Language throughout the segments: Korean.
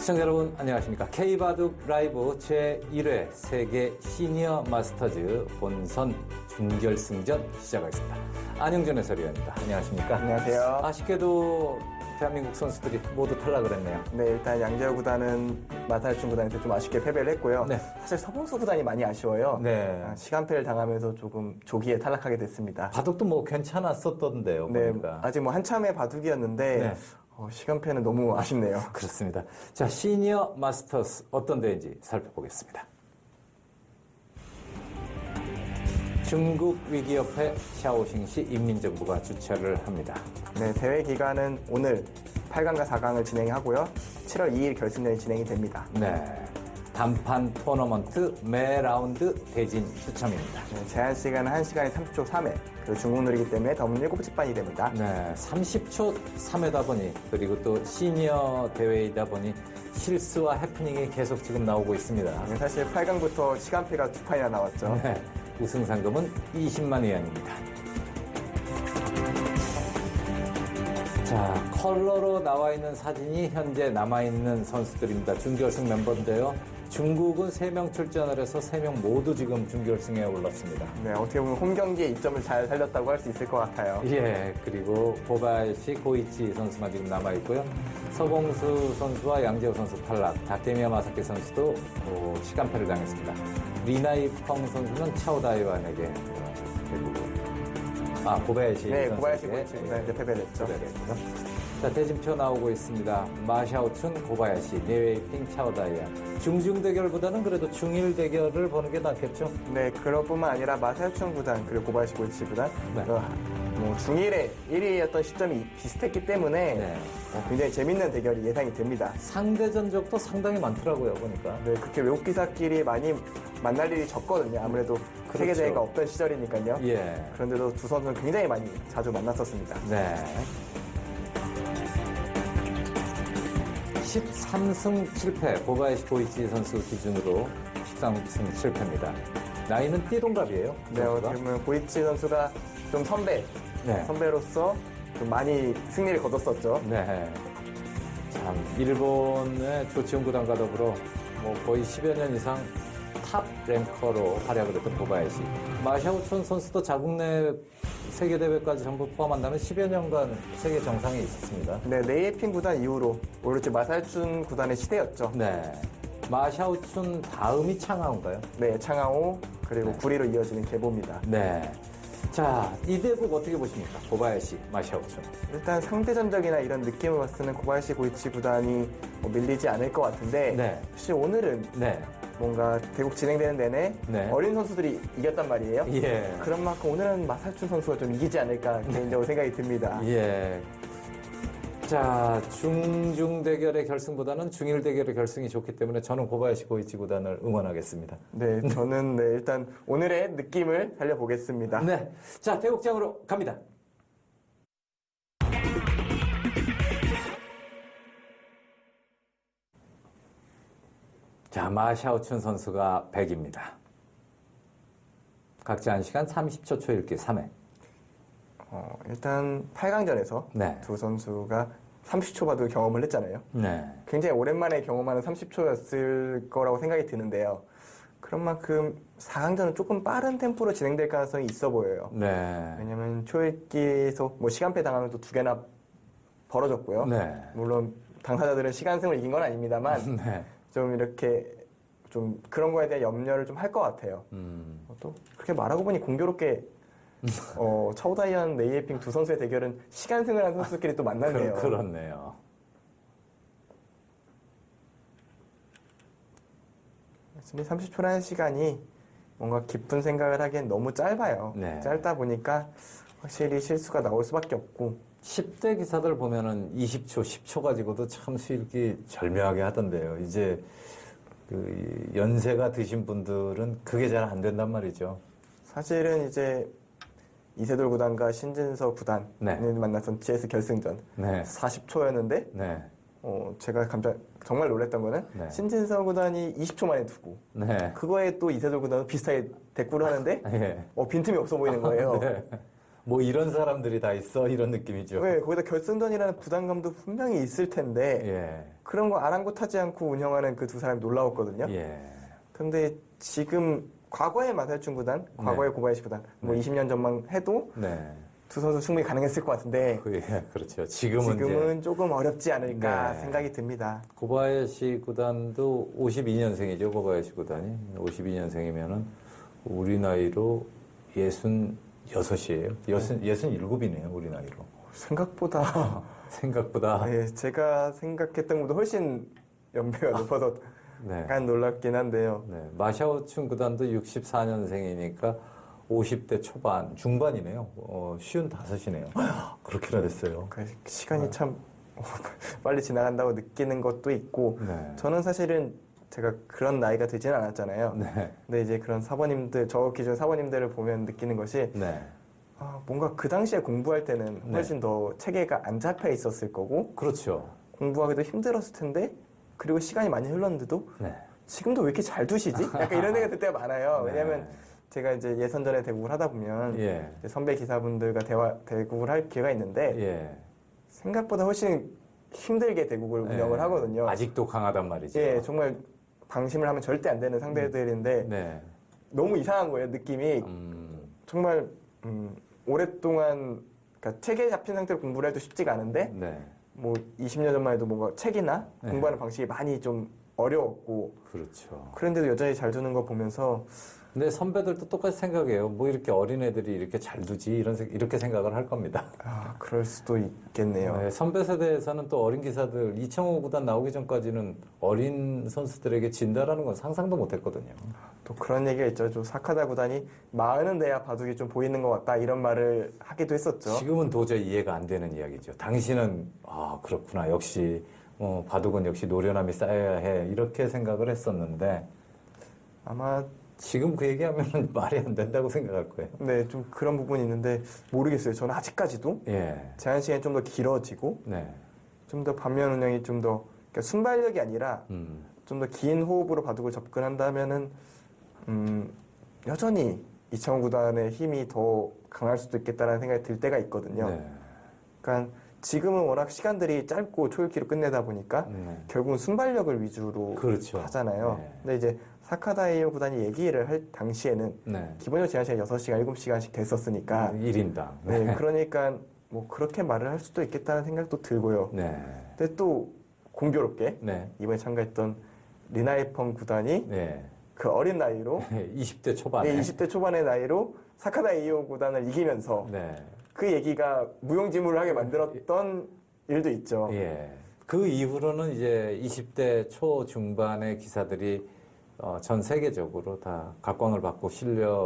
시청자 여러분 안녕하십니까. K바둑 라이브 제1회 세계 시니어 마스터즈 본선 준결승전 시작하겠습니다. 안영준 해설위원입니다. 안녕하십니까. 안녕하세요. 아쉽게도 대한민국 선수들이 모두 탈락을 했네요. 네, 일단 양재호 구단은 마사유춘 구단한테 좀 아쉽게 패배를 했고요. 네. 사실 서봉수 구단이 많이 아쉬워요. 네. 시간패를 당하면서 조금 조기에 탈락하게 됐습니다. 바둑도 뭐 괜찮았었던데요. 네, 보니까. 아직 뭐 한참의 바둑이었는데 네. 시간패는 너무 아쉽네요. 그렇습니다. 자, 시니어 마스터스 어떤 대회인지 살펴보겠습니다. 중국 위기협회 샤오싱시 인민정부가 주최를 합니다. 네, 대회 기간은 오늘 8강과 4강을 진행하고요. 7월 2일 결승전이 진행이 됩니다. 네. 단판 토너먼트 매 라운드 대진 추첨입니다. 네, 제한 시간은 1시간에 30초 3회. 그리고 중국 놀이기 때문에 더문 7집반이 됩니다. 네. 30초 3회다 보니 그리고 또 시니어 대회이다 보니 실수와 해프닝이 계속 지금 나오고 있습니다. 네, 사실 8강부터 시간패가 2판이나 나왔죠. 네. 우승 상금은 20만 위안입니다. 자, 컬러로 나와 있는 사진이 현재 남아있는 선수들입니다. 준결승 멤버인데요. 중국은 3명 출전을 해서 3명 모두 지금 준결승에 올랐습니다. 네, 어떻게 보면 홈 경기의 이점을 잘 살렸다고 할 수 있을 것 같아요. 예, 그리고 고바야시, 고이치 선수만 지금 남아있고요. 서봉수 선수와 양재호 선수 탈락, 다케미야 마사키 선수도 시간패를 당했습니다. 리나이 펑 선수는 차오다이완에게 결국 고바야시 네, 선수에게 고바야시 고이치한테 패배를 했죠. 패배했죠. 자, 대진표 나오고 있습니다. 마샤오춘, 고바야시, 네웨이핑, 차오다이완. 중중 대결보다는 그래도 중일 대결을 보는 게 낫겠죠? 네, 그럴 뿐만 아니라 마사유춘 구단 그리고 고바야시 고이치 구단 네. 중일의 1위였던 시점이 비슷했기 때문에 네. 굉장히 재밌는 대결이 예상이 됩니다. 상대 전적도 상당히 많더라고요, 보니까. 네, 그렇게 외국 기사끼리 많이 만날 일이 적거든요. 아무래도 그렇죠. 세계대회가 없던 시절이니까요. 예. 그런데도 두 선수는 굉장히 많이 자주 만났었습니다. 네. 13승 7패, 고바야시 고이치 선수 기준으로 13승 7패입니다. 나이는 띠동갑이에요. 네, 어떻게 보면 고이치 선수가 좀 네. 선배로서 좀 많이 승리를 거뒀었죠. 네. 참, 일본의 조치훈 구단과 더불어 뭐 거의 10여 년 이상 탑 랭커로 활약을 했던 고바야시. 마샤오촌 선수도 자국 내 세계대회까지 전부 포함한다면 10여 년간 세계 정상에 있었습니다. 네, 네이핑 구단 이후로 오로지 마사유춘 구단의 시대였죠. 네. 마샤오춘 다음이 창하오인가요? 네, 창하오 그리고 네. 구리로 이어지는 계보입니다. 네. 자, 이 대국 어떻게 보십니까? 고바야시, 마샤오춘. 일단 상대 전적이나 이런 느낌을 봤을 때는 고바야시 고이치 구단이 밀리지 않을 것 같은데 네. 사실 오늘은 네. 뭔가 대국 진행되는 내내 네. 어린 선수들이 이겼단 말이에요. 예. 그런 만큼 오늘은 마사유춘 선수가 좀 이기지 않을까 개인적으로 생각이 듭니다. 예. 자, 중중 대결의 결승보다는 중일 대결의 결승이 좋기 때문에 저는 고바야시 고이치 구단을 응원하겠습니다. 네, 저는 네, 일단 오늘의 느낌을 살려보겠습니다. 네. 자, 대국장으로 갑니다. 자, 마샤오춘 선수가 100입니다. 각자 1시간 30초 초읽기 3회. 일단 8강전에서 네. 두 선수가 30초 바둑 경험을 했잖아요. 네. 굉장히 오랜만에 경험하는 30초였을 거라고 생각이 드는데요. 그런 만큼 4강전은 조금 빠른 템포로 진행될 가능성이 있어 보여요. 네. 왜냐면 초읽기에서 뭐 시간패 당하면 또 2개나 벌어졌고요. 네. 물론 당사자들은 시간승을 이긴 건 아닙니다만 네. 좀 이렇게 좀 그런 거에 대한 염려를 좀 할 것 같아요. 또 그렇게 말하고 보니 공교롭게 차오다이안 네이에핑 두 선수의 대결은 시간승을 한 선수끼리 또 만났네요. 그렇네요. 근데 30초라는 시간이 뭔가 깊은 생각을 하기엔 너무 짧아요. 네. 짧다 보니까 확실히 실수가 나올 수밖에 없고 10대 기사들 보면은 20초, 10초 가지고도 참 수익이 절묘하게 하던데요. 이제 그 연세가 드신 분들은 그게 잘 안 된단 말이죠. 사실은 이제 이세돌 구단과 신진서 구단을 네. 만났던 GS 결승전 네. 40초였는데 네. 제가 정말 놀랐던 거는 네. 신진서 구단이 20초 만에 두고 네. 그거에 또 이세돌 구단은 비슷하게 대꾸를 하는데 예. 빈틈이 없어 보이는 거예요. 네. 뭐 이런 사람들이 다 있어 이런 느낌이죠. 네, 거기다 결승전이라는 부담감도 분명히 있을 텐데 예. 그런 거 아랑곳하지 않고 운영하는 그 두 사람이 놀라웠거든요. 예. 근데 지금 과거의 마사유춘 구단, 과거의 고바야시 구단, 뭐 네. 20년 전만 해도 네. 두 선수 충분히 가능했을 것 같은데 그렇죠. 지금은 이제 조금 어렵지 않을까 네. 생각이 듭니다. 고바야시 구단도 52년생이죠. 고바야시 구단이 52년생이면은 우리 나이로 66이에요. 67이네요. 우리 나이로. 생각보다 생각보다 네, 제가 생각했던 것보다 훨씬 연배가 높아서 네. 약간 놀랍긴 한데요. 네. 마샤오춘 구단도 64년생이니까 50대 초반, 중반이네요. 55이네요. 그렇게나 됐어요. 그 시간이 참 빨리 지나간다고 느끼는 것도 있고 네. 저는 사실은 제가 그런 나이가 되지는 않았잖아요. 네. 근데 이제 그런 사모님들, 저 기준 사모님들을 보면 느끼는 것이 네. 뭔가 그 당시에 공부할 때는 네. 훨씬 더 체계가 안 잡혀 있었을 거고 그렇죠. 공부하기도 힘들었을 텐데 그리고 시간이 많이 흘렀는데도 네. 지금도 왜 이렇게 잘 두시지? 약간 이런 생각이 들 때가 많아요. 네. 왜냐하면 제가 이제 예선전에 대국을 하다 보면 예. 이제 선배 기사분들과 대국을 할 기회가 있는데 예. 생각보다 훨씬 힘들게 대국을 운영을 예. 하거든요. 아직도 강하단 말이죠. 예, 정말 방심을 하면 절대 안 되는 상대들인데 네. 너무 이상한 거예요. 느낌이 정말 오랫동안 그러니까 책에 잡힌 상태로 공부를 해도 쉽지가 않은데 네. 뭐 20년 전만 해도 뭔가 책이나 네. 공부하는 방식이 많이 좀 어려웠고 그렇죠. 그런데도 여전히 잘 두는 거 보면서 근데 선배들도 똑같이 생각해요. 뭐 이렇게 어린애들이 이렇게 잘 두지 이렇게 생각을 할 겁니다. 그럴 수도 있겠네요. 네, 선배 세대에서는 또 어린 기사들 이청호 구단 나오기 전까지는 어린 선수들에게 진다라는 건 상상도 못했거든요. 또 그런 얘기가 있죠. 좀 사카다 구단이 40은 돼야 바둑이 좀 보이는 것 같다 이런 말을 하기도 했었죠. 지금은 도저히 이해가 안 되는 이야기죠. 당신은 그렇구나. 역시 바둑은 역시 노련함이 쌓여야 해. 이렇게 생각을 했었는데 아마 지금 그 얘기하면 말이 안 된다고 생각할 거예요. 네, 좀 그런 부분이 있는데 모르겠어요. 저는 아직까지도 예. 제한 시간이 좀 더 길어지고 네. 좀 더 반면 운영이 좀 더 그러니까 순발력이 아니라 좀 더 긴 호흡으로 바둑을 접근한다면은 여전히 이창호 구단의 힘이 더 강할 수도 있겠다라는 생각이 들 때가 있거든요. 네. 그러니까 지금은 워낙 시간들이 짧고 초읽기로 끝내다 보니까 네. 결국은 순발력을 위주로 그렇죠. 하잖아요. 네. 근데 이제 사카다이오 구단이 얘기를 할 당시에는 네. 기본적으로 제한 시간이 6시간, 7시간씩 됐었으니까 1인당. 네, 그러니까 뭐 그렇게 말을 할 수도 있겠다는 생각도 들고요. 네. 근데 또 공교롭게 네. 이번에 참가했던 리나이펑 구단이 네. 그 어린 나이로 20대 초반에. 20대 초반의 나이로 사카다 이오 구단을 이기면서 네. 그 얘기가 무용지물을 하게 만들었던 일도 있죠. 예. 그 이후로는 이제 20대 초중반의 기사들이 전 세계적으로 다 각광을 받고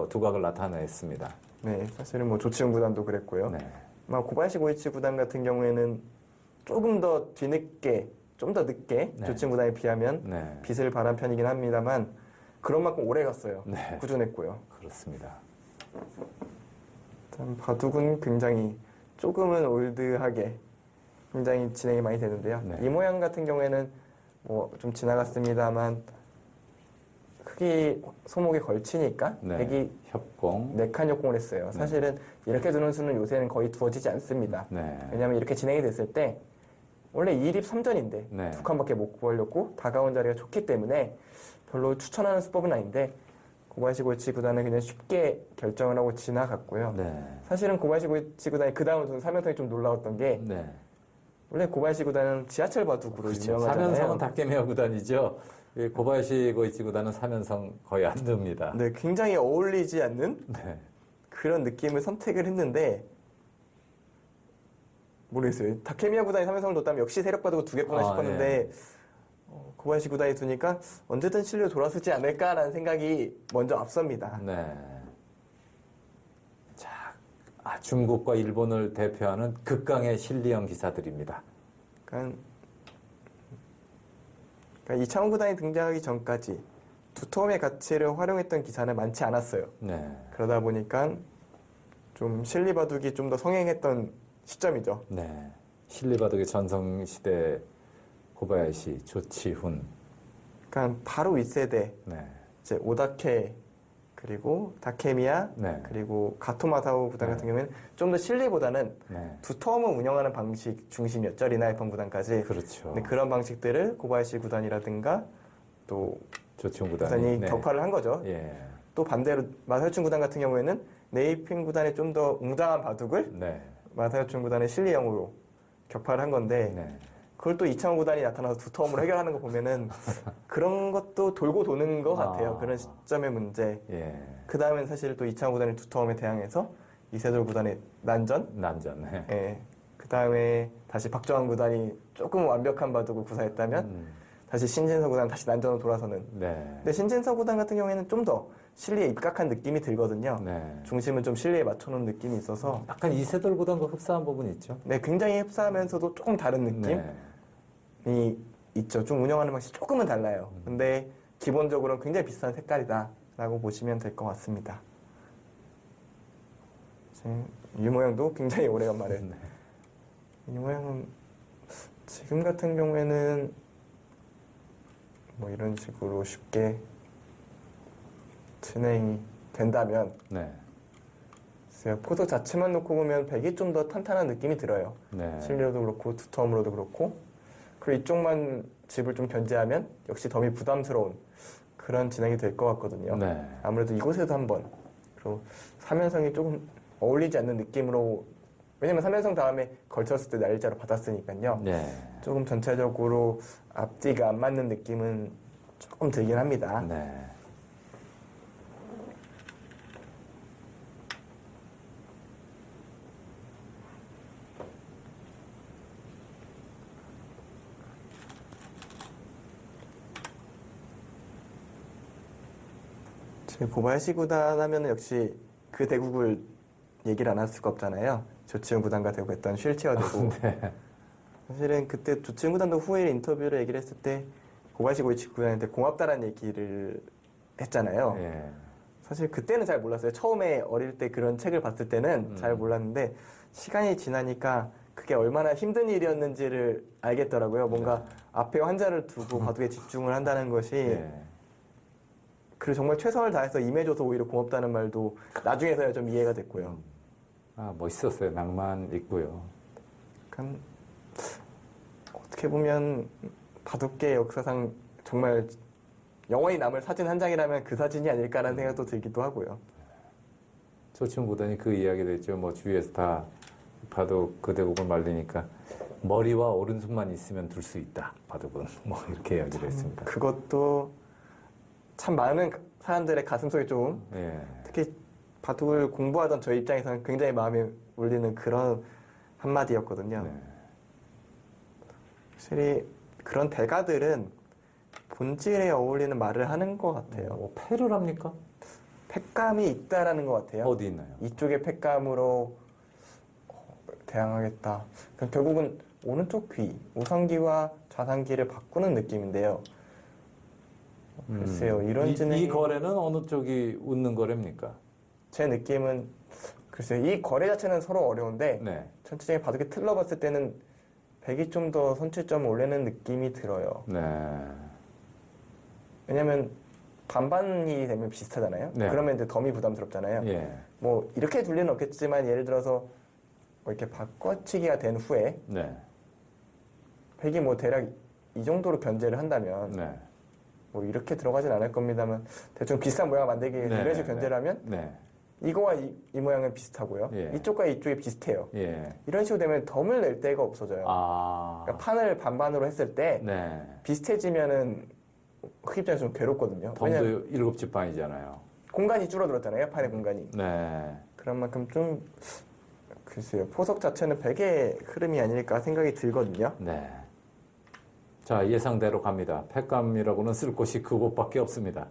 두각을 나타냈습니다. 네, 사실은 뭐 조치훈 구단도 그랬고요. 네. 고바야시 고이치 구단 같은 경우에는 조금 더 뒤늦게, 좀 더 늦게 네. 조치훈 구단에 비하면 네. 빛을 발한 편이긴 합니다만 그런 만큼 오래 갔어요. 네. 꾸준했고요. 그렇습니다. 참 바둑은 굉장히 조금은 올드하게 굉장히 진행이 많이 되는데요. 네. 이 모양 같은 경우에는 뭐 좀 지나갔습니다만 크기 소목에 걸치니까 네. 백이 협공. 4칸 역공을 했어요. 사실은 이렇게 두는 수는 요새는 거의 두어지지 않습니다. 네. 왜냐하면 이렇게 진행이 됐을 때 원래 2립 3전인데 네. 2칸밖에 못 구하려고 다가온 자리가 좋기 때문에 별로 추천하는 수법은 아닌데 고바야시 고이치 구단은 그냥 쉽게 결정을 하고 지나갔고요. 네. 사실은 고바야시 고이치 구단이 그 다음 저는 3연성이 좀 놀라웠던 게 네. 원래 고바야시 구단은 지하철 바둑으로 그렇죠. 유명하잖아요. 3연성은 다케미야 구단이죠. 이 고바야시 고이치 구단은 3연성 거의 안 듭니다. 네, 굉장히 어울리지 않는 네. 그런 느낌을 선택을 했는데 모르겠어요. 다케미야 구단이 3연성을 뒀다면 역시 세력 바둑을 두겠구나 싶었는데 고바야시 구단이 두니까 언제든 실력이 돌아서지 않을까라는 생각이 먼저 앞섭니다. 네. 자, 중국과 일본을 대표하는 극강의 실리형 기사들입니다. 그러니까 이창호 구단이 등장하기 전까지 두터움의 가치를 활용했던 기사는 많지 않았어요. 네. 그러다 보니까 좀 실리 바둑이 좀 더 성행했던 시점이죠. 네. 실리바둑의 전성시대 고바야시, 조치훈. 그러니까 바로 윗세대 네. 이제 오다케 그리고 다케미야, 네. 그리고 가토마사오 구단 네. 같은 경우에는 좀 더 실리보다는 네. 두 텀을 운영하는 방식 중심이었죠. 리나이펀 구단까지. 그렇죠. 근데 그런 방식들을 고바야시 구단이라든가 또 조치용 구단이 구단이 네. 격파를 한 거죠. 예. 또 반대로 마사요춘 구단 같은 경우에는 네이핑 구단이 좀 더 웅장한 바둑을 네. 마사요춘 구단의 실리형으로 격파를 한 건데 네. 그걸 또 이창호 구단이 나타나서 두 텀으로 해결하는 거 보면은 그런 것도 돌고 도는 것 같아요. 아. 그런 시점의 문제. 예. 그 다음엔 사실 또 이창호 구단이 두 텀에 대항해서 이세돌 구단의 난전. 난전. 네. 예. 그 다음에 다시 박정환 구단이 조금 완벽한 바둑을 구사했다면 다시 신진서 구단 다시 난전으로 돌아서는. 네. 근데 신진서 구단 같은 경우에는 좀 더 실리에 입각한 느낌이 들거든요. 네. 중심은 좀 실리에 맞춰놓은 느낌이 있어서 약간 이세돌 구단과 흡사한 부분이 있죠. 네, 굉장히 흡사하면서도 조금 다른 느낌이 네. 있죠. 좀 운영하는 방식이 조금은 달라요. 근데 기본적으로는 굉장히 비슷한 색깔이다라고 보시면 될 것 같습니다. 유모형도 굉장히 오래간만에. 네. 유모형은 지금 같은 경우에는 뭐 이런 식으로 쉽게 진행이 된다면 네. 글쎄요, 포석 자체만 놓고 보면 백이 좀 더 탄탄한 느낌이 들어요. 네. 실리로도 그렇고 두텀으로도 그렇고 그리고 이쪽만 집을 좀 견제하면 역시 덤이 부담스러운 그런 진행이 될 것 같거든요. 네. 아무래도 이곳에도 한번 그리고 3연성이 조금 어울리지 않는 느낌으로 왜냐면 3연성 다음에 걸쳤을 때 날짜로 받았으니까요. 네. 조금 전체적으로 앞뒤가 안 맞는 느낌은 조금 들긴 합니다. 네. 고바야시 구단 하면은 역시 그 대국을 얘기를 안 할 수가 없잖아요. 조치훈 구단과 대국 했던 휠체어 대국. 네. 사실은 그때 조치훈 구단도 후에 인터뷰를 얘기를 했을 때 고바야시 고이치 구단한테 고맙다라는 얘기를 했잖아요. 예. 사실 그때는 잘 몰랐어요. 처음에 어릴 때 그런 책을 봤을 때는 잘 몰랐는데 시간이 지나니까 그게 얼마나 힘든 일이었는지를 알겠더라고요. 뭔가 앞에 환자를 두고 바둑에 집중을 한다는 것이 예. 그리고 정말 최선을 다해서 임해줘서 오히려 고맙다는 말도 나중에서야 좀 이해가 됐고요. 아, 멋있었어요. 낭만 있고요. 약간 어떻게 보면 바둑계 역사상 정말 영원히 남을 사진 한 장이라면 그 사진이 아닐까라는 생각도 들기도 하고요. 조치훈 구단이 그 이야기도 했죠. 뭐 주위에서 다 바둑 그 대국을 말리니까 머리와 오른손만 있으면 둘 수 있다. 바둑은 뭐 이렇게 이야기를 했습니다. 그것도 참 많은 사람들의 가슴속에 좀 예. 특히 바둑을 공부하던 저 입장에서는 굉장히 마음에 울리는 그런 한마디였거든요. 네. 확실히 그런 대가들은 본질에 어울리는 말을 하는 것 같아요. 뭐 패를 합니까? 팩감이 있다라는 것 같아요. 어디 있나요? 이쪽의 팩감으로 대항하겠다. 그럼 결국은 오른쪽 귀, 우상귀와 좌상귀를 바꾸는 느낌인데요. 글쎄요, 이런 진행이 이 거래는 어느 쪽이 웃는 거래입니까? 제 느낌은 글쎄요, 이 거래 자체는 서로 어려운데 네. 전체적인 바둑에 틀러 봤을 때는 백이 좀 더 선취점을 올리는 느낌이 들어요. 네. 왜냐면 반반이 되면 비슷하잖아요. 네. 그러면 이제 덤이 부담스럽잖아요. 예. 뭐 이렇게 둘 리는 없겠지만 예를 들어서 뭐 이렇게 바꿔치기가 된 후에 네. 백이 뭐 대략 이 정도로 견제를 한다면 네. 뭐 이렇게 들어가진 않을 겁니다만 대충 비슷한 모양 만들기 위해서 네, 이런 식으로 네, 견제를 하면 네. 이거와 이 모양은 비슷하고요. 예. 이쪽과 이쪽이 비슷해요. 예. 이런 식으로 되면 덤을 낼 데가 없어져요. 아. 그러니까 판을 반반으로 했을 때 네. 비슷해지면은 흑 입장에서 좀 괴롭거든요. 왜냐면 덤도 7집 반이잖아요. 공간이 줄어들었잖아요. 판의 공간이. 네. 그런 만큼 좀 글쎄요. 포석 자체는 백의 흐름이 아닐까 생각이 들거든요. 네. 자, 예상대로 갑니다. 팩감이라고는 쓸 곳이 그곳밖에 없습니다.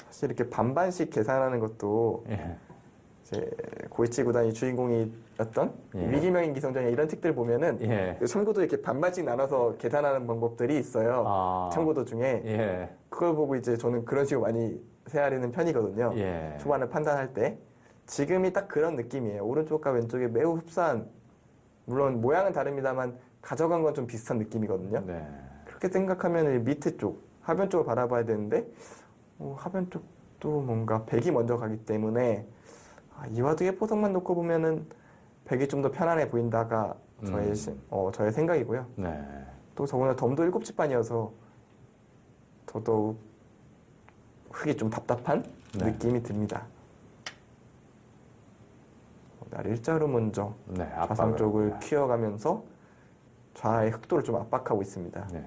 사실 이렇게 반반씩 계산하는 것도 예. 이제 고이치 구단이 주인공이었던 예. 위기명인 기성전에 이런 책들 보면은 예. 참고도 이렇게 반반씩 나눠서 계산하는 방법들이 있어요. 아. 참고도 중에 예. 그걸 보고 이제 저는 그런 식으로 많이 세아리는 편이거든요. 예. 초반에 판단할 때 지금이 딱 그런 느낌이에요. 오른쪽과 왼쪽에 매우 흡사한 물론 모양은 다릅니다만 가져간 건 좀 비슷한 느낌이거든요. 네. 그렇게 생각하면 이 밑에 쪽 하변 쪽을 바라봐야 되는데 하변 쪽 또 뭔가 백이 먼저 가기 때문에 이 와중에 포석만 놓고 보면은 백이 좀 더 편안해 보인다가 저의 생각이고요. 네. 또 저거는 덤도 7집반이어서 더더욱 흙이 좀 답답한 네. 느낌이 듭니다. 날 일자로 먼저 네. 좌상 쪽을 합니다. 키워가면서 좌의 흑도를 좀 압박하고 있습니다. 네.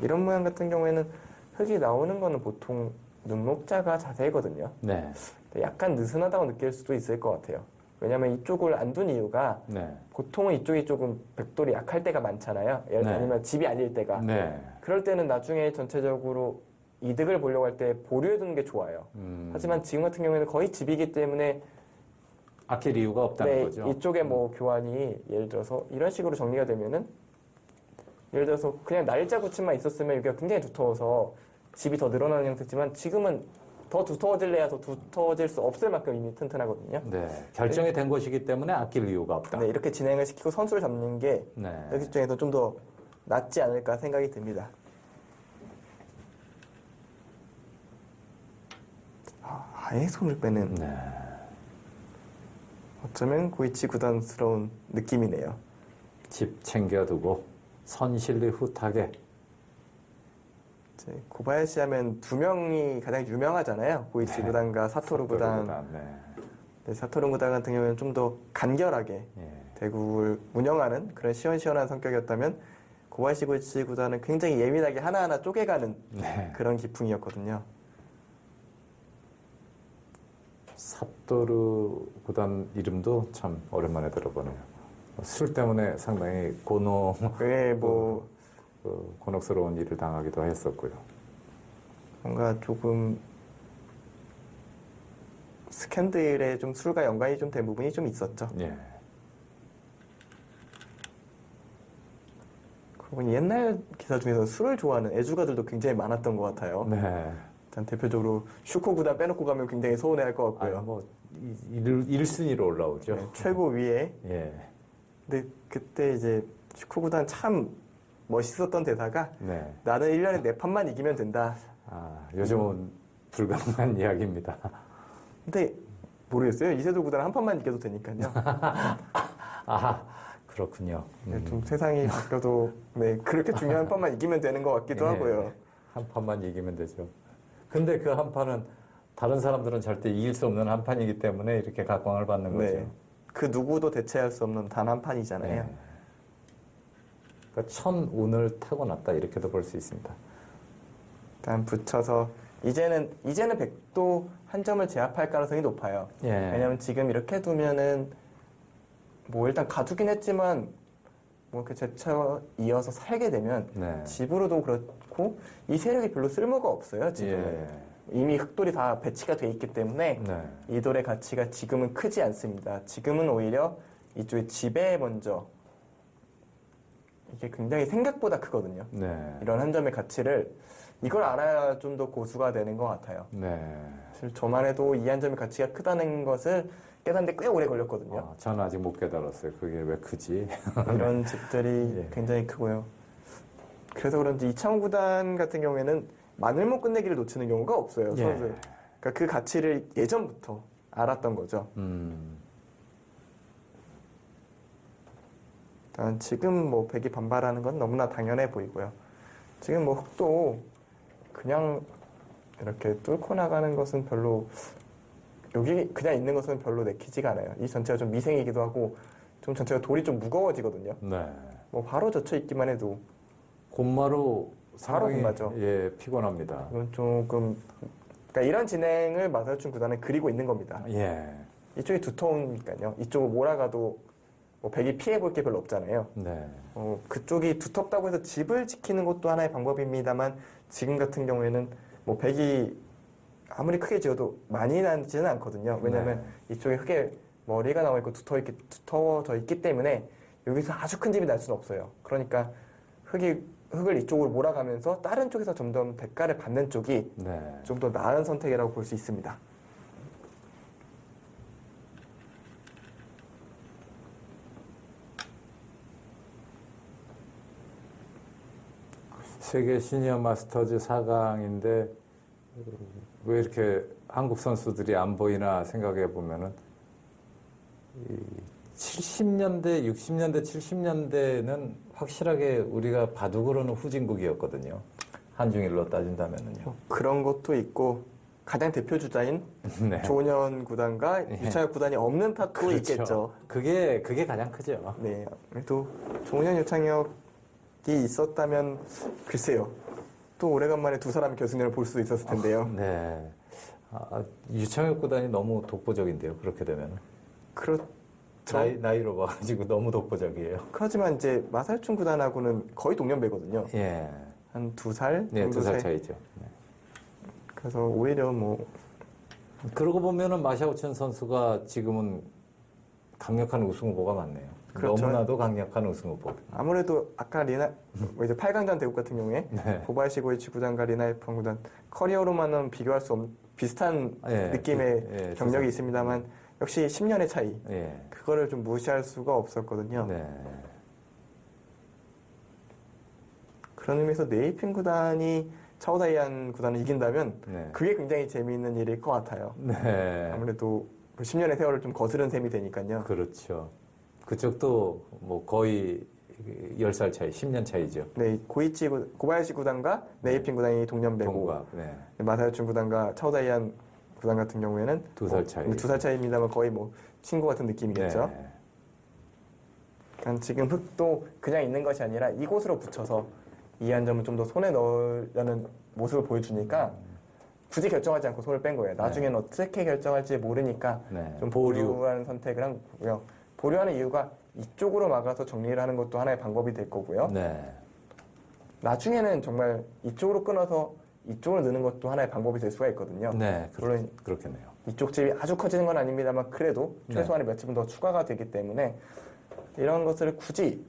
이런 모양 같은 경우에는 흙이 나오는 거는 보통 눈목자가 자세거든요. 네. 약간 느슨하다고 느낄 수도 있을 것 같아요. 왜냐하면 이쪽을 안 둔 이유가 네. 보통은 이쪽이 조금 백돌이 약할 때가 많잖아요. 예를 네. 들면 집이 아닐 때가. 네. 그럴 때는 나중에 전체적으로 이득을 보려고 할 때 보류해 두는 게 좋아요. 하지만 지금 같은 경우에는 거의 집이기 때문에 아낄 이유가 없다는 네, 거죠. 이쪽에 뭐 교환이 예를 들어서 이런 식으로 정리가 되면은 예를 들어서 그냥 날짜 굳힘만 있었으면 여기가 굉장히 두터워서 집이 더 늘어나는 형태지만 지금은 더 두터워질래야 더 두터워질 수 없을 만큼 이미 튼튼하거든요. 네. 결정이 된 것이기 때문에 아낄 이유가 없다. 네, 이렇게 진행을 시키고 선수를 잡는 게 네. 여기 입장에서 좀 더 낫지 않을까 생각이 듭니다. 아예 손을 빼는 네. 어쩌면 고이치 구단스러운 느낌이네요. 집 챙겨두고 선실리 후타게. 이제 고바야시 하면 두 명이 가장 유명하잖아요. 고이치 네. 구단과 사토루 구단. 네. 네, 사토루 구단 같은 경우는 좀 더 간결하게 예. 대구를 운영하는 그런 시원시원한 성격이었다면 고바야시 고이치 구단은 굉장히 예민하게 하나하나 쪼개가는 네. 그런 기풍이었거든요. 삿도르 구단 이름도 참 오랜만에 들어보네요. 술 때문에 상당히 왜 뭐 곤혹스러운 일을 당하기도 했었고요. 뭔가 조금 스캔들에 좀 술과 연관이 좀 된 부분이 좀 있었죠. 예. 그러고 보니 옛날 기사 중에서 술을 좋아하는 애주가들도 굉장히 많았던 것 같아요. 네. 일단 대표적으로 슈코 구단 빼놓고 가면 굉장히 서운해할 것 아니, 같고요. 뭐 1순위로 올라오죠. 네, 최고 위에. 예. 근데 그때 이제 슈코 구단 참 멋있었던 대사가 네. 나는 1년에 4판만 이기면 된다. 아, 요즘은 불가능한 이야기입니다. 근데 모르겠어요. 이세돌 구단은 한 판만 이겨도 되니까요. 아, 그렇군요. 네, 좀 세상이 바뀌어도 네, 그렇게 중요한 판만 이기면 되는 것 같기도 예. 하고요. 한 판만 이기면 되죠. 근데 그 한 판은 다른 사람들은 절대 이길 수 없는 한 판이기 때문에 이렇게 각광을 받는 거죠. 네. 그 누구도 대체할 수 없는 단 한 판이잖아요. 네. 그러니까 천운을 타고났다 이렇게도 볼 수 있습니다. 일단 붙여서 이제는 백도 한 점을 제압할 가능성이 높아요. 예. 왜냐면 지금 이렇게 두면은 뭐 일단 가두긴 했지만 뭐 이렇게 제쳐 이어서 살게 되면 네. 집으로도 그렇고 이 세력이 별로 쓸모가 없어요. 지금은 예. 이미 흑돌이 다 배치가 돼 있기 때문에 네. 이 돌의 가치가 지금은 크지 않습니다. 지금은 오히려 이쪽에 집에 먼저 이게 굉장히 생각보다 크거든요. 네. 이런 한 점의 가치를 이걸 알아야 좀 더 고수가 되는 것 같아요. 네. 사실 저만 해도 이 한 점의 가치가 크다는 것을 깨닫는데 꽤 오래 걸렸거든요. 아, 저는 아직 못 깨달았어요. 그게 왜 크지? 이런 집들이 예. 굉장히 크고요. 그래서 그런지 이창호 구단 같은 경우에는 마늘못 끝내기를 놓치는 경우가 없어요. 예. 선수. 그러니까 그 가치를 예전부터 알았던 거죠. 일단 지금 뭐 백이 반발하는 건 너무나 당연해 보이고요. 지금 뭐 흑도 그냥 이렇게 뚫고 나가는 것은 별로 여기 그냥 있는 것은 별로 내키지가 않아요. 이 전체가 좀 미생이기도 하고 좀 전체가 돌이 좀 무거워지거든요. 네. 뭐 바로 젖혀 있기만 해도 곤마루 바로 상당히 곤마죠. 예, 피곤합니다. 이건 조금 그러니까 이런 진행을 마사춘 구단은 그리고 있는 겁니다. 예. 이쪽이 두터우니까요. 이쪽을 몰아가도 뭐 백이 피해 볼 게 별로 없잖아요. 네. 그쪽이 두텁다고 해서 집을 지키는 것도 하나의 방법입니다만 지금 같은 경우에는 뭐 백이 아무리 크게 지어도 많이 나지는 않거든요. 왜냐하면 이쪽에 흙에 머리가 나와 있고 두터워져 있기 때문에 여기서 아주 큰 집이 날 수는 없어요. 그러니까 흙을 이쪽으로 몰아가면서 다른 쪽에서 점점 대가를 받는 쪽이 네. 좀 더 나은 선택이라고 볼 수 있습니다. 세계 시니어 마스터즈 4강인데 왜 이렇게 한국 선수들이 안 보이나 생각해 보면은 70년대, 60년대, 70년대는 확실하게 우리가 바둑으로는 후진국이었거든요. 한중일로 따진다면은요. 그런 것도 있고 가장 대표 주자인 네. 조은현 구단과 예. 유창혁 구단이 없는 탓도 그렇죠. 있겠죠. 그게 가장 크죠. 네, 그래도 조은현, 유창혁이 있었다면 글쎄요. 또 오래간만에 두 사람의 결승전을 볼 수 있었을 텐데요. 네. 유창혁 구단이 너무 독보적인데요. 그렇게 되면 그렇죠. 나이로 봐가지고 너무 독보적이에요. 하지만 이제 마살춘 구단하고는 거의 동년배거든요. 예. 한 2살 네, 정도 2살 차이죠. 네. 그래서 오히려 뭐 그러고 보면은 마샤오첸 선수가 지금은 강력한 우승 후보가 많네요. 그렇죠. 너무나도 강력한 우승 후보. 아무래도 아까 뭐 이제 8강전 대국 같은 경우에 네. 고바야시 고이치 구단과 리나이프 구단 커리어로만은 비교할 수 없는 비슷한 예, 느낌의 경력이 있습니다만 역시 10년의 차이 예. 그거를 좀 무시할 수가 없었거든요. 네. 그런 의미에서 네이핀 구단이 차오다이안 구단을 이긴다면 네. 그게 굉장히 재미있는 일일 것 같아요. 네. 아무래도 그 10년의 세월을 좀 거스른 셈이 되니까요. 그렇죠. 그쪽도 뭐 거의 10살 차이, 10년 차이죠. 네, 고바야시 구단과 네이핀 구단이 동년배고 동갑. 네. 마사요춘 구단과 차오다이안 구단 같은 경우에는 2살 차이. 2살 차이입니다만 거의 뭐 친구 같은 느낌이겠죠. 네. 그러니까 지금 흑도 그냥 있는 것이 아니라 이곳으로 붙여서 이 한 점을 좀 더 손에 넣으려는 모습을 보여주니까 굳이 결정하지 않고 손을 뺀 거예요. 나중에는 어떻게 결정할지 모르니까 네. 좀 보류하는 선택을 한 거고요. 보류하는 이유가 이쪽으로 막아서 정리를 하는 것도 하나의 방법이 될 거고요. 네. 나중에는 정말 이쪽으로 끊어서 이쪽으로 넣는 것도 하나의 방법이 될 수가 있거든요. 네. 물론 그렇겠네요. 이쪽 집이 아주 커지는 건 아닙니다만 그래도 네. 최소한의 몇 집은 더 추가가 되기 때문에 이런 것을 굳이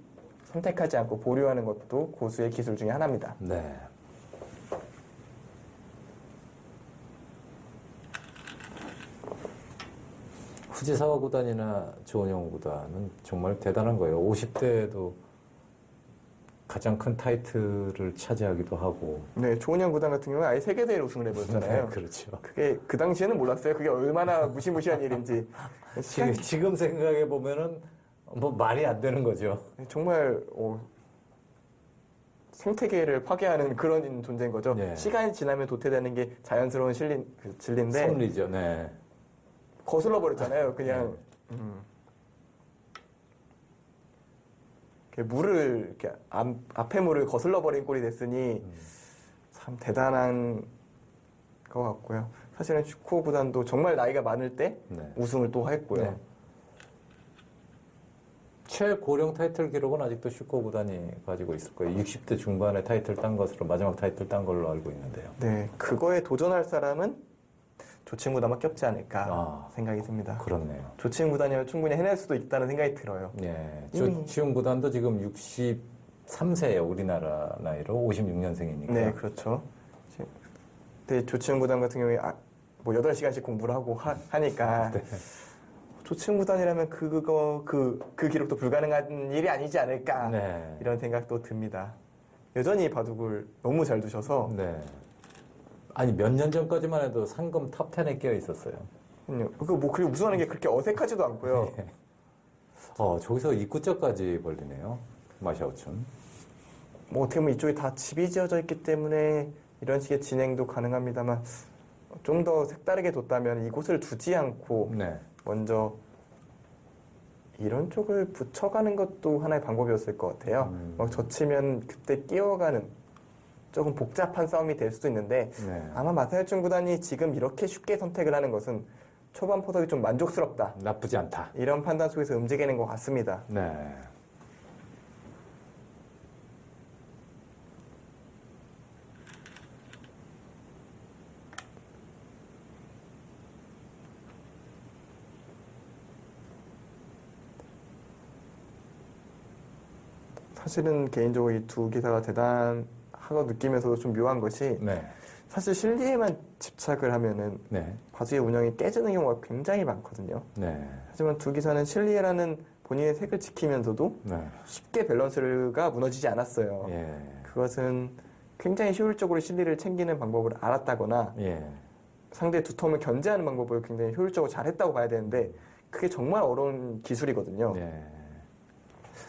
선택하지 않고 보류하는 것도 고수의 기술 중에 하나입니다. 네. 후지사와 구단이나 조은영 구단은 정말 대단한 거예요. 50대에도 가장 큰 타이틀을 차지하기도 하고. 네, 조은현 구단 같은 경우는 아예 세계대회를 우승을 해버렸잖아요. 네, 그렇죠. 그게 그 당시에는 몰랐어요. 그게 얼마나 무시무시한 일인지. 지금 생각해 보면은 뭐 말이 안 되는 거죠. 정말 생태계를 파괴하는 그런 존재인 거죠. 네. 시간이 지나면 도태되는 게 자연스러운 진리인데 섭리죠. 네. 거슬러 버렸잖아요. 그냥 이렇게 물을 이렇게 앞에 물을 거슬러 버린 꼴이 됐으니 참 대단한 것 같고요. 사실은 슈코 구단도 정말 나이가 많을 때 네. 우승을 또 했고요. 네. 최고령 타이틀 기록은 아직도 슈코 구단이 가지고 있을 거예요. 60대 중반에 타이틀 딴 것으로 마지막 타이틀 딴 걸로 알고 있는데요. 네, 그거에 도전할 사람은 조치훈 구단밖에 없지 않을까 생각이 듭니다. 그렇네요. 조치훈 구단이면 충분히 해낼 수도 있다는 생각이 들어요. 네. 조치훈 구단도 지금 63세예요. 우리나라 나이로 56년생이니까. 네, 그렇죠. 근데 조치훈 구단 같은 경우에 뭐 8시간씩 공부를 하고 하니까 네. 조치훈 구단이라면 그 기록도 불가능한 일이 아니지 않을까 네. 이런 생각도 듭니다. 여전히 바둑을 너무 잘 두셔서 네. 아니 몇 년 전까지만 해도 상금 탑 10에 끼어 있었어요. 그리고 우승하는 게 그렇게 어색하지도 않고요. 네. 저기서 2구째까지 벌리네요. 마샤오춘. 뭐 어떻게 보면 이쪽에 다 집이 지어져 있기 때문에 이런 식의 진행도 가능합니다만 좀 더 색다르게 뒀다면 이곳을 두지 않고 네. 먼저 이런 쪽을 붙여가는 것도 하나의 방법이었을 것 같아요. 막 젖히면 그때 끼워가는 조금 복잡한 싸움이 될 수도 있는데 네. 아마 마사요춘 구단이 지금 이렇게 쉽게 선택을 하는 것은 초반 포석이 좀 만족스럽다. 나쁘지 않다. 이런 판단 속에서 움직이는 것 같습니다. 네. 사실은 개인적으로 이 두 기사가 대단하고 느끼면서도 좀 묘한 것이 네. 사실 실리에만 집착을 하면은 네. 바둑의 운영이 깨지는 경우가 굉장히 많거든요. 네. 하지만 두 기사는 실리에라는 본인의 색을 지키면서도 네. 쉽게 밸런스가 무너지지 않았어요. 예. 그것은 굉장히 효율적으로 실리를 챙기는 방법을 알았다거나 예. 상대 두텀을 견제하는 방법을 굉장히 효율적으로 잘했다고 봐야 되는데 그게 정말 어려운 기술이거든요. 네.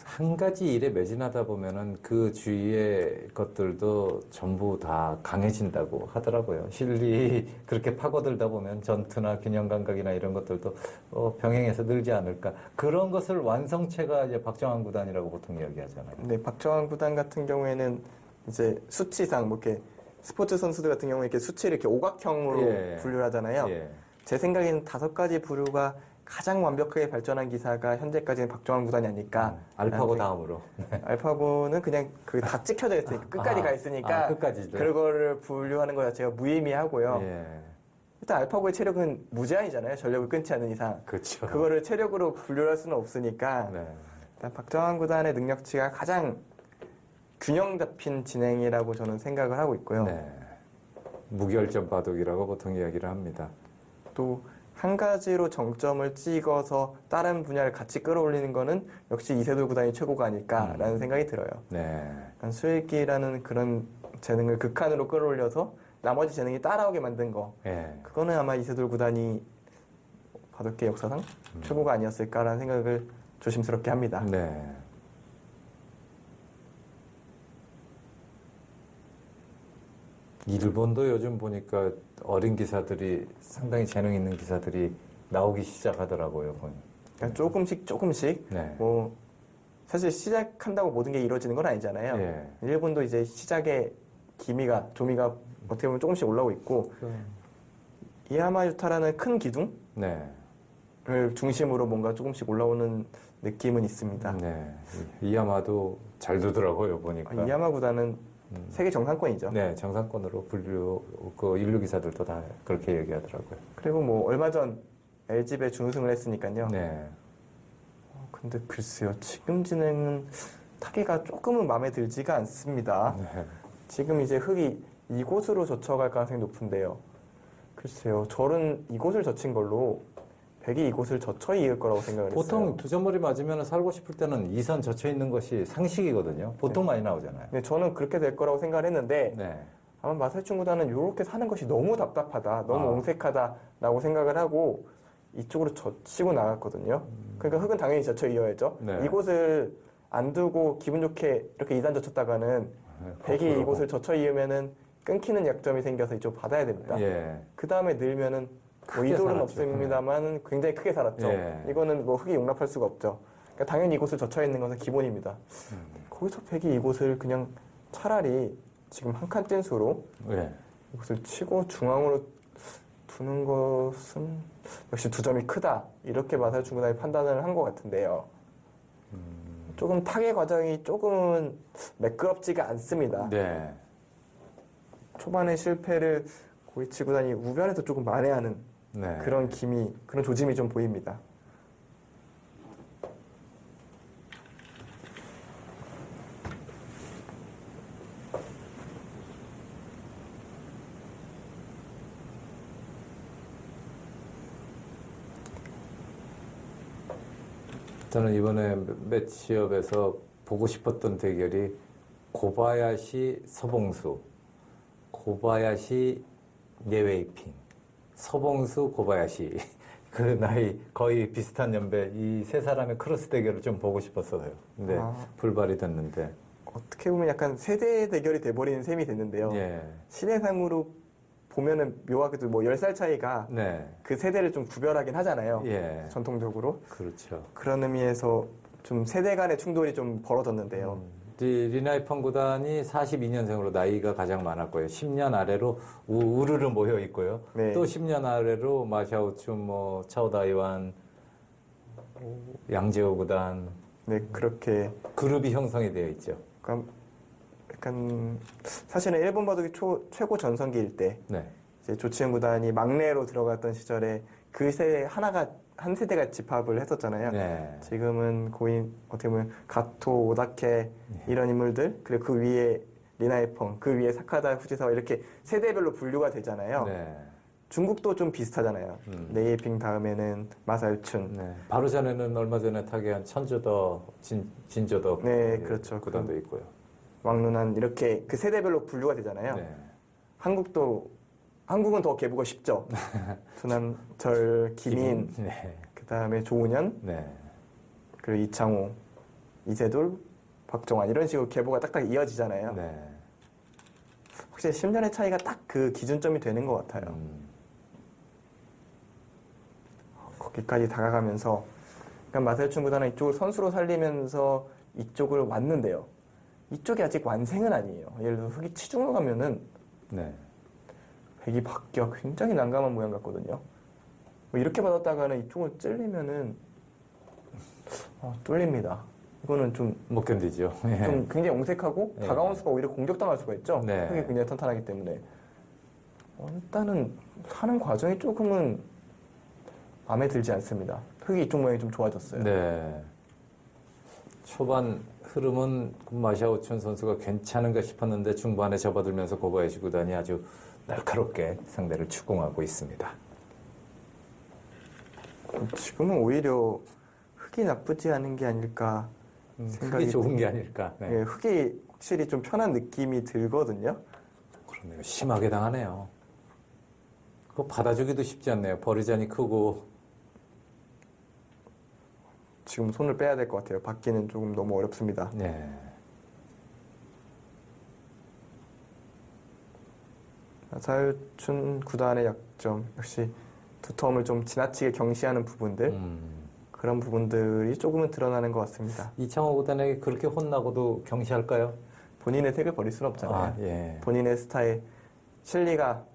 한 가지 일에 매진하다 보면은 그 주위의 것들도 전부 다 강해진다고 하더라고요. 실리 그렇게 파고들다 보면 전투나 균형 감각이나 이런 것들도 병행해서 늘지 않을까. 그런 것을 완성체가 이제 박정환 구단이라고 보통 이야기하잖아요. 네, 박정환 구단 같은 경우에는 이제 수치상 뭐 이렇게 스포츠 선수들 같은 경우에 이렇게 수치를 이렇게 오각형으로 예. 분류를 하잖아요. 예. 제 생각에는 5가지 부류가 가장 완벽하게 발전한 기사가 현재까지는 박정환 구단이 아닐까. 알파고 다음으로. 알파고는 그냥 그 다 찍혀져 있으니까 끝까지 가 있으니까 끝까지도. 그거를 분류하는 것 자체가 무의미하고요. 예. 일단 알파고의 체력은 무제한이잖아요. 전력을 끊지 않는 이상. 그렇죠. 그거를 체력으로 분류할 수는 없으니까 네. 일단 박정환 구단의 능력치가 가장 균형 잡힌 진행이라고 저는 생각을 하고 있고요. 네. 무결점 바둑이라고 보통 이야기를 합니다. 또 한 가지로 정점을 찍어서 다른 분야를 같이 끌어올리는 거는 역시 이세돌 구단이 최고가 아닐까라는 생각이 들어요. 네. 약간 수익기라는 그런 재능을 극한으로 끌어올려서 나머지 재능이 따라오게 만든 거. 예. 그거는 아마 이세돌 구단이 바둑계 역사상 최고가 아니었을까라는 생각을 조심스럽게 합니다. 네. 일본도 요즘 보니까 어린 기사들이 상당히 재능 있는 기사들이 나오기 시작하더라고요. 그러니까 조금씩 네. 뭐 사실 시작한다고 모든 게 이루어지는 건 아니잖아요. 예. 일본도 이제 시작의 조미가 어떻게 보면 조금씩 올라오고 있고 이야마 유타라는 큰 기둥을 네. 중심으로 뭔가 조금씩 올라오는 느낌은 있습니다. 네. 이야마도 잘 두더라고요, 보니까. 이야마 구단은 세계 정상권이죠. 네, 정상권으로 그 인류 기사들도 다 그렇게 얘기하더라고요. 그리고 뭐 얼마 전 LG배 준우승을 했으니까요. 네. 근데 글쎄요, 지금 진행은 타계가 조금은 마음에 들지가 않습니다. 네. 지금 이제 흙이 이곳으로 젖혀갈 가능성이 높은데요. 글쎄요, 절은 이곳을 젖힌 걸로 백이 이곳을 젖혀 이을 거라고 생각을 보통 했어요. 두 점머리 맞으면 살고 싶을 때는 2선 젖혀 있는 것이 상식이거든요. 보통 많이 나오잖아요. 네, 저는 그렇게 될 거라고 생각을 했는데 네. 아마 마사이춘 구단은 이렇게 사는 것이 너무 답답하다, 너무 아. 옹색하다라고 생각을 하고 이쪽으로 젖히고 나갔거든요. 그러니까 흙은 당연히 젖혀 이어야죠. 네. 이곳을 안 두고 기분 좋게 이렇게 2단 젖혔다가는 백이 거꾸로. 이곳을 젖혀 이으면은 끊기는 약점이 생겨서 이쪽 받아야 됩니다. 예. 그 다음에 늘면은 뭐 크게 이돌은 살았죠. 없습니다만 굉장히 크게 살았죠. 예. 이거는 뭐 흙이 용납할 수가 없죠. 그러니까 당연히 이곳을 젖혀 있는 것은 기본입니다. 거기서 백이 이곳을 그냥 차라리 지금 한 칸 뗀 수로 예. 이것을 치고 중앙으로 두는 것은 역시 두 점이 크다. 이렇게 마사이춘 구단이 판단을 한 것 같은데요. 조금 타계 과정이 조금은 매끄럽지가 않습니다. 네. 초반에 실패를 고이치 구단이 우변에서 조금 만회하는 네. 그런 그런 조짐이 좀 보입니다. 저는 이번에 매치업에서 보고 싶었던 대결이 고바야시 서봉수, 고바야시 녜웨이핑, 서봉수 고바야시 그 나이 거의 비슷한 연배 이 세 사람의 크로스 대결을 좀 보고 싶었어요. 근데 불발이 됐는데. 어떻게 보면 약간 세대 대결이 돼버리는 셈이 됐는데요. 예. 시대상으로 보면은 묘하게도 뭐 10살 차이가 네. 그 세대를 좀 구별하긴 하잖아요. 예. 전통적으로. 그렇죠. 그런 의미에서 좀 세대 간의 충돌이 좀 벌어졌는데요. 리나이펑 구단이 42년생으로 나이가 가장 많았고요. 10년 아래로 우르르 모여 있고요. 네. 또 10년 아래로 마샤오춘, 뭐 차오다이완, 양재호 구단 네, 그렇게 그룹이 형성이 되어 있죠. 약간 사실은 일본 바둑이 최고 전성기일 때 네. 이제 조치현 구단이 막내로 들어갔던 시절에 그 세대 한 세대가 집합을 했었잖아요. 네. 지금은 어떻게 보면 가토, 오다케 이런 인물들 그리고 그 위에 리나이펑, 그 위에 사카다, 후지사와 이렇게 세대별로 분류가 되잖아요. 네. 중국도 좀 비슷하잖아요. 네이핑 다음에는 마사유춘. 네. 바로 전에는 얼마 전에 타계한 천조더, 진조더 네, 그렇죠. 구단도 있고요. 왕눈한 이렇게 그 세대별로 분류가 되잖아요. 네. 한국은 더 계보가 쉽죠. 두남철, 김인, 네. 그 다음에 조은현, 네. 그리고 이창호, 이세돌, 박정환 이런 식으로 계보가 딱딱 이어지잖아요. 네. 확실히 10년의 차이가 딱 그 기준점이 되는 것 같아요. 거기까지 다가가면서 그러니까 마사요춘 구단은 이쪽을 선수로 살리면서 이쪽을 왔는데요. 이쪽이 아직 완생은 아니에요. 예를 들어 흑이 치중으로 가면은 네. 백이 바뀌어 굉장히 난감한 모양 같거든요. 뭐 이렇게 받았다가는 이쪽을 찔리면은 뚫립니다. 이거는 좀 못 견디죠. 예. 굉장히 엄색하고 예. 다가온 수가 오히려 공격당할 수가 있죠. 네. 흑이 굉장히 탄탄하기 때문에 일단은 사는 과정이 조금은 마음에 들지 않습니다. 흑이 이쪽 모양이 좀 좋아졌어요. 네. 초반 흐름은 마샤오춘 선수가 괜찮은가 싶었는데 중반에 접어들면서 고바야시 구단이 아주 날카롭게 상대를 추궁하고 있습니다. 지금은 오히려 흑이 나쁘지 않은 게 아닐까 생각이 흑이 좋은 게 아닐까. 네. 예, 흑이 확실히 좀 편한 느낌이 들거든요. 그러네요. 심하게 당하네요. 그거 받아주기도 쉽지 않네요. 버리자니 크고. 지금 손을 빼야 될 것 같아요. 받기는 조금 너무 어렵습니다. 네. 마사요춘 구단의 약점 역시 두터움을 좀 지나치게 경시하는 부분들 그런 부분들이 조금은 드러나는 것 같습니다. 이창호 구단에게 그렇게 혼나고도 경시할까요? 본인의 색을 버릴 수는 없잖아요. 예. 본인의 스타일, 실리가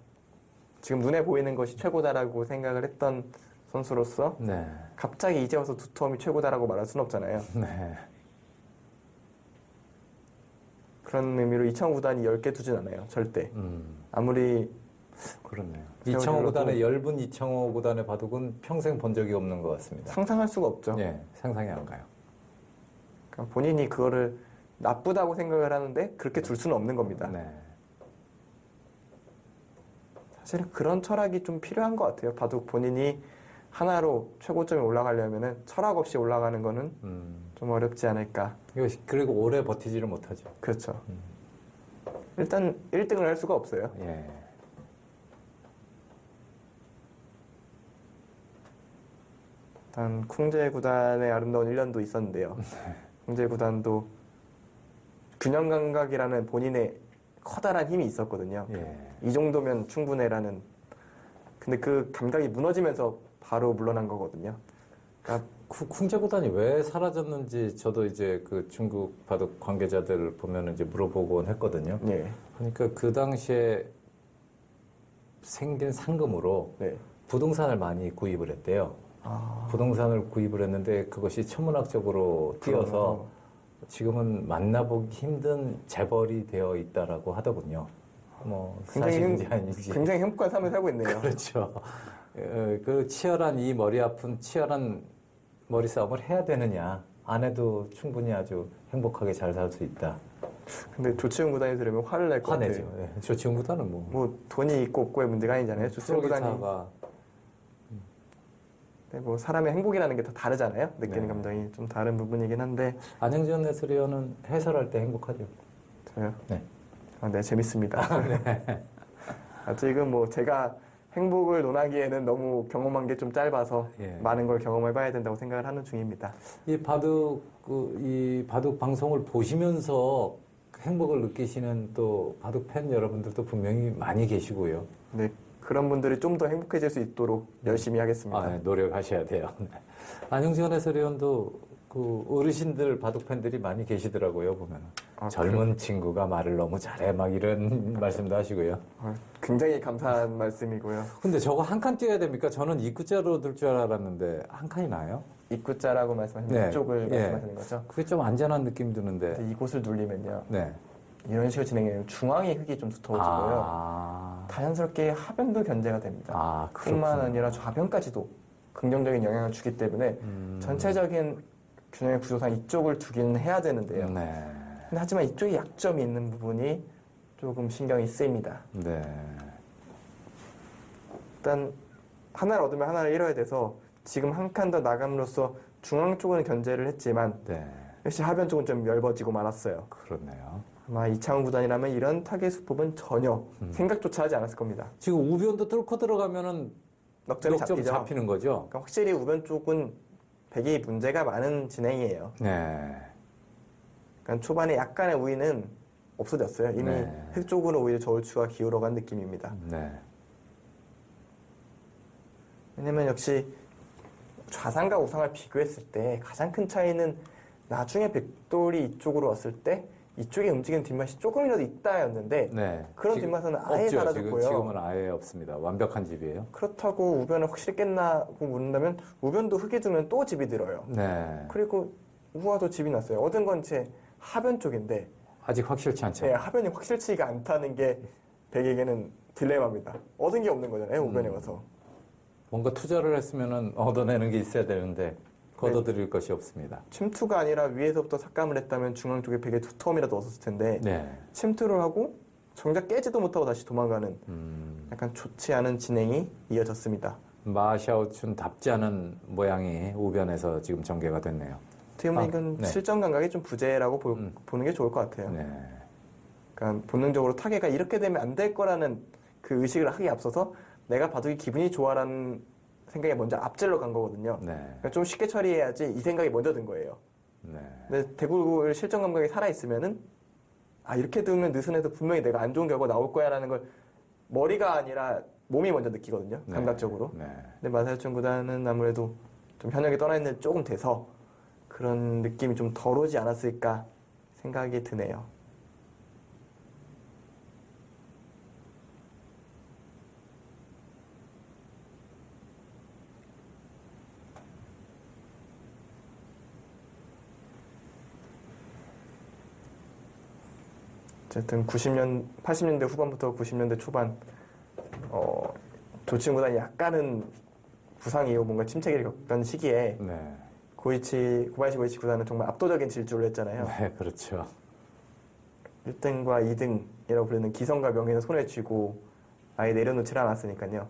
지금 눈에 보이는 것이 최고다라고 생각을 했던 선수로서 네. 갑자기 이제 와서 두터움이 최고다라고 말할 수는 없잖아요. 네. 그런 의미로 이창호 구단이 10개 두진 않아요. 절대. 아무리 그렇네요. 세월이 이창호 흘러도 구단의 엷은 이창호 구단의 바둑은 평생 본 적이 없는 것 같습니다. 상상할 수가 없죠. 예, 상상이 안 가요. 그러니까 본인이 그거를 나쁘다고 생각을 하는데 그렇게 둘 수는 없는 겁니다. 네. 사실은 그런 철학이 좀 필요한 것 같아요. 바둑 본인이 하나로 최고점에 올라가려면은 철학 없이 올라가는 거는 좀 어렵지 않을까. 그리고 오래 버티지를 못하죠. 그렇죠. 일단 1등을 할 수가 없어요. 예. 일단 쿵제 구단의 아름다운 1년도 있었는데요. 쿵제 구단도 균형 감각이라는 본인의 커다란 힘이 있었거든요. 예. 이 정도면 충분해라는. 근데 그 감각이 무너지면서 바로 물러난 거거든요. 그러니까 쿵제 구단이 왜 사라졌는지 저도 이제 그 중국 바둑 관계자들 보면 이제 물어보곤 했거든요. 예. 그러니까 그 당시에 생긴 상금으로 네. 부동산을 많이 구입을 했대요. 부동산을 구입을 했는데 그것이 천문학적으로 뛰어서 지금은 만나보기 힘든 재벌이 되어 있다라고 하더군요. 뭐 사실인지 아닌지. 굉장히 행복한 삶을 살고 있네요. 그렇죠. 그 치열한 이 머리 아픈 치열한 머리 싸움을 해야 되느냐. 안 해도 충분히 아주 행복하게 잘 살 수 있다. 근데 조치훈 구단이 들으면 화를 낼 것 같아요. 화내죠. 예. 조치훈 구단은 뭐 돈이 있고 없고의 문제가 아니잖아요. 조치훈 구단이. 프로기사가 네, 뭐 사람의 행복이라는 게 다 다르잖아요. 느끼는 네. 감정이 좀 다른 부분이긴 한데 안영준 해설위원은 해설할 때 행복하죠. 저요. 네. 네, 재밌습니다. 아직은 뭐 제가 행복을 논하기에는 너무 경험한 게 좀 짧아서 예. 많은 걸 경험해봐야 된다고 생각을 하는 중입니다. 이 바둑 방송을 보시면서 행복을 느끼시는 또 바둑 팬 여러분들도 분명히 많이 계시고요. 네, 그런 분들이 좀 더 행복해질 수 있도록 열심히 하겠습니다. 네, 노력하셔야 돼요. 안영지원 해설위원도 그 어르신들 바둑 팬들이 많이 계시더라고요, 보면. 젊은 친구가 말을 너무 잘해, 막 이런 말씀도 하시고요. 굉장히 감사한 말씀이고요. 근데 저거 한 칸 띄어야 됩니까? 저는 입구자로 들 줄 알았는데 한 칸이 나요? 입구자라고 말씀하시는 네. 이쪽을 예. 말씀하시는 거죠? 그게 좀 안전한 느낌 드는데. 근데 이곳을 누르면요. 네. 이런 식으로 진행해요. 중앙이 흙이 좀 두터워지고요. 자연스럽게 하변도 견제가 됩니다. 뿐만 아니라 좌변까지도 긍정적인 영향을 주기 때문에 전체적인 균형의 구조상 이쪽을 주긴 해야 되는데요. 네. 근데 하지만 이쪽에 약점이 있는 부분이 조금 신경이 쓰입니다. 네. 일단 하나를 얻으면 하나를 잃어야 돼서 지금 한 칸 더 나감으로써 중앙 쪽은 견제를 했지만 네. 역시 하변 쪽은 좀 얇아지고 말았어요. 그렇네요. 아마 이창훈 구단이라면 이런 타겟 수법은 전혀 생각조차 하지 않았을 겁니다. 지금 우변도 뚫고 들어가면은 넉점이 역점 잡히죠. 잡히는 거죠. 그러니까 확실히 우변 쪽은 백이 문제가 많은 진행이에요. 네. 그러니까 초반에 약간의 우위는 없어졌어요. 이미 네. 흑 쪽으로 오히려 저울추가 기울어간 느낌입니다. 네. 왜냐면 역시 좌상과 우상을 비교했을 때 가장 큰 차이는 나중에 백돌이 이쪽으로 왔을 때 이쪽에 움직이는 뒷맛이 조금이라도 있다였는데 네. 그런 지금 뒷맛은 아예 없죠. 사라졌고요. 지금은 아예 없습니다. 완벽한 집이에요. 그렇다고 우변을 확실히 깼나고 묻는다면 우변도 흙에 두면 또 집이 들어요. 네. 그리고 우화도 집이 났어요. 얻은 건 제 하변 쪽인데 아직 확실치 않죠. 네, 하변이 확실치가 않다는 게 백에게는 딜레마입니다. 얻은 게 없는 거잖아요. 우변에 와서. 뭔가 투자를 했으면은 얻어내는 게 있어야 되는데 걷어들일 것이 없습니다. 침투가 아니라 위에서부터 삭감을 했다면 중앙 쪽에 백에 투텀이라도 얻었을 텐데 네. 침투를 하고 정작 깨지도 못하고 다시 도망가는 약간 좋지 않은 진행이 이어졌습니다. 마샤오춘답지 않은 모양이 우변에서 지금 전개가 됐네요. 어떻게 보면 이건 네. 실전 감각이 좀 부재라고 보는 게 좋을 것 같아요. 네. 그러니까 본능적으로 타겟가 이렇게 되면 안 될 거라는 그 의식을 하기에 앞서서 내가 바둑이 기분이 좋아라는 생각에 먼저 앞질러 간 거거든요. 네. 그러니까 좀 쉽게 처리해야지 이 생각이 먼저 든 거예요. 네. 근데 대구를 실전 감각이 살아있으면은 아 이렇게 두면 느슨해서 분명히 내가 안 좋은 결과 나올 거야라는 걸 머리가 아니라 몸이 먼저 느끼거든요. 네. 감각적으로. 네. 근데 마사요춘 구단은 아무래도 좀 현역에 떠나 있는 지 조금 돼서 그런 느낌이 좀 덜 오지 않았을까 생각이 드네요. 어쨌든 80년대 후반부터 90년대 초반 조치훈 구단이 약간은 부상 이후 뭔가 침체기를 겪던 시기에 네. 고바야시 고이치 구단은 정말 압도적인 질주를 했잖아요. 네, 그렇죠. 1등과 2등이라고 부르는 기성과 명예는 손에 쥐고 아예 내려놓질 않았으니까요.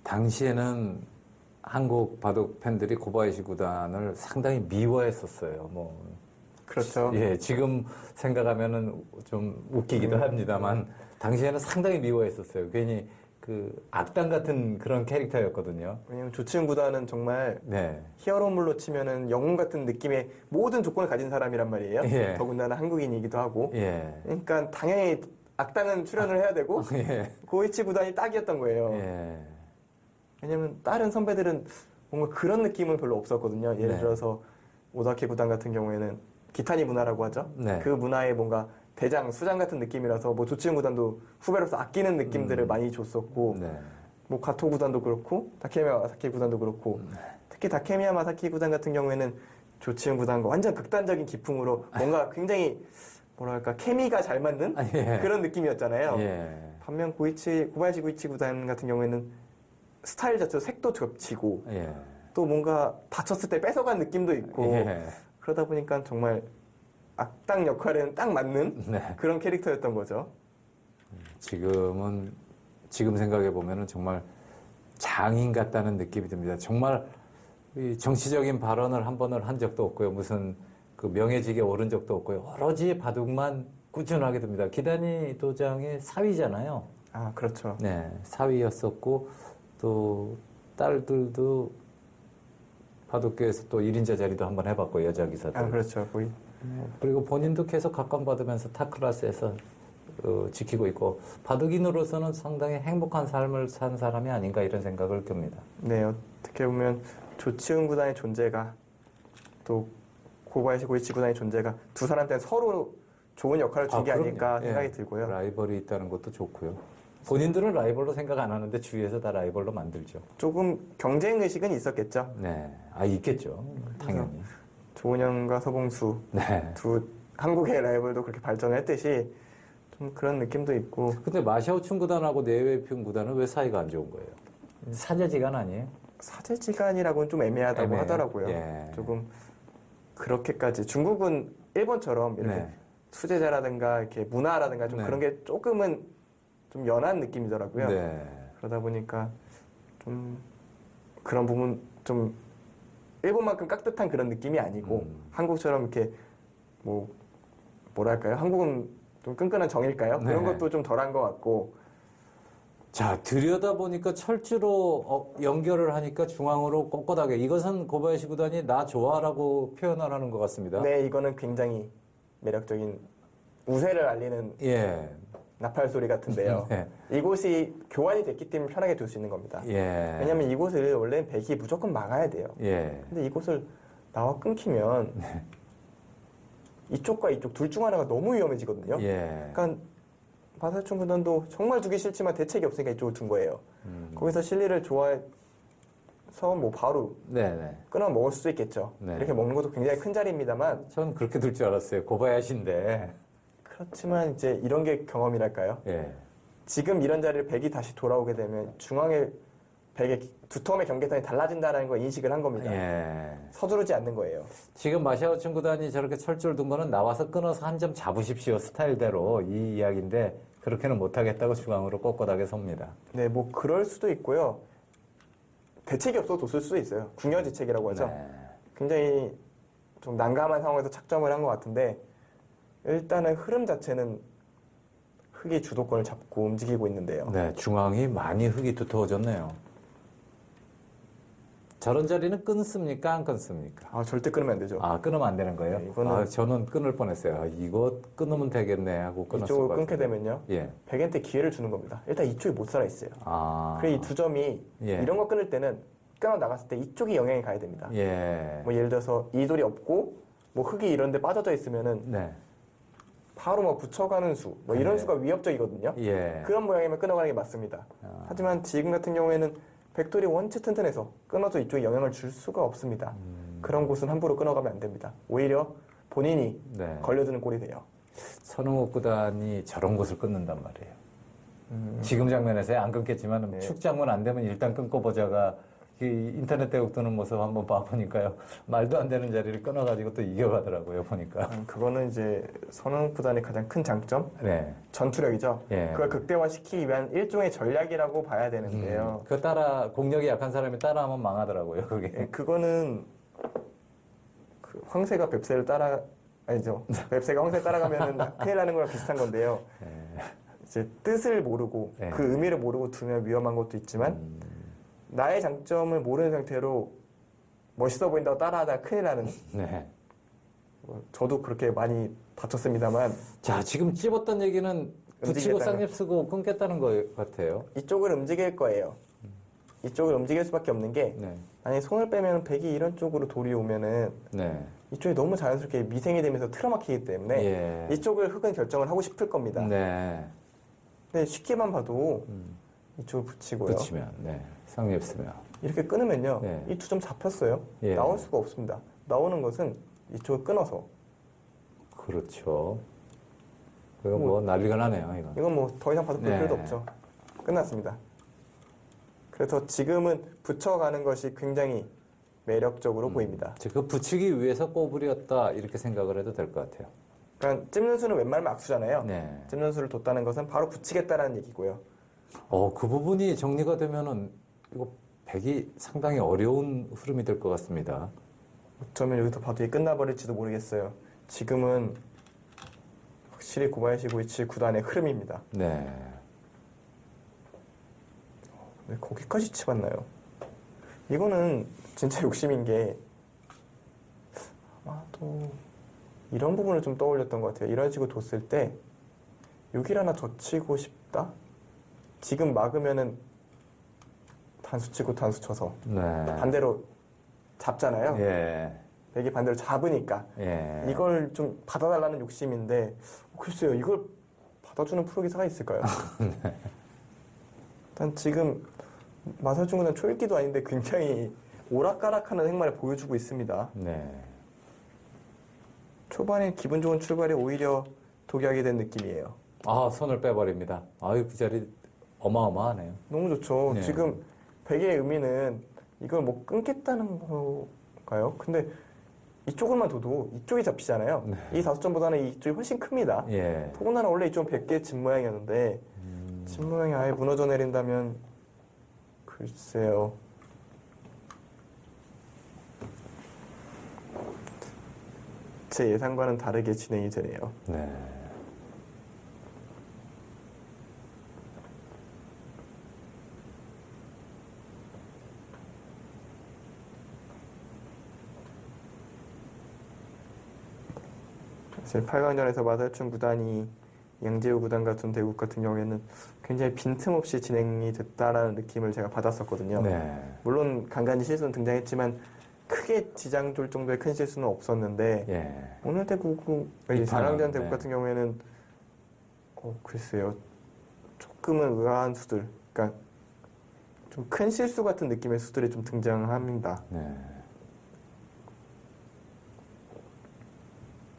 당시에는 한국 바둑 팬들이 고바야시 구단을 상당히 미워했었어요. 그렇죠. 예, 지금 생각하면은 좀 웃기기도 합니다만 당시에는 상당히 미워했었어요. 괜히 그 악당 같은 그런 캐릭터였거든요. 왜냐면 조치훈 구단은 정말 네. 히어로물로 치면은 영웅 같은 느낌의 모든 조건을 가진 사람이란 말이에요. 예. 더군다나 한국인이기도 하고. 예. 그러니까 당연히 악당은 출연을 해야 되고 예. 고이치 구단이 딱이었던 거예요. 예. 왜냐면 다른 선배들은 뭔가 그런 느낌은 별로 없었거든요. 예를 네. 들어서 오다케 구단 같은 경우에는 기타니 문화라고 하죠. 네. 그 문화에 뭔가 대장, 수장 같은 느낌이라서 뭐 조치훈 구단도 후배로서 아끼는 느낌들을 많이 줬었고 네. 뭐 가토 구단도 그렇고 다케미야 마사키 구단도 그렇고 특히 다케미야 마사키 구단 같은 경우에는 조치훈 구단과 완전 극단적인 기풍으로 뭔가 굉장히 뭐랄까 케미가 잘 맞는 아, 예. 그런 느낌이었잖아요. 예. 반면 고바야시 고이치 구단 같은 경우에는 스타일 자체도 색도 겹치고 예. 또 뭔가 다쳤을 때 뺏어간 느낌도 있고 예. 그러다 보니까 정말 악당 역할에는 딱 맞는 네. 그런 캐릭터였던 거죠. 지금 생각해 보면은 정말 장인 같다는 느낌이 듭니다. 정말 이 정치적인 발언을 한 번을 한 적도 없고요. 무슨 그 명예직에 오른 적도 없고요. 오로지 바둑만 꾸준하게 듭니다. 기다니 도장의 사위잖아요. 아 그렇죠. 네, 사위였었고 또 딸들도 바둑계에서 또 1인자 자리도 한번 해봤고 여자 기사들. 아 그렇죠. 거의 그리고 본인도 계속 각광받으면서 타 클래스에서 지키고 있고 바둑인으로서는 상당히 행복한 삶을 산 사람이 아닌가 이런 생각을 듭니다. 네 어떻게 보면 조치훈 구단의 존재가 또 고바야시 고이치 구단의 존재가 두 사람한테 서로 좋은 역할을 준 게 그럼요. 아닐까 생각이 예, 들고요. 라이벌이 있다는 것도 좋고요. 본인들은 라이벌로 생각 안 하는데 주위에서 다 라이벌로 만들죠. 조금 경쟁 의식은 있었겠죠. 네, 있겠죠. 당연히. 조은영과 서봉수 네. 두 한국의 라이벌도 그렇게 발전했듯이 좀 그런 느낌도 있고 근데 마샤오춘 구단하고 내외평 구단은 왜 사이가 안 좋은 거예요? 사제지간 아니에요? 사제지간이라고는 좀 애매하다고 애매해요. 하더라고요. 예. 조금 그렇게까지 중국은 일본처럼 이렇게 네. 수제자라든가 이렇게 문화라든가 좀 네. 그런 게 조금은 좀 연한 느낌이더라고요. 네. 그러다 보니까 좀 그런 부분 좀 일본만큼 깍듯한 그런 느낌이 아니고 한국처럼 이렇게 뭐 뭐랄까요? 한국은 좀 끈끈한 정일까요? 네. 그런 것도 좀 덜한 것 같고. 자, 들여다보니까 철주로 연결을 하니까 중앙으로 꼿꼿하게. 이것은 고바야시 구단이 나 좋아라고 표현을 하는 것 같습니다. 네, 이거는 굉장히 매력적인 우세를 알리는 예. 나팔 소리 같은데요. 네. 이곳이 교환이 됐기 때문에 편하게 둘 수 있는 겁니다. 예. 왜냐하면 이곳을 원래는 백이 무조건 막아야 돼요. 예. 근데 이곳을 나와 끊기면 이쪽과 이쪽 둘 중 하나가 너무 위험해지거든요. 예. 그러니까 마사촌 구단도 정말 두기 싫지만 대책이 없으니까 이쪽을 둔 거예요. 거기서 실리를 좋아해서 뭐 바로 네네. 끊어 먹을 수도 있겠죠. 네. 이렇게 먹는 것도 굉장히 큰 자리입니다만 전 그렇게 될 줄 알았어요. 고바야시인데. 그렇지만 이제 이런 게 경험이랄까요? 예. 지금 이런 자리를 백이 다시 돌아오게 되면 중앙에 백의 두텀의 경계선이 달라진다는 걸 인식을 한 겁니다. 예. 서두르지 않는 거예요. 지금 마샤오춘 구단이 저렇게 철줄 둔 거는 나와서 끊어서 한 점 잡으십시오 스타일대로 이 이야기인데 그렇게는 못하겠다고 중앙으로 꼿꼿하게 섭니다. 네, 뭐 그럴 수도 있고요. 대책이 없어도 뒀을 수도 있어요. 궁여지책이라고 하죠. 네. 굉장히 좀 난감한 상황에서 착점을 한 것 같은데 일단은 흐름 자체는 흑이 주도권을 잡고 움직이고 있는데요. 네, 중앙이 많이 흙이 두터워졌네요. 저런 자리는 끊습니까? 안 끊습니까? 아, 절대 끊으면 안 되죠. 아, 끊으면 안 되는 거예요? 네, 이거는- 아, 저는 끊을 뻔했어요. 아, 이거 끊으면 되겠네 하고 끊었을 것 이쪽을 같아요. 끊게 되면요. 예. 백한테 기회를 주는 겁니다. 일단 이쪽이 못 살아 있어요. 아. 그리고 이 두 점이 예. 이런 거 끊을 때는 끊어 나갔을 때 이쪽이 영향이 가야 됩니다. 예. 뭐 예를 들어서 이 돌이 없고 뭐 흙이 이런 데 빠져져 있으면은 네. 바로 뭐 붙여가는 수, 뭐 이런 네. 수가 위협적이거든요. 예. 그런 모양이면 끊어가는 게 맞습니다. 아. 하지만 지금 같은 경우에는 백돌이 원체 튼튼해서 끊어서 이쪽에 영향을 줄 수가 없습니다. 그런 곳은 함부로 끊어가면 안 됩니다. 오히려 본인이 네. 걸려드는 꼴이 돼요. 선흥욱 구단이 저런 곳을 끊는단 말이에요. 지금 장면에서야 안 끊겠지만 네. 축장문 안 되면 일단 끊고 보자가 이 인터넷 대국 뜨는 모습 한번 봐보니까요. 말도 안 되는 자리를 끊어가지고 또 이겨가더라고요. 보니까. 그거는 이제 선흥 구단의 가장 큰 장점, 네. 전투력이죠. 예. 그걸 극대화시키기 위한 일종의 전략이라고 봐야 되는데요. 그 따라 공력이 약한 사람이 따라하면 망하더라고요. 그게. 예, 그거는 그 황새가 뱁새를 따라 아니죠. 뱁새가 황새 따라가면은 큰일 나는 거랑 비슷한 건데요. 이제 뜻을 모르고 네. 그 의미를 모르고 두면 위험한 것도 있지만 나의 장점을 모르는 상태로 멋있어 보인다고 따라하다가 큰일 나는. 네. 저도 그렇게 많이 다쳤습니다만 자, 지금 찝었던 얘기는 붙이고 움직이겠다는 쌍립 쓰고 끊겠다는 거 같아요. 이쪽을 움직일 거예요. 이쪽을 움직일 수밖에 없는 게 네. 아니 손을 빼면 백이 이런 쪽으로 돌이 오면은 네. 이쪽이 너무 자연스럽게 미생이 되면서 틀어막히기 때문에 예. 이쪽을 흑은 결정을 하고 싶을 겁니다. 네. 근데 쉽게만 봐도 이쪽을 붙이고요. 붙이면. 네. 쌍립 쓰면. 이렇게 끊으면요. 네. 이 두 점 잡혔어요. 예. 나올 수가 없습니다. 나오는 것은 이쪽을 끊어서. 그렇죠. 그거 뭐 난리가 나네요, 이건. 이건 뭐 더 이상 봐도 볼 네. 필요도 없죠. 끝났습니다. 그래서 지금은 붙여가는 것이 굉장히 매력적으로 보입니다. 즉, 그 붙이기 위해서 꼬부렸다 이렇게 생각을 해도 될 것 같아요. 그러니까 찝는 수는 웬만하면 악수잖아요. 네. 찝는 수를 뒀다는 것은 바로 붙이겠다라는 얘기고요. 그 부분이 정리가 되면은 이거 백이 상당히 어려운 흐름이 될 것 같습니다. 어쩌면 여기서 봐도 이게 끝나버릴지도 모르겠어요. 지금은 확실히 고바야시 고이치 구단의 흐름입니다. 네. 왜 거기까지 치봤나요? 이거는 진짜 욕심인 게 또 이런 부분을 좀 떠올렸던 것 같아요. 이런 식으로 뒀을 때 여기를 하나 젖히고 싶다? 지금 막으면은 단수 치고 단수 쳐서 네. 반대로 잡잖아요. 예. 백이 반대로 잡으니까 예. 이걸 좀 받아달라는 욕심인데 글쎄요, 이걸 받아주는 프로기사가 있을까요? 일단 지금 마사오춘 구단 초읽기도 아닌데 굉장히 오락가락하는 행만을 보여주고 있습니다. 네. 초반에 기분 좋은 출발이 오히려 독약이 된 느낌이에요. 아, 손을 빼버립니다. 아유, 그 자리 어마어마하네요. 너무 좋죠. 네. 지금 백의 의미는 이걸 뭐 끊겠다는 건가요? 근데 이쪽을만 둬도 이쪽이 잡히잖아요. 네. 이 다수점보다는 이쪽이 훨씬 큽니다. 예. 더군다나 원래 이쪽은 100개의 집 모양이었는데 집 모양이 아예 무너져 내린다면 글쎄요. 제 예상과는 다르게 진행이 되네요. 네. 사실 8강전에서 마살춘 구단이 양재우 구단 같은 대국 같은 경우에는 굉장히 빈틈없이 진행이 됐다라는 느낌을 제가 받았었거든요. 네. 물론 간간히 실수는 등장했지만 크게 지장 줄 정도의 큰 실수는 없었는데 예. 오늘 대국, 비판은, 4강전 대국 네. 같은 경우에는 글쎄요. 조금은 의아한 수들, 그러니까 좀 큰 실수 같은 느낌의 수들이 좀 등장합니다. 네.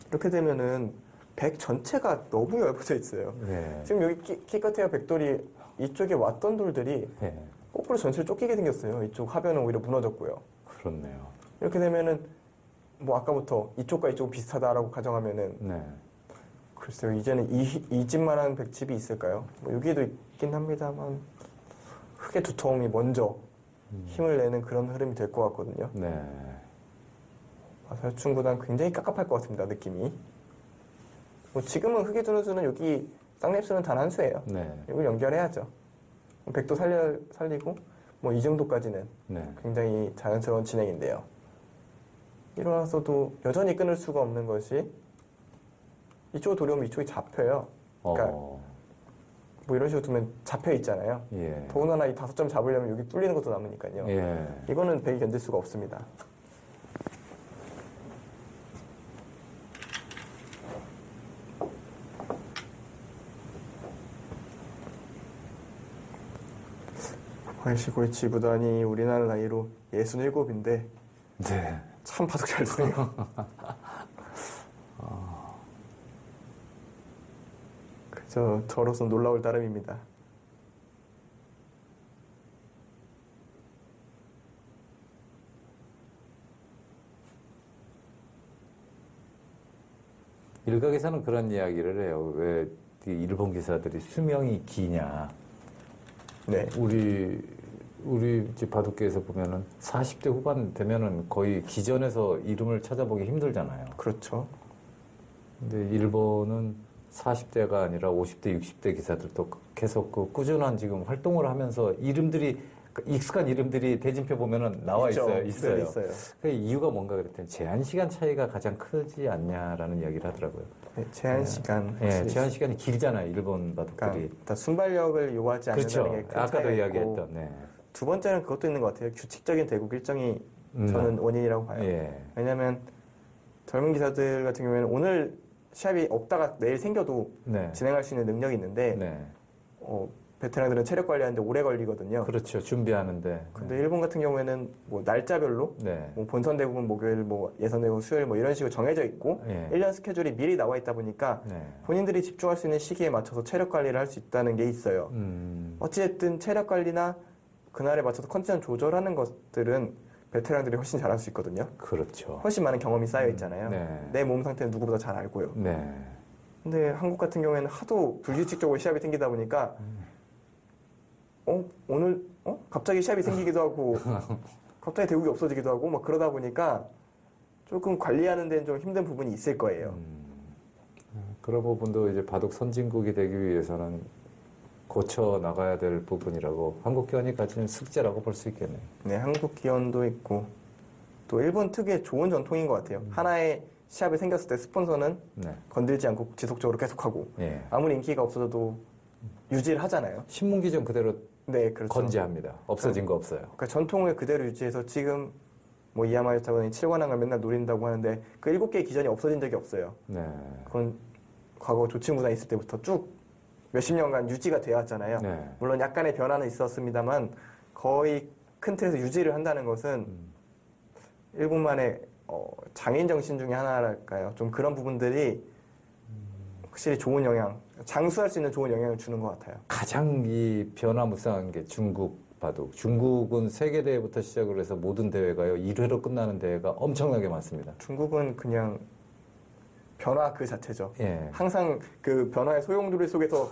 이렇게 되면은 백 전체가 너무 얇아져 있어요. 네. 지금 여기 키커트와 백돌이 이쪽에 왔던 돌들이 네. 거꾸로 전체를 쫓기게 생겼어요. 이쪽 하변은 오히려 무너졌고요. 그렇네요. 이렇게 되면은 뭐 아까부터 이쪽과 이쪽 비슷하다라고 가정하면은 네. 글쎄요. 이제는 이 집만한 백집이 있을까요? 뭐 여기에도 있긴 합니다만 흙의 두터움이 먼저 힘을 내는 그런 흐름이 될 것 같거든요. 네. 마살춘 구단 굉장히 깝깝할 것 같습니다. 느낌이. 뭐 지금은 흙의 준우수는 여기 쌍랩수는 단 한 수예요. 네. 이걸 연결해야죠. 백도 살리고 뭐 이 정도까지는 네. 굉장히 자연스러운 진행인데요. 일어나서도 여전히 끊을 수가 없는 것이 이쪽으로 돌아오면 이쪽이 잡혀요. 그러니까 뭐 이런 식으로 두면 잡혀 있잖아요. 예. 더군다나 이 5점 잡으려면 여기 뚫리는 것도 남으니까요. 예. 이거는 백이 견딜 수가 없습니다. YC고이치 구단이 우리나라 나이로 67인데 네. 참 바둑 잘 두네요. 그저 저로서 놀라울 따름입니다. 일각에서는 그런 이야기를 해요. 왜 이 일본 기사들이 수명이 기냐. 네. 우리 이제 바둑계에서 보면은 40대 후반 되면은 거의 기전에서 이름을 찾아보기 힘들잖아요. 그렇죠. 근데 일본은 40대가 아니라 50대, 60대 기사들도 계속 그 꾸준한 지금 활동을 하면서 이름들이 익숙한 이름들이 대진표 보면은 나와 있죠. 있어요. 네, 있어요. 그 이유가 뭔가 그랬더니 제한 시간 차이가 가장 크지 않냐라는 이야기를 하더라고요. 네, 제한 시간. 예, 제한 시간이 길잖아요. 일본 바둑들이. 그러니까 순발력을 요구하지 않는다는 그렇죠. 게 큰 아까도 차이가 이야기했던. 있고 네. 두 번째는 그것도 있는 것 같아요. 규칙적인 대국 일정이 저는 원인이라고 봐요. 예. 왜냐하면 젊은 기사들 같은 경우에는 오늘 시합이 없다가 내일 생겨도 네. 진행할 수 있는 능력이 있는데 네. 베테랑들은 체력 관리하는데 오래 걸리거든요. 그렇죠. 준비하는데. 근데 일본 같은 경우에는 뭐 날짜별로 네. 뭐 본선 대국은 목요일, 뭐 예선 대국은 수요일 뭐 이런 식으로 정해져 있고 예. 1년 스케줄이 미리 나와 있다 보니까 네. 본인들이 집중할 수 있는 시기에 맞춰서 체력 관리를 할 수 있다는 게 있어요. 어찌됐든 체력 관리나 그날에 맞춰서 컨디션 조절하는 것들은 베테랑들이 훨씬 잘할 수 있거든요. 그렇죠. 훨씬 많은 경험이 쌓여 있잖아요. 네. 내 몸 상태는 누구보다 잘 알고요. 네. 근데 한국 같은 경우에는 하도 불규칙적으로 시합이 생기다 보니까 오늘 갑자기 시합이 생기기도 하고 갑자기 대국이 없어지기도 하고 막 그러다 보니까 조금 관리하는 데는 좀 힘든 부분이 있을 거예요. 그런 부분도 이제 바둑 선진국이 되기 위해서는 고쳐 나가야 될 부분이라고 한국 기관이 가진 숙제라고 볼 수 있겠네요. 네, 한국 기원도 있고 또 일본 특유의 좋은 전통인 것 같아요. 하나의 시합이 생겼을 때 스폰서는 네. 건들지 않고 지속적으로 계속하고 예. 아무리 인기가 없어져도 유지를 하잖아요. 신문 기준 그대로 네, 그렇죠. 건재합니다. 없어진 거 없어요. 그러니까 전통을 그대로 유지해서 지금 뭐 이야마 요타고는 7관왕을 맨날 노린다고 하는데 그 7개의 기전이 없어진 적이 없어요. 네. 그건 과거 조친구단 있을 때부터 쭉 몇십 년간 유지가 되어 왔잖아요. 네. 물론 약간의 변화는 있었습니다만 거의 큰 틀에서 유지를 한다는 것은 일본만의 장인 정신 중에 하나랄까요. 좀 그런 부분들이 확실히 좋은 영향, 장수할 수 있는 좋은 영향을 주는 것 같아요. 가장 이 변화무쌍한 게 중국 바둑. 중국은 세계대회부터 시작을 해서 모든 대회가요. 1회로 끝나는 대회가 엄청나게 많습니다. 중국은 그냥 변화 그 자체죠. 예. 항상 그 변화의 소용돌이 속에서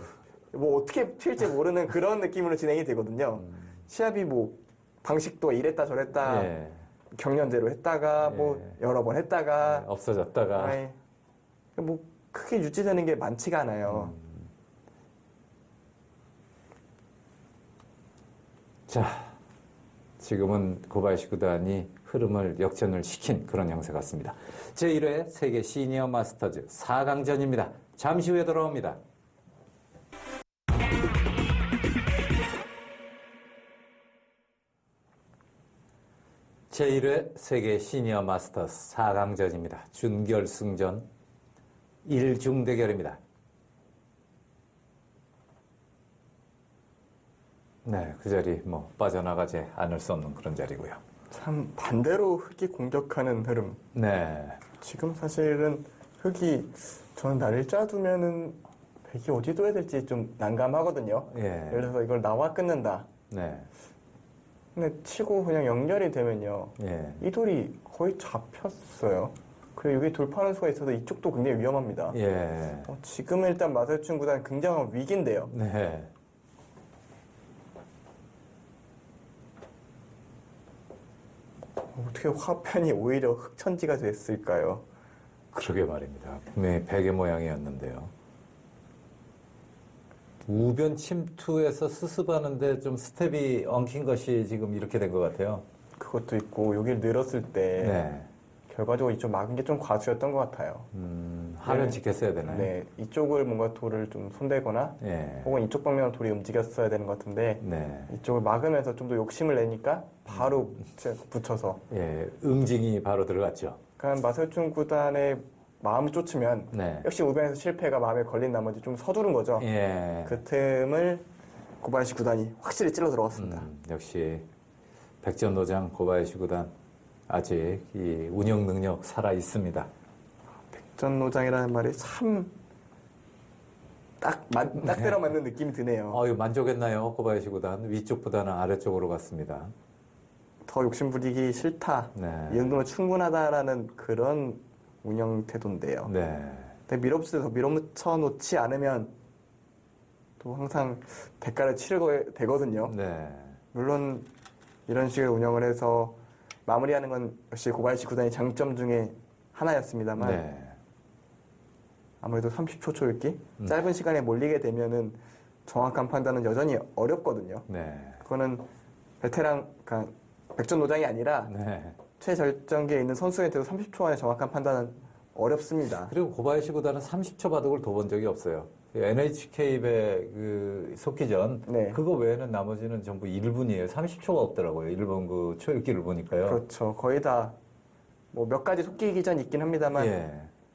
뭐 어떻게 튈지 모르는 그런 느낌으로 진행이 되거든요. 시합이 뭐 방식도 이랬다 저랬다 예. 경련대로 했다가 뭐 예. 여러 번 했다가 없어졌다가. 아이, 뭐 크게 유지되는 게 많지가 않아요. 자, 지금은 고바야시 구단이 흐름을 역전을 시킨 그런 형세 같습니다. 제1회 세계 시니어 마스터즈 4강전입니다. 잠시 후에 돌아옵니다. 제1회 세계 시니어 마스터스 4강전입니다. 준결승전 1중 대결입니다. 네, 그 자리 뭐 빠져나가지 않을 수 없는 그런 자리고요. 참 반대로 흑이 공격하는 흐름. 네, 지금 사실은 흑이 저는 나를 짜두면은 백이 어디 둬야 될지 좀 난감하거든요. 예, 예를 들어서 이걸 나와 끊는다. 네, 근데 치고 그냥 연결이 되면요. 예, 이 돌이 거의 잡혔어요. 그리고 여기 돌파하는 수가 있어서 이쪽도 굉장히 위험합니다. 예, 지금 일단 마사유춘 구단 굉장한 위기인데요. 네. 어떻게 화편이 오히려 흑천지가 됐을까요? 그러게 말입니다. 분명히 베개 모양이었는데요. 우변 침투에서 수습하는데 좀 스텝이 엉킨 것이 지금 이렇게 된 것 같아요. 그것도 있고 여기를 늘었을 때 네. 결과적으로 이쪽 막은 게 좀 과수였던 것 같아요. 하면 네. 지켰어야 되나요? 네, 이쪽을 뭔가 돌을 좀 손대거나 예. 혹은 이쪽 방면으로 돌이 움직였어야 되는 것 같은데 네. 이쪽을 막으면서 좀 더 욕심을 내니까 바로 붙여서 예. 응징이 바로 들어갔죠. 그러니까 마사유춘 구단의 마음을 쫓으면 네. 역시 우변에서 실패가 마음에 걸린 나머지 좀 서두른 거죠. 예. 그 틈을 고바야시 구단이 확실히 찔러 들어갔습니다. 역시 백전노장 고바야시 구단 아직 이 운영 능력 살아 있습니다. 백전노장이라는 말이 참 딱 때려 맞는 느낌이 드네요. 이거 만족했나요? 고바야시 구단 위쪽보다는 아래쪽으로 갔습니다. 더 욕심 부리기 싫다. 네. 이 정도면 충분하다라는 그런 운영 태도인데요. 네. 근데 밀어붙일 때 더 밀어붙여 놓지 않으면 또 항상 대가를 치르게 되거든요. 네. 물론 이런 식의 운영을 해서 마무리하는 건 역시 고바야시 구단의 장점 중에 하나였습니다만 네. 아무래도 30초 초읽기 짧은 시간에 몰리게 되면은 정확한 판단은 여전히 어렵거든요. 네. 그거는 베테랑, 그러니까 백전노장이 아니라 네. 최절정기에 있는 선수한테도 30초 안에 정확한 판단은 어렵습니다. 그리고 고바야시 구단은 30초 바둑을 둬본 적이 없어요. NHK배 그 속기전 네. 그거 외에는 나머지는 전부 1분이에요. 30초가 없더라고요. 일본 그 초읽기를 보니까요. 그렇죠. 거의 다 뭐 몇 가지 속기 기전이 있긴 합니다만 예.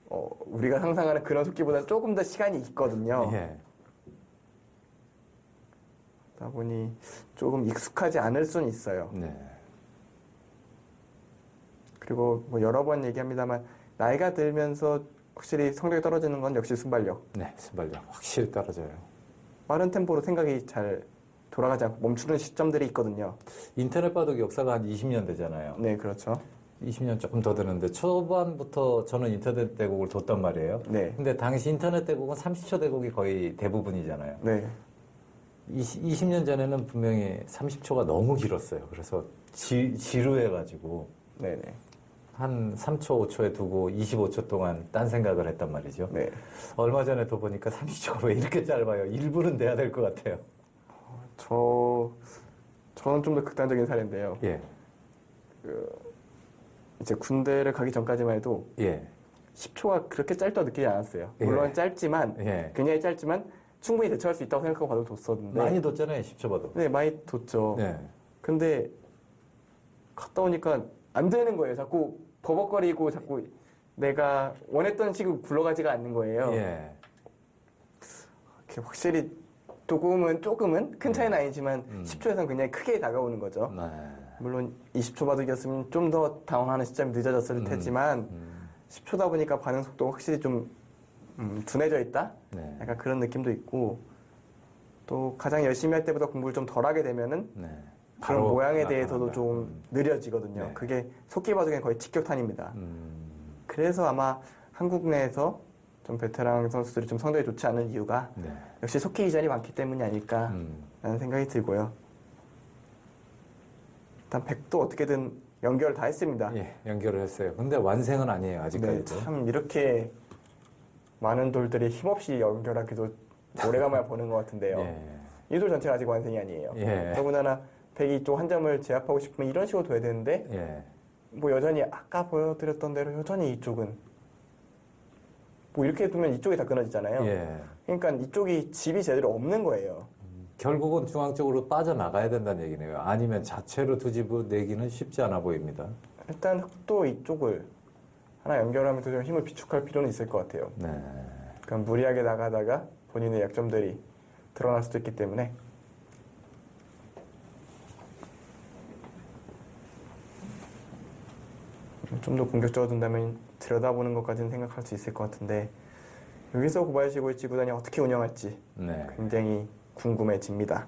우리가 상상하는 그런 속기보다는 조금 더 시간이 있거든요. 예. 그러다 보니 조금 익숙하지 않을 수는 있어요. 네. 그리고 뭐 여러 번 얘기합니다만 나이가 들면서 확실히 성적이 떨어지는 건 역시 순발력. 네. 순발력 확실히 떨어져요. 빠른 템포로 생각이 잘 돌아가지 않고 멈추는 시점들이 있거든요. 인터넷 바둑 역사가 한 20년 되잖아요. 네, 그렇죠. 20년 조금 더 되는데 초반부터 저는 인터넷 대국을 뒀단 말이에요. 네. 근데 당시 인터넷 대국은 30초 대국이 거의 대부분이잖아요. 네. 20년 전에는 분명히 30초가 너무 길었어요. 그래서 지루해가지고 네네. 한 3초, 5초에 두고 25초 동안 딴 생각을 했단 말이죠. 네. 얼마 전에 또 보니까 30초가 왜 이렇게 짧아요? 1분은 돼야 될 것 같아요. 저는 좀 더 극단적인 사례인데요. 예, 이제 군대를 가기 전까지만 해도 예, 10초가 그렇게 짧다고 느끼지 않았어요. 물론 예. 짧지만, 예. 굉장히 짧지만 충분히 대처할 수 있다고 생각하고 바둑을 뒀었는데. 많이 뒀잖아요, 10초 봐도. 네, 많이 뒀죠. 네. 근데 갔다 오니까 안 되는 거예요. 자꾸 버벅거리고 자꾸 내가 원했던 식으로 굴러가지가 않는 거예요. 예. 이렇게 확실히 조금은 큰 차이는 아니지만 10초에서는 굉장히 크게 다가오는 거죠. 네. 물론 20초 바둑이었으면 좀 더 당황하는 시점이 늦어졌을 테지만 10초다 보니까 반응 속도가 확실히 좀 둔해져 있다? 네. 약간 그런 느낌도 있고 또 가장 열심히 할 때보다 공부를 좀 덜 하게 되면은 네. 그런 바로 모양에 대해서도 나타난다. 좀 느려지거든요. 네. 그게 속기 바둑엔 거의 직격탄입니다. 그래서 아마 한국 내에서 좀 베테랑 선수들이 좀 성적이 좋지 않은 이유가 네. 역시 속기 기전이 많기 때문이 아닐까라는 생각이 들고요. 일단 백도 어떻게든 연결을 다 했습니다. 예, 연결을 했어요. 근데 완성은 아니에요, 네, 아직까지도. 참 이렇게 많은 돌들이 힘없이 연결하기도 오래간만에 보는 것 같은데요. 예. 이 돌 전체가 아직 완성이 아니에요. 예. 더군다나 백이 쪽 한 점을 제압하고 싶으면 이런 식으로 둬야 되는데 예. 뭐 여전히 아까 보여드렸던 대로 여전히 이쪽은 뭐 이렇게 두면 이쪽이 다 끊어지잖아요. 예. 그러니까 이쪽이 집이 제대로 없는 거예요. 결국은 중앙 쪽으로 빠져나가야 된다는 얘기네요. 아니면 자체로 두집어 내기는 쉽지 않아 보입니다. 일단 흑도 이쪽을 하나 연결하면서 좀 힘을 비축할 필요는 있을 것 같아요. 네. 그러니까 무리하게 나가다가 본인의 약점들이 드러날 수도 있기 때문에 좀 더 공격적으로 둔다면 들여다보는 것까지는 생각할 수 있을 것 같은데 여기서 고바야시 고이치 구단이 어떻게 운영할지 네. 굉장히 궁금해집니다.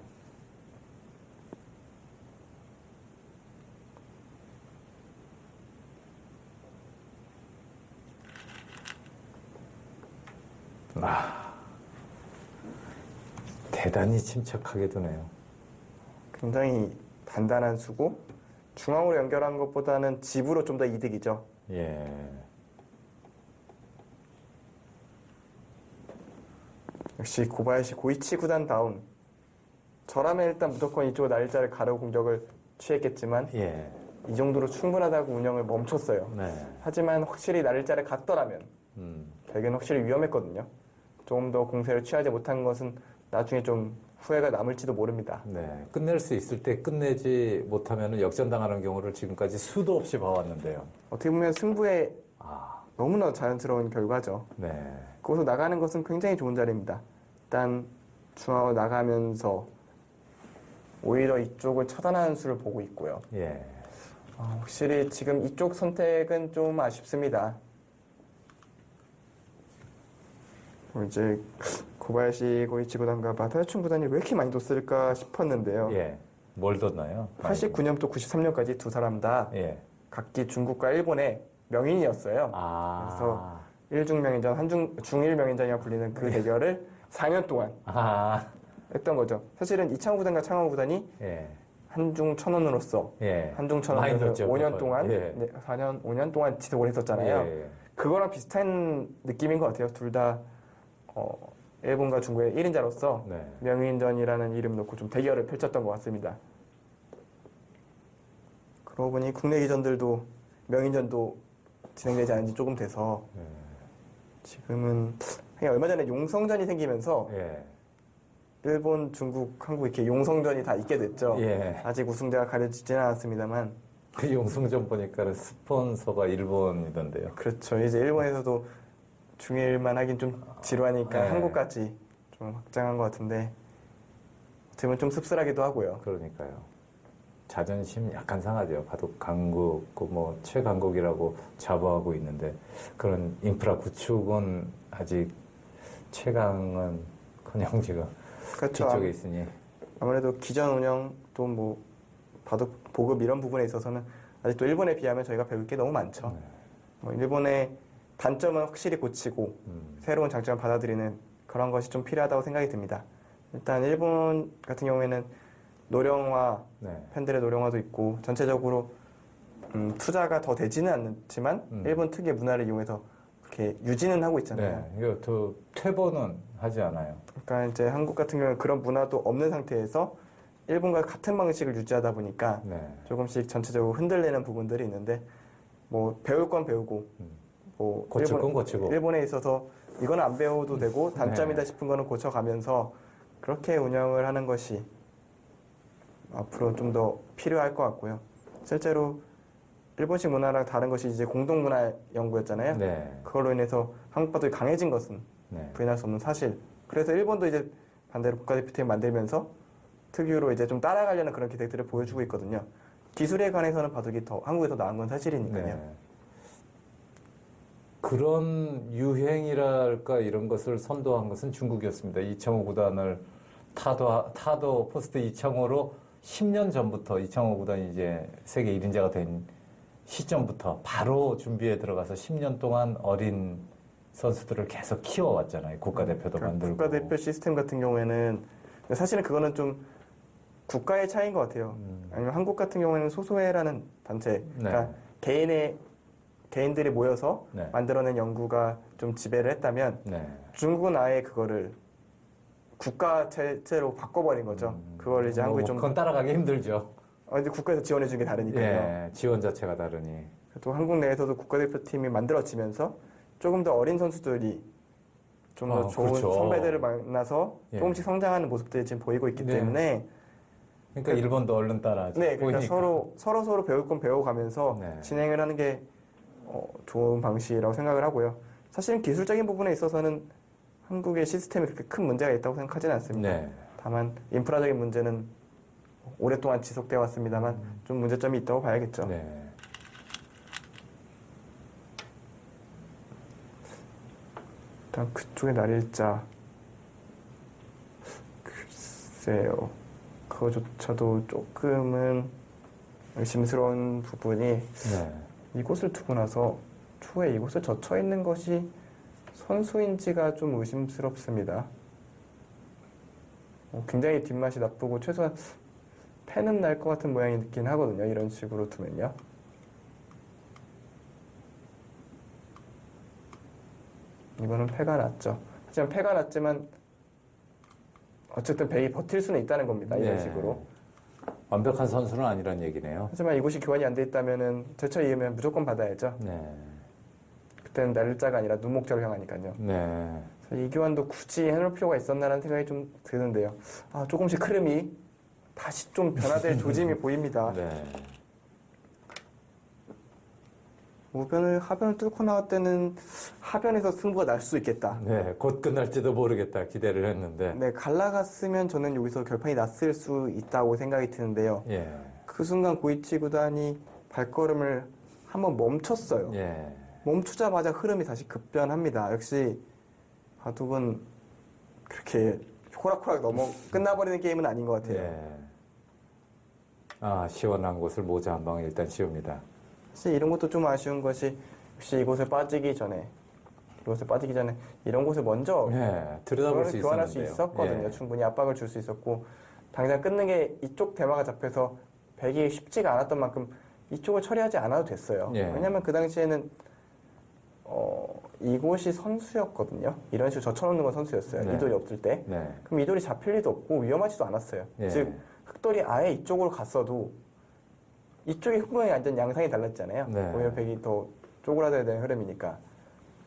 대단히 침착하게 두네요. 굉장히 단단한 수고 중앙으로 연결한 것보다는 집으로 좀 더 이득이죠. 예. 역시 고바야시 고이치 구단다운 저라면 일단 무조건 이쪽으로 날짜를 가르고 공격을 취했겠지만 예. 이 정도로 충분하다고 운영을 멈췄어요. 네. 하지만 확실히 날짜를 갔더라면 백은 확실히 위험했거든요. 조금 더 공세를 취하지 못한 것은 나중에 좀 후회가 남을지도 모릅니다. 네. 끝낼 수 있을 때 끝내지 못하면 역전당하는 경우를 지금까지 수도 없이 봐왔는데요. 어떻게 보면 승부에 아, 너무나 자연스러운 결과죠. 네. 거기서 나가는 것은 굉장히 좋은 자리입니다. 일단 중앙으로 나가면서 오히려 이쪽을 차단하는 수를 보고 있고요. 예. 확실히 지금 이쪽 선택은 좀 아쉽습니다. 이제 고바야시 고이치 구단과 마타야춘 구단이 왜 이렇게 많이 뒀을까 싶었는데요. 예. 뭘 뒀나요? 89년부터 93년까지 두 사람 다 예. 각기 중국과 일본의 명인이었어요. 아. 일중 명인전, 중일 명인전이라고 불리는 그 대결을 4년 동안 아. 했던 거죠. 사실은 이창호 구단과 창호 구단이 예. 한중 천원으로서 예. 한중 많이 천원으로 넣었죠, 5년 그걸. 동안, 예. 네, 4년, 5년 동안 지속을 했었잖아요. 예. 그거랑 비슷한 느낌인 것 같아요. 둘 다 일본과 중국의 1인자로서 네. 명인전이라는 이름 놓고 좀 대결을 펼쳤던 것 같습니다. 그러고 보니 국내 기전들도 명인전도 진행되지 않은 지 조금 돼서 예. 지금은 그냥 얼마 전에 용성전이 생기면서 예. 일본, 중국, 한국 이렇게 용성전이 다 있게 됐죠. 예. 아직 우승자가 가려지지는 않았습니다만 그 용승전 보니까는 스폰서가 일본이던데요. 그렇죠. 이제 일본에서도 중일만 하긴 좀 지루하니까 네. 한국까지 좀 확장한 것 같은데 어떻게 보면 좀 씁쓸하기도 하고요. 그러니까요. 자존심 약간 상하죠. 바둑 강국, 뭐 최강국이라고 자부하고 있는데 그런 인프라 구축은 아직 최강은 그냥 지금 그렇죠. 뒤쪽에 있으니. 아무래도 기전 운영 또 뭐 바둑 보급 이런 부분에 있어서는 아직도 일본에 비하면 저희가 배울 게 너무 많죠. 네. 뭐 일본의 단점은 확실히 고치고 새로운 장점을 받아들이는 그런 것이 좀 필요하다고 생각이 듭니다. 일단 일본 같은 경우에는 노령화, 네. 팬들의 노령화도 있고 전체적으로 투자가 더 되지는 않지만 일본 특유의 문화를 이용해서 그렇게 유지는 하고 있잖아요. 네. 이거 또 퇴보는 하지 않아요. 그러니까 이제 한국 같은 경우는 그런 문화도 없는 상태에서 일본과 같은 방식을 유지하다 보니까 네. 조금씩 전체적으로 흔들리는 부분들이 있는데 뭐 배울 건 배우고 뭐 고칠 건 고치고. 일본에 있어서 이거는 안 배워도 되고 단점이다 네. 싶은 거는 고쳐가면서 그렇게 운영을 하는 것이 앞으로 좀 더 필요할 것 같고요. 실제로 일본식 문화랑 다른 것이 이제 공동 문화 연구였잖아요. 네. 그걸로 인해서 한국 바둑이 강해진 것은 네. 부인할 수 없는 사실. 그래서 일본도 이제 반대로 국가대표팀 만들면서 특유로 이제 좀 따라가려는 그런 기색들을 보여주고 있거든요. 기술에 관해서는 바둑이 더 한국이 더 나은 건 사실이니까요. 네. 그런 유행이랄까 이런 것을 선도한 것은 중국이었습니다. 이창호 구단을 타도 포스트 이창호로 10년 전부터 이창호 구단이 이제 세계 1인자가 된 시점부터 바로 준비에 들어가서 10년 동안 어린 선수들을 계속 키워왔잖아요. 국가대표도 만들고. 국가대표 시스템 같은 경우에는 사실은 그거는 좀 국가의 차이인 것 같아요. 아니면 한국 같은 경우에는 소소회라는 단체, 그러니까 개인들이 모여서 네. 만들어낸 연구가 좀 지배를 했다면 네. 중국은 아예 그거를 국가 체제로 바꿔버린 거죠. 그걸 이제 한국이 좀 그건 따라가기 힘들죠. 이제 국가에서 지원해 주는 게 다르니까요. 예, 지원 자체가 다르니. 또 한국 내에서도 국가대표팀이 만들어지면서 조금 더 어린 선수들이 좀 더 좋은 그렇죠. 선배들을 만나서 예. 조금씩 성장하는 모습들이 지금 보이고 있기 네. 때문에 그러니까 일본도 얼른 따라하죠. 네, 그러니까 보이니까. 서로 배울 건 배워가면서 네. 진행을 하는 게 좋은 방식이라고 생각을 하고요. 사실은 기술적인 부분에 있어서는 한국의 시스템이 그렇게 큰 문제가 있다고 생각하지는 않습니다. 네. 다만 인프라적인 문제는 오랫동안 지속되어 왔습니다만 좀 문제점이 있다고 봐야겠죠. 네. 일단 그쪽의 날일자 글쎄요. 그거조차도 조금은 의심스러운 부분이 네. 이곳을 두고 나서 초에 이곳에 젖혀 있는 것이 선수인지가 좀 의심스럽습니다. 굉장히 뒷맛이 나쁘고 최소한 패는 날 것 같은 모양이 있긴 하거든요. 이런 식으로 두면요. 이거는 패가 났죠. 하지만 패가 났지만 어쨌든 백이 버틸 수는 있다는 겁니다. 이런 네. 식으로. 완벽한 선수는 아니란 얘기네요. 하지만 이곳이 교환이 안 돼 있다면은 제쳐 이으면 무조건 받아야죠. 네. 그때는 날짜가 아니라 눈목절을 향하니까요. 네. 그래서 이 교환도 굳이 해놓을 필요가 있었나라는 생각이 좀 드는데요. 조금씩 흐름이 다시 좀 변화될 조짐이 보입니다. 네. 하변을 뚫고 나갈 때는 하변에서 승부가 날 수 있겠다. 네. 곧 끝날지도 모르겠다 기대를 했는데. 네, 갈라갔으면 저는 여기서 결판이 났을 수 있다고 생각이 드는데요. 예. 그 순간 고이치 구단이 발걸음을 한번 멈췄어요. 예. 멈추자마자 흐름이 다시 급변합니다. 역시 바둑은 그렇게 호락호락 끝나버리는 게임은 아닌 것 같아요. 예. 시원한 곳을 모자 한 방에 일단 씌웁니다. 사실 이런 것도 좀 아쉬운 것이 역시 이곳에 빠지기 전에 이런 곳을 먼저 들여다볼 수 교환할 수 있었는데요. 있었거든요. 예. 충분히 압박을 줄 수 있었고 당장 끊는 게 이쪽 대마가 잡혀서 백이 쉽지가 않았던 만큼 이쪽을 처리하지 않아도 됐어요. 예. 왜냐하면 그 당시에는 이곳이 선수였거든요. 이런 식으로 젖혀놓는 건 선수였어요. 네. 이돌이 없을 때. 네. 그럼 이돌이 잡힐 리도 없고 위험하지도 않았어요. 예. 즉 흑돌이 아예 이쪽으로 갔어도 이쪽의 흥분이 완전 양상이 달랐잖아요. 네. 오히려 백이 더 쪼그라들어야 되는 흐름이니까.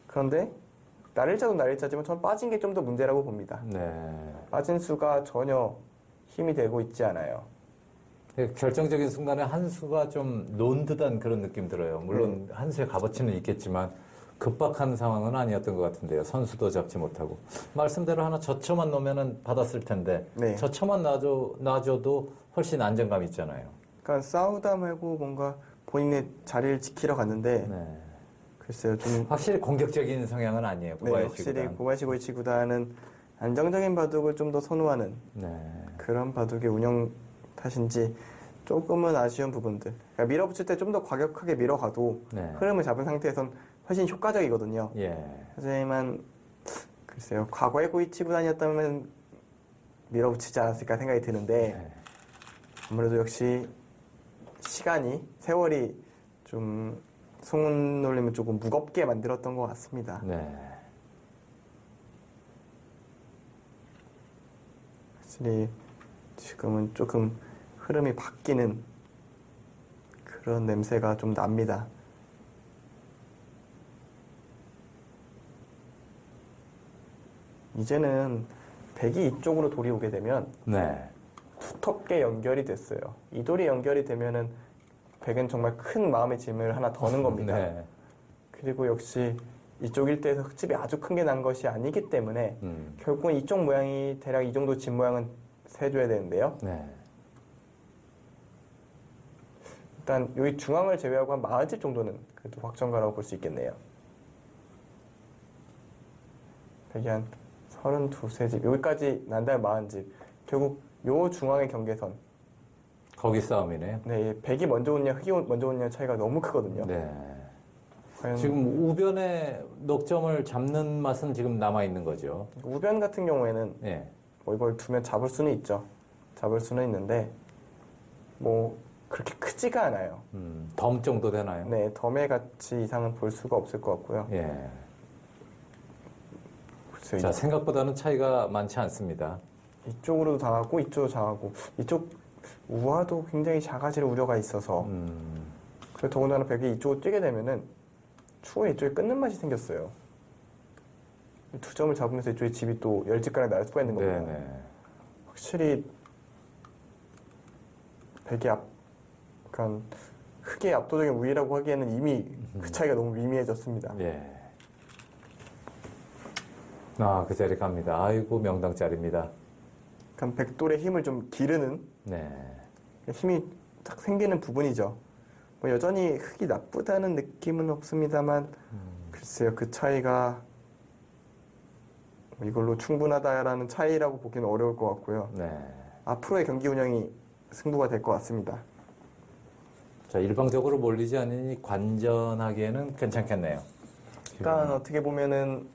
그런데 날일자도 날일자지만 저는 빠진 게 좀 더 문제라고 봅니다. 네. 빠진 수가 전혀 힘이 되고 있지 않아요. 결정적인 순간에 한 수가 좀 논 듯한 그런 느낌 들어요. 물론 한 수의 값어치는 있겠지만 급박한 상황은 아니었던 것 같은데요. 선수도 잡지 못하고. 말씀대로 하나 저쳐만 놓으면 받았을 텐데 네. 저쳐만 놔줘도 훨씬 안정감 있잖아요. 그러니까 싸우다 말고 뭔가 본인의 자리를 지키러 갔는데 네. 글쎄요 좀 확실히 공격적인 성향은 아니에요. 네, 고바야시 확실히 구단. 고바야시 고이치 구단은 안정적인 바둑을 좀 더 선호하는 네. 그런 바둑의 운영 탓인지 조금은 아쉬운 부분들. 그러니까 밀어붙일 때 좀 더 과격하게 밀어가도 네. 흐름을 잡은 상태에선 훨씬 효과적이거든요. 예. 하지만 글쎄요 과거의 고이치 구단이었다면 밀어붙이지 않았을까 생각이 드는데 네. 아무래도 역시 세월이 좀 송은놀림을 조금 무겁게 만들었던 것 같습니다. 네. 확실히 지금은 조금 흐름이 바뀌는 그런 냄새가 좀 납니다. 이제는 백이 이쪽으로 돌이 오게 되면 네. 두텁게 연결이 됐어요. 이 돌이 연결이 되면은 백은 정말 큰 마음의 짐을 하나 더는 겁니다. 네. 그리고 역시 이쪽 일대에서 흙집이 아주 큰 게 난 것이 아니기 때문에 결국은 이쪽 모양이 대략 이 정도 집 모양은 세줘야 되는데요. 네. 일단 여기 중앙을 제외하고 한 40집 정도는 그래도 확정가라고 볼 수 있겠네요. 백이 한 32집 여기까지 난 다음에 40집 결국 요 중앙의 경계선 거기 싸움이네요. 네, 백이 먼저 오냐 흑이 먼저 오냐 차이가 너무 크거든요. 네. 과연 지금 우변의 녹점을 잡는 맛은 지금 남아 있는 거죠. 우변 같은 경우에는 네. 이걸 두면 잡을 수는 있죠. 잡을 수는 있는데 뭐 그렇게 크지가 않아요. 덤 정도 되나요? 네, 덤의 가치 이상은 볼 수가 없을 것 같고요. 예. 글쎄요, 자, 생각보다는 차이가 많지 않습니다. 이쪽으로도 당하고 이쪽도 당하고 이쪽 우화도 굉장히 작아질 우려가 있어서 그리고 더군다나 벽이 이쪽으로 뛰게 되면은 추후에 이쪽에 끊는 맛이 생겼어요. 이 두 점을 잡으면서 이쪽에 집이 또 열집가락 날 수가 있는 겁니다. 네네. 확실히 벽이 그러니까 흙의 압도적인 우위라고 하기에는 이미 그 차이가 너무 미미해졌습니다. 예. 아, 그 자리 갑니다. 아이고, 명당 자리입니다. 그러니까 백돌의 힘을 좀 기르는 네. 힘이 딱 생기는 부분이죠. 뭐 여전히 흙이 나쁘다는 느낌은 없습니다만 글쎄요, 그 차이가 뭐 이걸로 충분하다라는 차이라고 보기는 어려울 것 같고요. 네. 앞으로의 경기 운영이 승부가 될 것 같습니다. 자, 일방적으로 몰리지 않으니 관전하기에는 괜찮겠네요. 그러니까 어떻게 보면은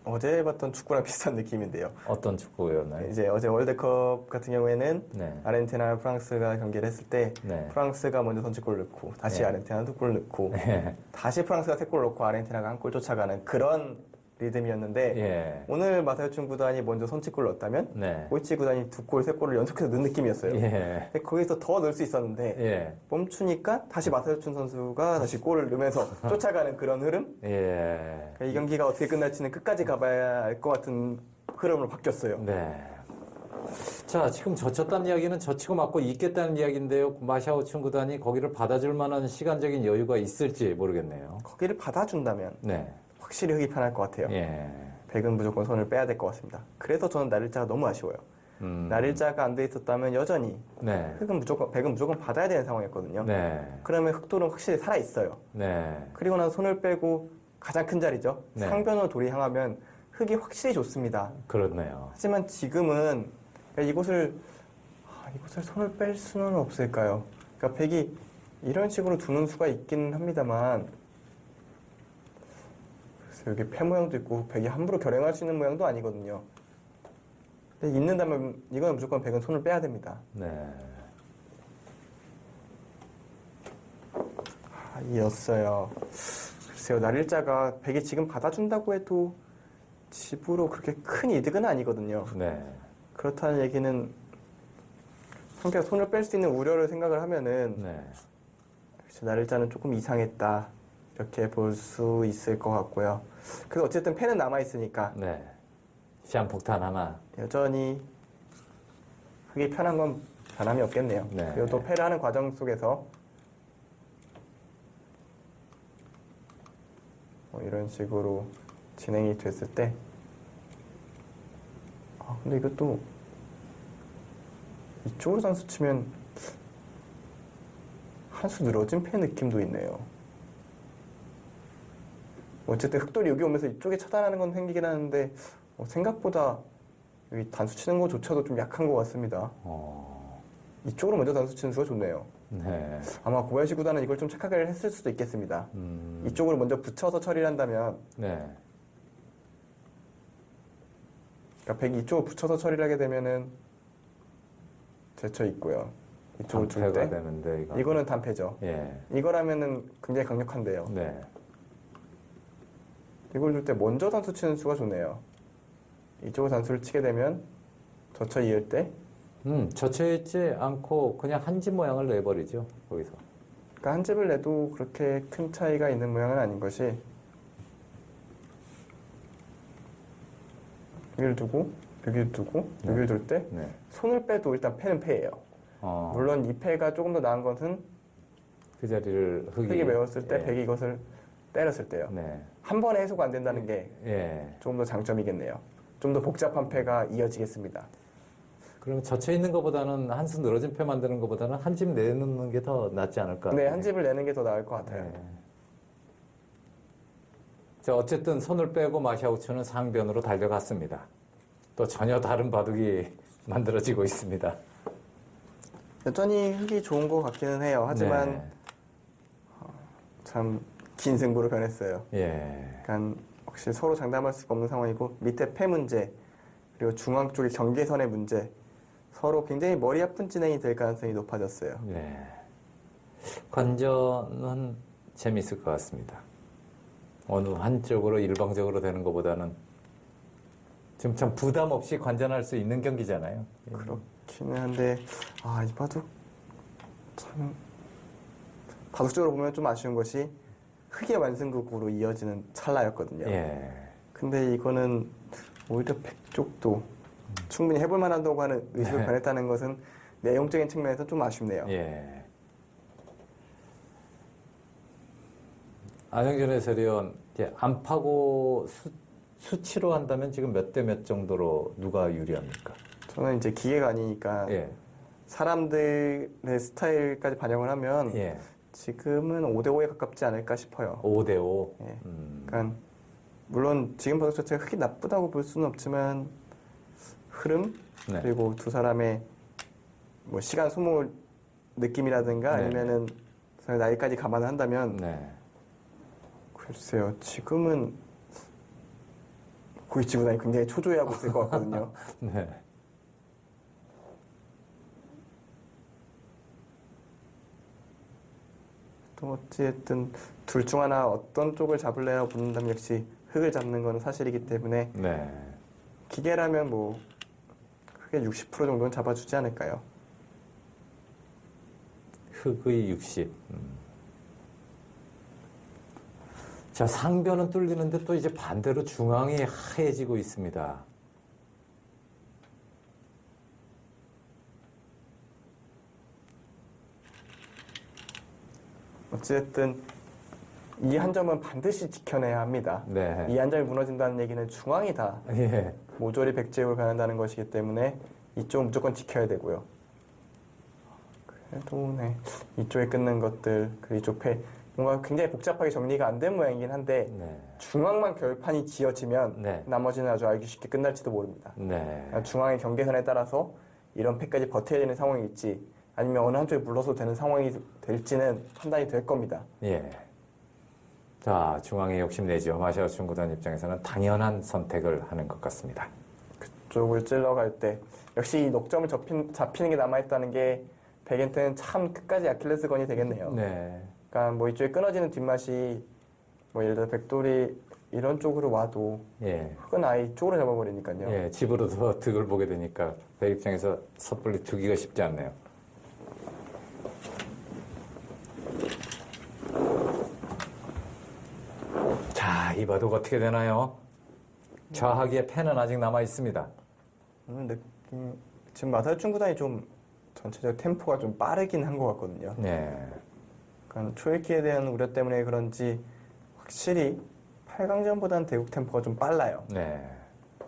어제 봤던 축구랑 비슷한 느낌인데요. 어떤 축구였나요? 이제 어제 월드컵 같은 경우에는 네. 아르헨티나와 프랑스가 경기를 했을 때 네. 프랑스가 먼저 선취골 넣고 다시 네. 아르헨티나도 골 넣고 네. 다시 프랑스가 3골 넣고 아르헨티나가 한 골 쫓아가는 그런 리듬이었는데 예. 오늘 마사요춘 구단이 먼저 선취골 넣었다면 네. 고이치 구단이 2골, 3골을 연속해서 넣은 느낌이었어요. 예. 근데 거기서 더 넣을 수 있었는데 예. 멈추니까 다시 마사요춘 선수가 다시 골을 넣으면서 쫓아가는 그런 흐름? 예. 이 경기가 어떻게 끝날지는 끝까지 가봐야 알 것 같은 흐름으로 바뀌었어요. 네. 자, 지금 젖혔다는 이야기는 젖히고 맞고 있겠다는 이야기인데요. 마샤오춘 구단이 거기를 받아줄 만한 시간적인 여유가 있을지 모르겠네요. 거기를 받아준다면 네. 확실히 흙이 편할 것 같아요. 예. 백은 무조건 손을 빼야 될 것 같습니다. 그래서 저는 날일자가 너무 아쉬워요. 날일자가 안 돼 있었다면 여전히 네. 백은 무조건 받아야 되는 상황이었거든요. 네. 그러면 흑돌은 확실히 살아 있어요. 네. 그리고 나서 손을 빼고 가장 큰 자리죠. 네. 상변으로 돌이 향하면 흙이 확실히 좋습니다. 그렇네요. 하지만 지금은 이곳을 손을 뺄 수는 없을까요? 그러니까 백이 이런 식으로 두는 수가 있긴 합니다만 그래서 여기 폐 모양도 있고 백이 함부로 결행할 수 있는 모양도 아니거든요. 근데 있는다면 이건 무조건 백은 손을 빼야 됩니다. 네. 이었어요. 글쎄요, 날일자가 백이 지금 받아준다고 해도 집으로 그렇게 큰 이득은 아니거든요. 네. 그렇다는 얘기는 상대가 손을 뺄 수 있는 우려를 생각을 하면은 네. 날일자는 조금 이상했다 이렇게 볼 수 있을 것 같고요. 그래서 어쨌든 패는 남아 있으니까 네. 시한폭탄 하나. 여전히 그게 편한 건 변함이 없겠네요. 네. 그리고 또 패를 하는 과정 속에서 뭐 이런 식으로 진행이 됐을 때 근데 이것도 이쪽으로 단수 치면 한 수 늘어진 패 느낌도 있네요. 어쨌든 흑돌이 여기 오면서 이쪽에 차단하는 건 생기긴 하는데 생각보다 여기 단수 치는 것조차도 좀 약한 것 같습니다. 이쪽으로 먼저 단수 치는 수가 좋네요. 네. 아마 고야시 구단은 이걸 좀 착각을 했을 수도 있겠습니다. 이쪽으로 먼저 붙여서 처리를 한다면 네. 그러니까 백이 이쪽으로 붙여서 처리를 하게 되면은 제쳐 있고요. 이쪽을 줄 단패가 때 되는데 이거는 단패죠. 예. 이거라면은 굉장히 강력한데요. 네. 이걸 줄 때 먼저 단수 치는 수가 좋네요. 이쪽으로 단수를 치게 되면 젖혀 이을 때 젖혀있지 않고 그냥 한 집 모양을 내버리죠. 거기서. 그러니까 한 집을 내도 그렇게 큰 차이가 있는 모양은 아닌 것이 여기를 두고 여기를 두고 네. 여기를 둘 때 네. 손을 빼도 일단 패는 패예요. 물론 이 패가 조금 더 나은 것은 그 자리를 흙이 메웠을 때 예. 백이 이것을 때렸을 때요. 네. 한 번에 해소가 안 된다는 게 예. 조금 더 장점이겠네요. 좀 더 복잡한 패가 이어지겠습니다. 그럼 젖혀 있는 것보다는 한 수 늘어진 패 만드는 것보다는 한 집 내놓는 게 더 낫지 않을까? 네, 한 집을 내는 게 더 나을 것 같아요. 네. 자, 어쨌든 손을 빼고 마샤우츠는 상변으로 달려갔습니다. 또 전혀 다른 바둑이 만들어지고 있습니다. 여전히 흙이 좋은 것 같기는 해요. 하지만 네. 참 긴 승부로 변했어요. 예. 그러니까 혹시 서로 장담할 수가 없는 상황이고 밑에 패 문제 그리고 중앙 쪽의 경계선의 문제 서로 굉장히 머리 아픈 진행이 될 가능성이 높아졌어요. 네. 관전은 재미있을 것 같습니다. 어느 한쪽으로 일방적으로 되는 것보다는 지금 참 부담 없이 관전할 수 있는 경기잖아요. 그렇기는 한데 이 바둑 참 바둑적으로 보면 좀 아쉬운 것이 흑의 완승극으로 이어지는 찰나였거든요. 예. 근데 이거는 오히려 백쪽도 충분히 해볼 만하다고 하는 의식을 변했다는 것은 내용적인 측면에서 좀 아쉽네요. 예. 안영준 해설위원, 이제 안파고 수치로 한다면 지금 몇 대 몇 정도로 누가 유리합니까? 저는 이제 기계가 아니니까 예. 사람들의 스타일까지 반영을 하면 예. 지금은 5대5에 가깝지 않을까 싶어요. 5대5. 예. 그러니까 물론 지금 바둑 자체가 흑이 나쁘다고 볼 수는 없지만 흐름 네. 그리고 두 사람의 뭐 시간 소모 느낌이라든가 네. 아니면은 나이까지 감안을 한다면 네. 글쎄요 지금은 고이치 구단이 굉장히 초조해하고 있을 것 같거든요. 네. 또 어찌됐든 둘 중 하나 어떤 쪽을 잡을래야 묻는다면 역시 흑을 잡는 건 사실이기 때문에 네. 기계라면 뭐 크게 60% 정도는 잡아주지 않을까요? 흑의 60. 자, 상변은 뚫리는데 또 이제 반대로 중앙이 하얘지고 있습니다. 어찌됐든 이 한 점은 반드시 지켜내야 합니다. 네. 이 한 점이 무너진다는 얘기는 중앙이 다 예. 모조리 백제육을 가는다는 것이기 때문에 이쪽은 무조건 지켜야 되고요. 그래도 네, 이쪽에 끊는 것들 그리고 이쪽 패 뭔가 굉장히 복잡하게 정리가 안 된 모양이긴 한데 네. 중앙만 결판이 지어지면 네. 나머지는 아주 알기 쉽게 끝날지도 모릅니다. 네. 그러니까 중앙의 경계선에 따라서 이런 패까지 버텨야 되는 상황일지 아니면 어느 한쪽에 물러서 되는 상황이 될지는 판단이 될 겁니다. 예. 자, 중앙에 욕심내죠. 마샤오 춘구단 입장에서는 당연한 선택을 하는 것 같습니다. 그쪽을 찔러갈 때 역시 이 녹점을 잡히는 게 남아있다는 게 백엔트는 참 끝까지 아킬레스건이 되겠네요. 네. 그러니까 뭐 이쪽에 끊어지는 뒷맛이 뭐 예를 들어 백돌이 이런 쪽으로 와도 예. 흑은 아예 이쪽으로 잡아버리니까요. 예, 집으로 더 득을 보게 되니까 배 입장에서 섣불리 두기가 쉽지 않네요. 자, 이 바둑 어떻게 되나요? 좌하기의 패는 아직 남아 있습니다. 오늘 느낌 지금 마사유춘 구단이 좀 전체적 템포가 좀 빠르긴 한 것 같거든요. 네. 그러니까 초읽기에 대한 우려 때문에 그런지 확실히 8강전보다는 대국 템포가 좀 빨라요. 네.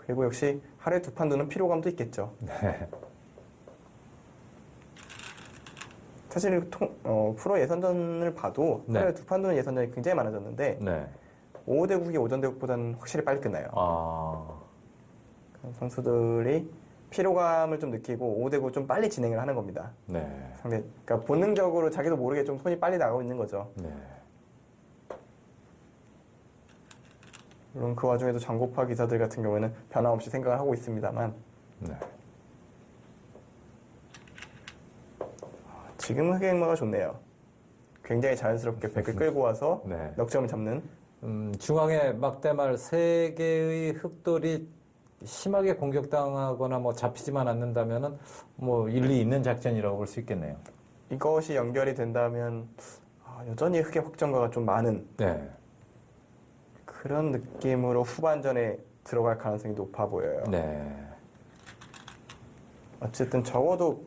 그리고 역시 하루에 두 판 두는 피로감도 있겠죠. 네. 사실 프로 예선전을 봐도 네. 하루에 두 판 두는 예선전이 굉장히 많아졌는데 네. 5대국이 오전대국보다는 확실히 빨리 끝나요. 선수들이 피로감을 좀 느끼고 5대국 좀 빨리 진행을 하는 겁니다. 네. 그러니까 본능적으로 자기도 모르게 좀 손이 빨리 나가고 있는 거죠. 네. 물론 그 와중에도 장고파 기사들 같은 경우에는 변함없이 생각을 하고 있습니다만 네. 지금 흑의 행마가 좋네요. 굉장히 자연스럽게 백을 끌고 와서 네. 넉점을 잡는 중앙에 막대말 세 개의 흑돌이 심하게 공격당하거나 뭐 잡히지만 않는다면은 뭐 일리 있는 작전이라고 볼 수 있겠네요. 이것이 연결이 된다면 여전히 흑의 확정가가 좀 많은 네. 그런 느낌으로 후반전에 들어갈 가능성이 높아 보여요. 네. 어쨌든 적어도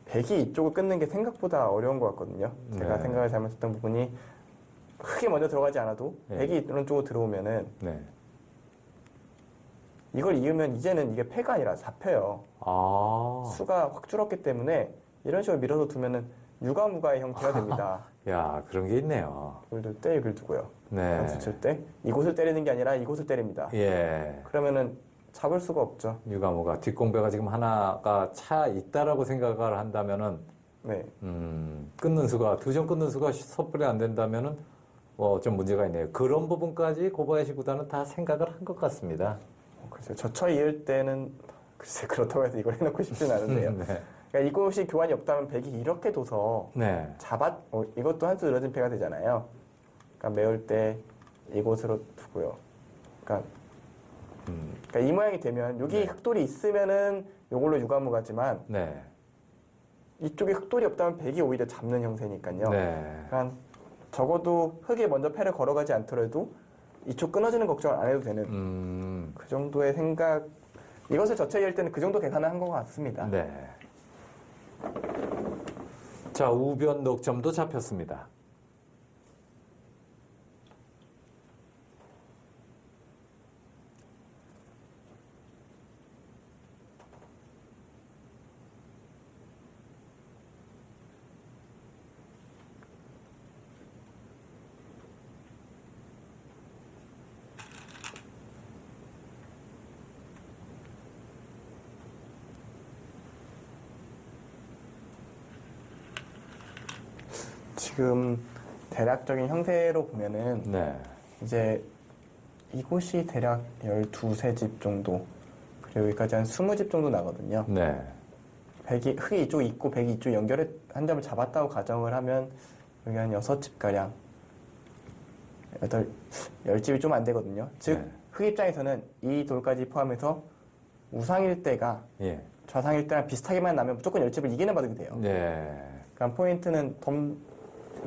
백이 이쪽을 끊는 게 생각보다 어려운 것 같거든요. 제가 네. 생각을 잘못했던 부분이 흑이 먼저 들어가지 않아도 네. 백이 이런 쪽으로 들어오면은 네. 이걸 이으면 이제는 이게 패가 아니라 잡혀요. 아. 수가 확 줄었기 때문에 이런 식으로 밀어서 두면은 유가무가의 형태가 됩니다. 야, 그런 게 있네요. 이걸 둘 때 이걸 두고요. 네. 선수 칠 때 이곳을 때리는 게 아니라 이곳을 때립니다. 예. 그러면은 잡을 수가 없죠. 유가모가 뒷공배가 지금 하나가 차 있다라고 생각을 한다면은 네. 끊는 수가 두 점 끊는 수가 섣불리 안 된다면은 좀 문제가 있네요. 그런 부분까지 고바야시 구단은 다 생각을 한 것 같습니다. 글쎄요. 저쳐 이을 때는 글쎄 그렇다고 해서 이걸 해놓고 싶진 않은데요. 네. 그러니까 이곳이 교환이 없다면 백이 이렇게 둬서 네. 이것도 한 수 늘어진 패가 되잖아요. 그러니까 메울 때 이곳으로 두고요. 그러니까, 그러니까 이 모양이 되면 여기 네. 흑돌이 있으면은 이걸로 유감무 가지만 네. 이쪽에 흑돌이 없다면 백이 오히려 잡는 형세니까요. 네. 그러니까 적어도 흑이 먼저 패를 걸어가지 않더라도 이쪽 끊어지는 걱정을 안 해도 되는 그 정도의 생각. 이것을 저체할 때는 그 정도 계산을 한 것 같습니다. 네. 자, 우변 넉점도 잡혔습니다. 지금 대략적인 형태로 보면은 네. 이제 이곳이 대략 12집 정도 그리고 여기까지 한 20집 정도 나거든요. 네. 흑이 이쪽 있고 백이 이쪽 연결해 한 점을 잡았다고 가정을 하면 여기 한 6집가량 10집이 좀 안 되거든요. 즉 네. 흑 입장에서는 이 돌까지 포함해서 우상일 때가 예. 좌상일 때랑 비슷하게만 나면 무조건 10집을 이기는 바둑이 돼요. 네. 그러니까 포인트는 덤이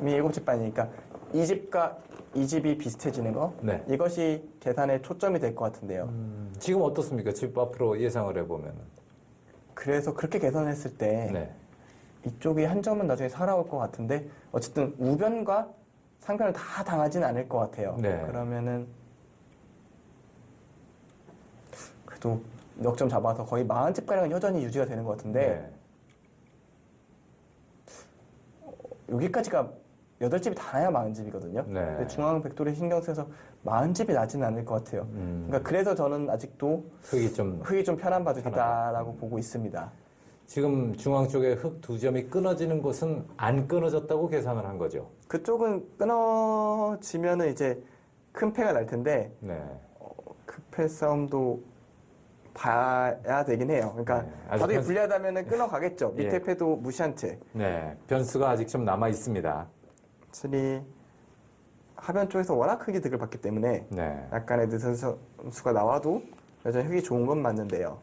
7집 반이니까 2집과 2집이 비슷해지는 거. 네. 이것이 계산의 초점이 될 것 같은데요. 지금 어떻습니까? 집 앞으로 예상을 해보면. 그래서 그렇게 계산했을 때 네. 이쪽이 한 점은 나중에 살아올 것 같은데 어쨌든 우변과 상변을 다 당하진 않을 것 같아요. 네. 그러면은 그래도 넉점 잡아서 거의 40집가량은 여전히 유지가 되는 것 같은데 여기까지가 8집이 다 나야 40집이거든요. 네. 근데 중앙 백돌에 신경 써서 40집이 나지는 않을 것 같아요. 그러니까 그래서 저는 아직도 흑이 좀 편한 바둑이다라고 보고 있습니다. 지금 중앙 쪽에 흑 2점이 끊어지는 곳은 안 끊어졌다고 계산을 한 거죠. 그쪽은 끊어지면은 이제 큰 패가 날 텐데 네. 그 패 싸움도 봐야 되긴 해요. 그러니까 네, 아직 바둑이 변수- 불리하다면은 끊어가겠죠. 밑에 예. 패도 무시한 채. 네. 변수가 아직 좀 남아 있습니다. 확실히 하변 쪽에서 워낙 흑이 득을 봤기 때문에 네. 약간의 늦은 선수가 나와도 여전히 흑이 좋은 건 맞는데요.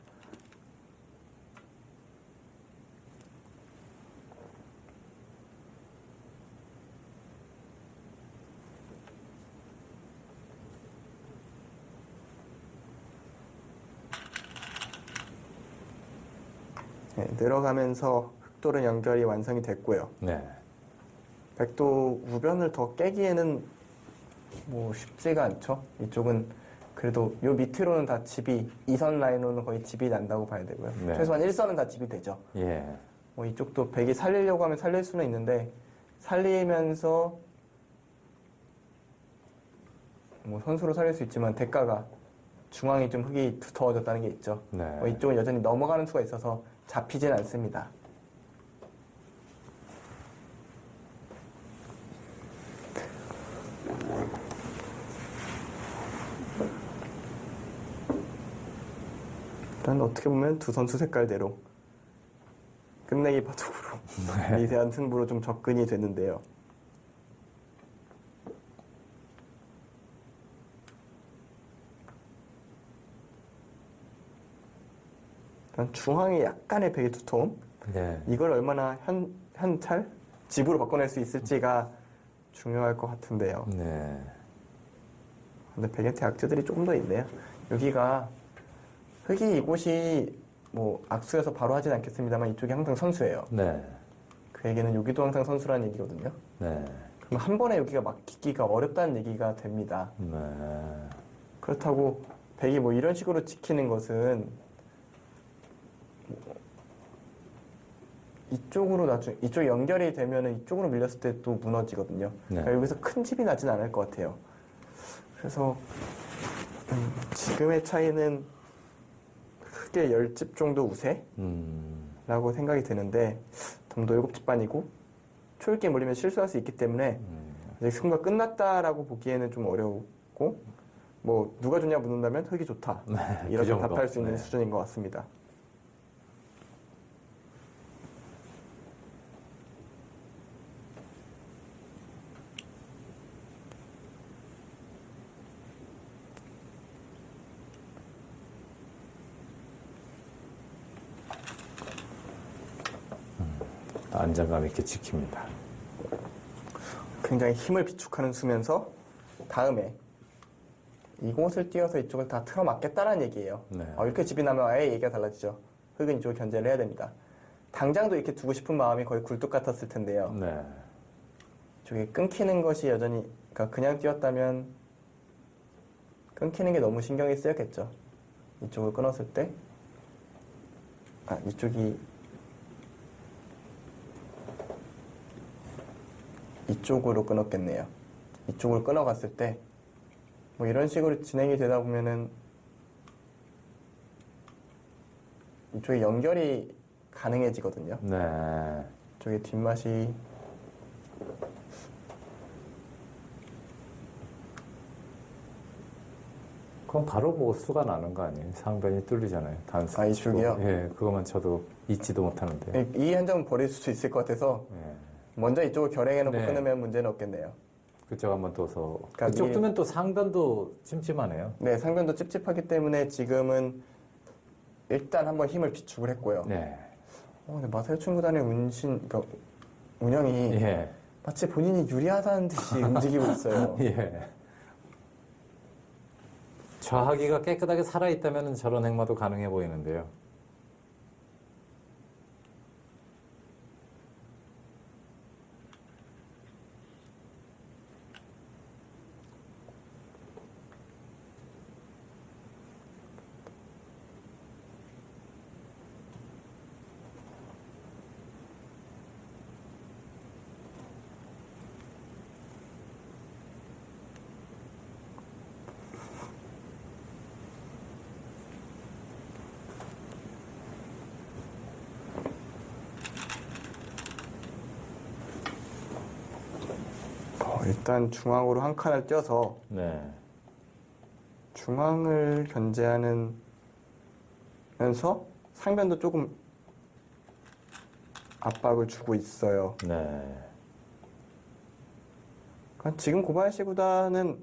네, 늘어가면서 흑돌은 연결이 완성이 됐고요. 네. 백도 우변을 더 깨기에는 뭐 쉽지가 않죠. 이쪽은 그래도 요 밑으로는 다 집이 2선 라인으로는 거의 집이 난다고 봐야 되고요. 네. 최소한 1선은 다 집이 되죠. 예. 뭐 이쪽도 백이 살리려고 하면 살릴 수는 있는데 살리면서 뭐 선수로 살릴 수 있지만 대가가 중앙이 좀 흙이 두터워졌다는 게 있죠. 네. 뭐 이쪽은 여전히 넘어가는 수가 있어서 잡히진 않습니다. 일단 어떻게 보면 두 선수 색깔대로 끝내기 바둑으로 미세한 승부로 좀 접근이 됐는데요. 일단 중앙에 약간의 백의 두터움, 네. 이걸 얼마나 현찰? 집으로 바꿔낼 수 있을지가 중요할 것 같은데요. 네. 근데 백의 악재들이 조금 더 있네요. 여기가 흑이 이곳이 뭐 악수여서 바로 하진 않겠습니다만 이쪽이 항상 선수예요. 네. 그 얘기는 여기도 항상 선수라는 얘기거든요. 네. 그럼 한 번에 여기가 막히기가 어렵다는 얘기가 됩니다. 네. 그렇다고 백이 뭐 이런 식으로 지키는 것은 이쪽으로 이쪽 연결이 되면은 이쪽으로 밀렸을 때 또 무너지거든요. 네. 그러니까 여기서 큰 집이 나진 않을 것 같아요. 그래서 지금의 차이는 크게 10집 정도 우세라고 생각이 드는데 덤도 7집 반이고 초읽기에 몰리면 실수할 수 있기 때문에 아직 승부가 끝났다라고 보기에는 좀 어려웠고 뭐 누가 좋냐 묻는다면 흑이 좋다 네, 그 이렇게 정도. 답할 수 있는 네. 수준인 것 같습니다. 안정감 있게 지킵니다. 굉장히 힘을 비축하는 수면서 다음에 이곳을 띄워서 이쪽을 다 틀어막겠다는 얘기예요. 네. 이렇게 집이 나면 아예 얘기가 달라지죠. 흙은 이쪽을 견제를 해야 됩니다. 당장도 이렇게 두고 싶은 마음이 거의 굴뚝 같았을 텐데요. 네. 이쪽에 끊기는 것이 여전히, 그러니까 그냥 띄웠다면 끊기는 게 너무 신경이 쓰였겠죠. 이쪽을 끊었을 때, 이쪽으로 끊었겠네요. 이쪽을 끊어갔을 때, 뭐 이런 식으로 진행이 되다 보면은 이쪽에 연결이 가능해지거든요. 네. 이쪽에 뒷맛이 그럼 바로 뭐 수가 나는 거 아니에요? 상변이 뚫리잖아요. 단수. 이쪽이요? 예, 그것만 쳐도 잊지도 못하는데. 이 한 점은 버릴 수 있을 것 같아서 예. 먼저 이쪽을 결행해놓고 네. 끊으면 문제는 없겠네요. 그쪽 한번 둬서. 그러니까 그쪽 두면 또 상변도 찜찜하네요. 네, 상변도 찝찝하기 때문에 지금은 일단 한번 힘을 비축을 했고요. 네. 근데 마사요춘 구단의 그러니까 운영이 예. 마치 본인이 유리하다는 듯이 움직이고 있어요. 예. 좌하기가 깨끗하게 살아있다면 저런 행마도 가능해 보이는데요. 일단 중앙으로 한 칸을 띄어서 네. 중앙을 견제하면서 상변도 조금 압박을 주고 있어요. 네. 그러니까 지금 고바야시 구단은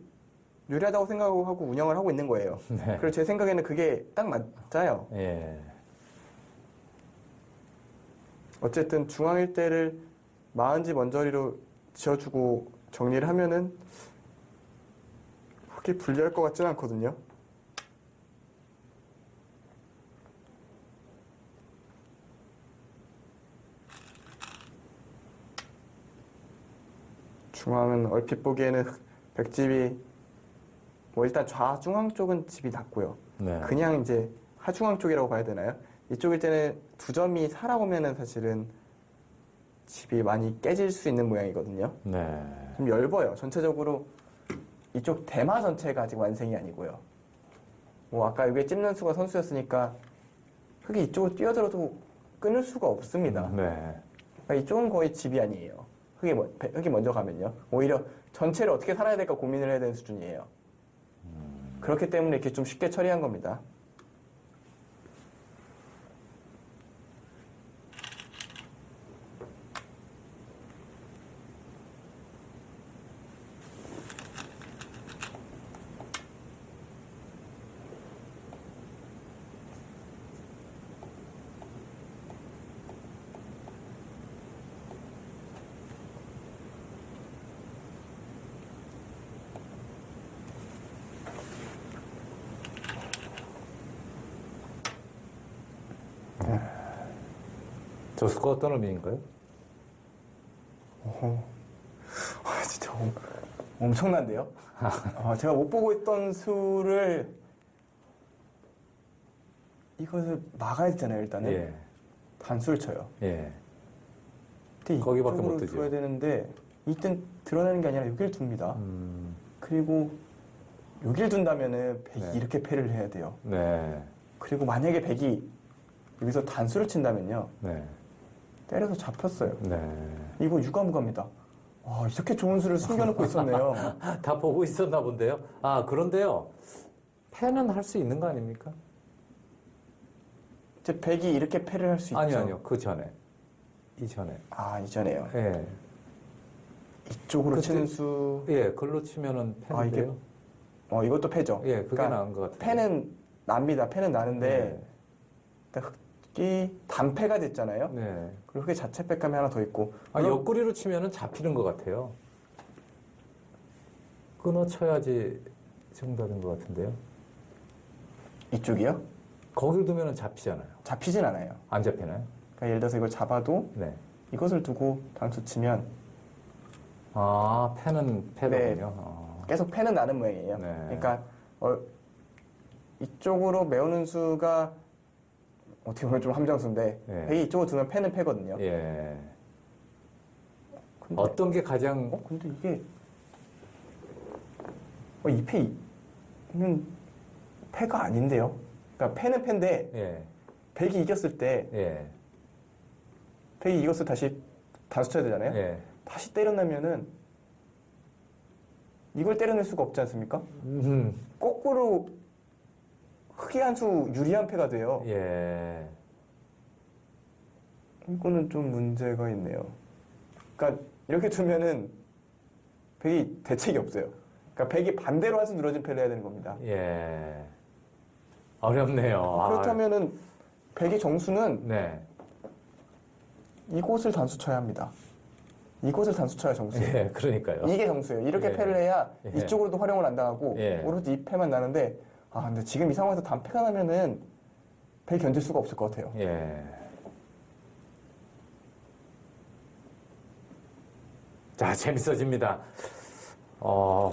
유리하다고 생각하고 운영을 하고 있는 거예요. 네. 그리고 제 생각에는 그게 딱 맞아요. 예. 어쨌든 중앙 일대를 마흔지 먼저리로 지어주고 정리를 하면은 그렇게 불리할 것 같지는 않거든요. 중앙은 얼핏 보기에는 백집이 뭐 일단 좌중앙 쪽은 집이 낮고요. 네. 그냥 이제 하중앙 쪽이라고 봐야 되나요? 이쪽일 때는 두 점이 살아오면은 사실은 집이 많이 깨질 수 있는 모양이거든요. 네. 좀 엷어요. 전체적으로 이쪽 대마 전체가 아직 완성이 아니고요. 뭐 아까 여기에 찝는 수가 선수였으니까 흙이 이쪽으로 뛰어들어도 끊을 수가 없습니다. 네. 그러니까 이쪽은 거의 집이 아니에요. 흙이 먼저 가면요. 오히려 전체를 어떻게 살아야 될까 고민을 해야 되는 수준이에요. 그렇기 때문에 이렇게 좀 쉽게 처리한 겁니다. 저 수가 어떤 의미인가요? 진짜 엄청난데요? 제가 못 보고 있던 수를 이것을 막아야 되잖아요, 일단은. 예. 단수를 쳐요. 예. 근데 거기밖에 못 이쪽으로 뜨죠. 둬야 되는데 이땐 드러나는 게 아니라 여기를 둡니다. 그리고 여기를 둔다면은 백이 네. 이렇게 패를 해야 돼요. 네. 그리고 만약에 백이 여기서 단수를 친다면요. 네. 때려서 잡혔어요. 네. 이거 유가무가입니다. 와, 이렇게 좋은 수를 숨겨놓고 있었네요. 다 보고 있었나 본데요. 그런데요. 패는 할 수 있는 거 아닙니까? 이제 백이 이렇게 패를 할 수 있죠. 아니요. 그 전에. 이전에. 이전에요. 예. 이쪽으로 그때- 치는 수. 예, 글로 치면은 패인데요. 이것도 패죠. 예, 그게 그러니까 나은 것 같아요. 패는 납니다. 패는 나는데 네. 그러니까 이 단패가 됐잖아요. 네. 그리고 그게 자체 백감이 하나 더 있고. 아, 옆구리로 치면은 잡히는 것 같아요. 끊어 쳐야지 정답인 것 같은데요. 이쪽이요? 거길 두면은 잡히잖아요. 잡히진 않아요. 안 잡히나요? 그러니까 예를 들어서 이걸 잡아도 네. 이것을 두고 단수 치면 아, 패는 패더군요. 네. 아. 계속 패는 나는 모양이에요. 네. 그러니까 이쪽으로 매우는 수가 어떻게 보면 좀 함정수인데 네. 백이 이쪽으로 두면 패는 패거든요. 예. 근데, 어떤 게 가장 근데 이게 이 패는 패가 아닌데요. 그러니까 패는 패인데 예. 백이 이겼을 때 예. 백이 이것을 다시 단수 쳐야 되잖아요. 예. 다시 때려내면은 이걸 때려낼 수가 없지 않습니까? 거꾸로 흑이 한 수 유리한 패가 돼요. 예. 이거는 좀 문제가 있네요. 그러니까 이렇게 두면은 백이 대책이 없어요. 그러니까 백이 반대로 한 수 늘어진 패를 해야 되는 겁니다. 예. 어렵네요. 그렇다면은 백의 정수는 네. 이곳을 단수 쳐야 합니다. 이곳을 단수 쳐야 정수예요. 예, 그러니까요. 이게 정수예요. 이렇게 예. 패를 해야 예. 이쪽으로도 활용을 안 당하고 예. 오로지 이 패만 나는데 근데 지금 이 상황에서 단패가 나면은 백이 견딜 수가 없을 것 같아요. 예. 자, 재밌어집니다.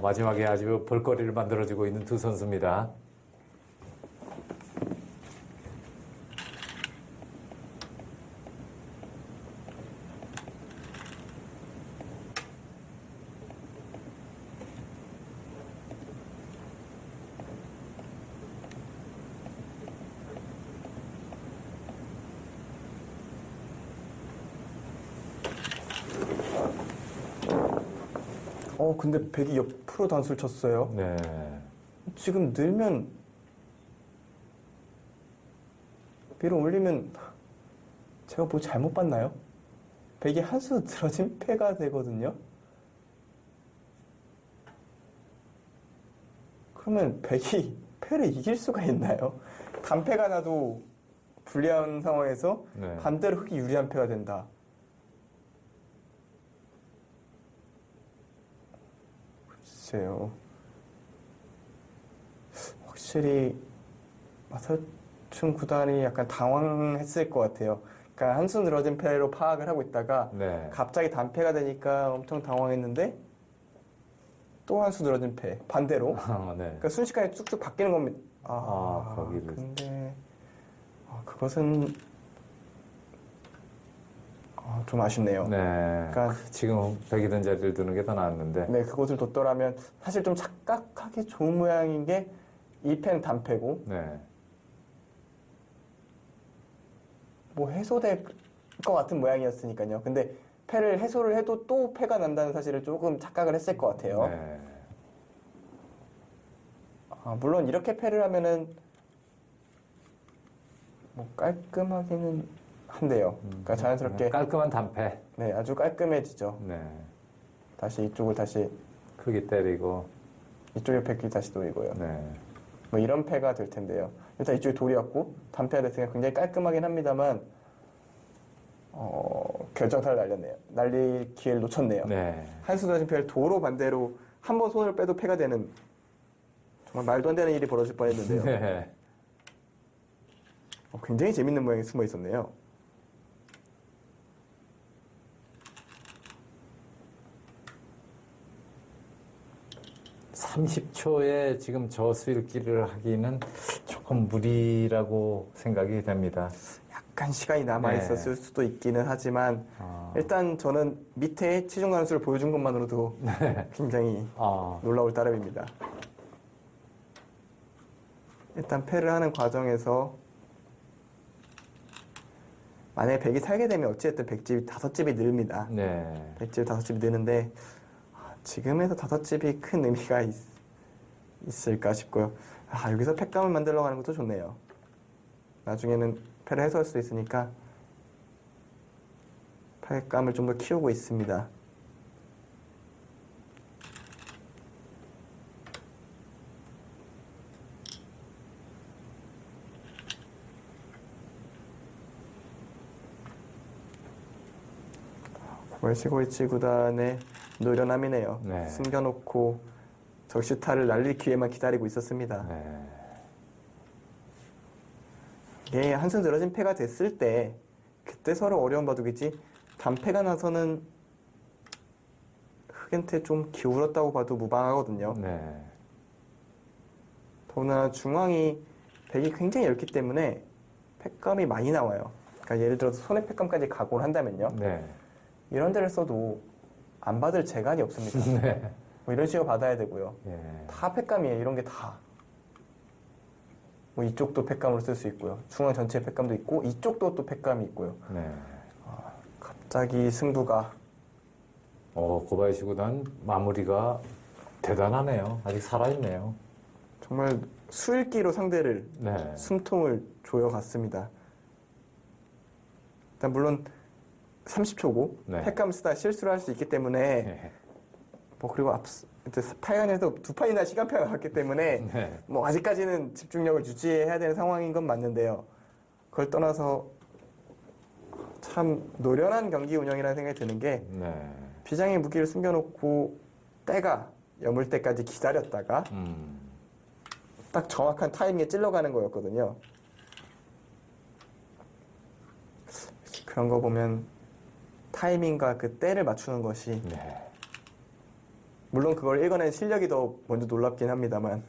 마지막에 아주 볼거리를 만들어주고 있는 두 선수입니다. 근데 백이 옆으로 단수를 쳤어요. 네. 지금 늘면 위로 올리면 제가 뭐 잘못 봤나요? 백이 한 수 들어진 패가 되거든요. 그러면 백이 패를 이길 수가 있나요? 단패가 나도 불리한 상황에서 네. 반대로 흑이 유리한 패가 된다. 글쎄요. 확실히 마사춘 구단이 약간 당황했을 것 같아요. 그러니까 한 수 늘어진 패로 파악을 하고 있다가 네. 갑자기 단패가 되니까 엄청 당황했는데 또 한 수 늘어진 패 반대로. 네. 그러니까 순식간에 쭉쭉 바뀌는 겁니다. 거기를. 근데 그것은 좀 아쉽네요. 네. 그러니까 지금 백이 든 자리를 두는 게 더 나았는데. 네, 그곳을 뒀더라면 사실 좀 착각하기 좋은 모양인 게 이 패는 단패고 네. 뭐 해소될 것 같은 모양이었으니까요. 근데 패를 해소를 해도 또 패가 난다는 사실을 조금 착각을 했을 것 같아요. 네. 물론 이렇게 패를 하면은 뭐 깔끔하기는 한데요. 그러니까 자연스럽게 깔끔한 단패. 네, 아주 깔끔해지죠. 네. 다시 이쪽을 다시 크게 때리고. 이쪽에 패기 다시 놓이고요. 네. 뭐 이런 패가 될 텐데요. 일단 이쪽에 돌이었고 단패가 됐으니까 굉장히 깔끔하긴 합니다만 결정타를 날렸네요. 날릴 기회를 놓쳤네요. 네. 한수 다진 패를 도로 반대로 한 번 손을 빼도 패가 되는 정말 말도 안 되는 일이 벌어질 뻔했는데요. 네. 굉장히 재밌는 모양이 숨어 있었네요. (30초에) 지금 저수일기를 하기는 조금 무리라고 생각이 됩니다. 약간 시간이 남아 있었을 수도 있기는 하지만 일단 저는 밑에 체중 간수를 보여준 것만으로도 굉장히 놀라울 따름입니다. 일단 패를 하는 과정에서 만약에 백이 살게 되면 어찌됐든 백집이 5집이 늘입니다. 네. 백집 5집이 느는데 지금에서 5집이 큰 의미가 있을까 싶고요. 여기서 패감을 만들려고 하는 것도 좋네요. 나중에는 패를 해소할 수 있으니까 패감을 좀 더 키우고 있습니다. 월시고이치 구단의 노련함이네요. 네. 숨겨놓고 적시타를 날릴 기회만 기다리고 있었습니다. 네. 이게 한승 늘어진 패가 됐을 때 그때 서로 어려운 바둑이지 단패가 나서는 흑한테 좀 기울었다고 봐도 무방하거든요. 네. 더구나 중앙이 백이 굉장히 얇기 때문에 팩감이 많이 나와요. 그러니까 예를 들어서 손에 팩감까지 각오를 한다면요. 네. 이런 데를 써도 안 받을 재간이 없습니다. 네. 뭐 이런 식으로 받아야 되고요. 예. 다 팩감이에요. 이런 게 다. 뭐 이쪽도 팩감으로 쓸 수 있고요. 중앙 전체에 팩감도 있고 이쪽도 또 팩감이 있고요. 네. 갑자기 승부가 고바야시 구단 마무리가 대단하네요. 아직 살아있네요. 정말 수일기로 상대를 네. 숨통을 조여갔습니다. 일단 물론 30초고 네. 팩감 쓰다 실수를 할 수 있기 때문에 네. 뭐 그리고 8강에서 두 판이나 시간표가 나왔기 때문에 네. 뭐 아직까지는 집중력을 유지해야 되는 상황인 건 맞는데요. 그걸 떠나서 참 노련한 경기 운영이라는 생각이 드는 게 네. 비장의 무기를 숨겨놓고 때가 여물 때까지 기다렸다가 딱 정확한 타이밍에 찔러가는 거였거든요. 그런 거 보면 타이밍과 그 때를 맞추는 것이 네. 물론 그걸 읽어낸 실력이 더 먼저 놀랍긴 합니다만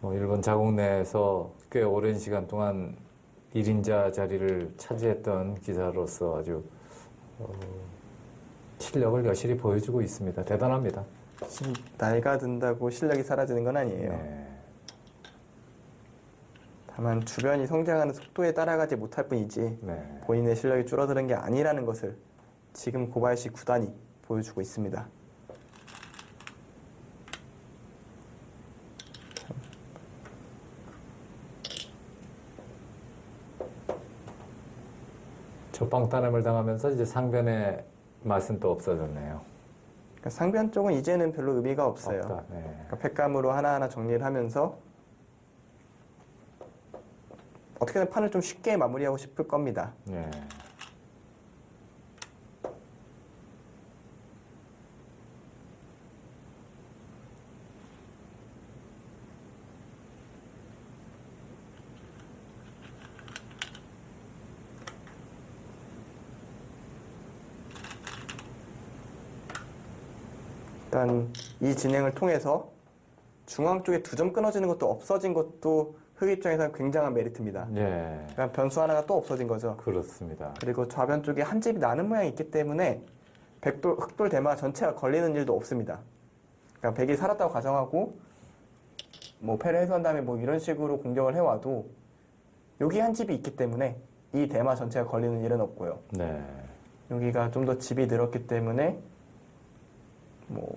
일본 자국 내에서 꽤 오랜 시간 동안 1인자 자리를 차지했던 기사로서 아주 실력을 여실히 보여주고 있습니다. 대단합니다. 나이가 든다고 실력이 사라지는 건 아니에요. 네. 다만 주변이 성장하는 속도에 따라가지 못할 뿐이지 네. 본인의 실력이 줄어드는 게 아니라는 것을 지금 고바야시 구단이 보여주고 있습니다. 첫방따냄을 당하면서 이제 상변의 맛은 또 없어졌네요. 그러니까 상변 쪽은 이제는 별로 의미가 없어요. 없다. 네. 그러니까 팩감으로 하나하나 정리를 하면서 어떻게든 판을 좀 쉽게 마무리하고 싶을 겁니다. 네. 일단 이 진행을 통해서 중앙 쪽에 2점 끊어지는 것도 없어진 것도 흑 입장에서는 굉장한 메리트입니다. 네. 그러니까 변수 하나가 또 없어진 거죠. 그렇습니다. 그리고 좌변 쪽에 한 집이 나는 모양이 있기 때문에 흑돌 대마 전체가 걸리는 일도 없습니다. 그러니까 백이 살았다고 가정하고 뭐 패를 해소한 다음에 뭐 이런 식으로 공격을 해와도 여기 한 집이 있기 때문에 이 대마 전체가 걸리는 일은 없고요. 네. 여기가 좀 더 집이 늘었기 때문에 뭐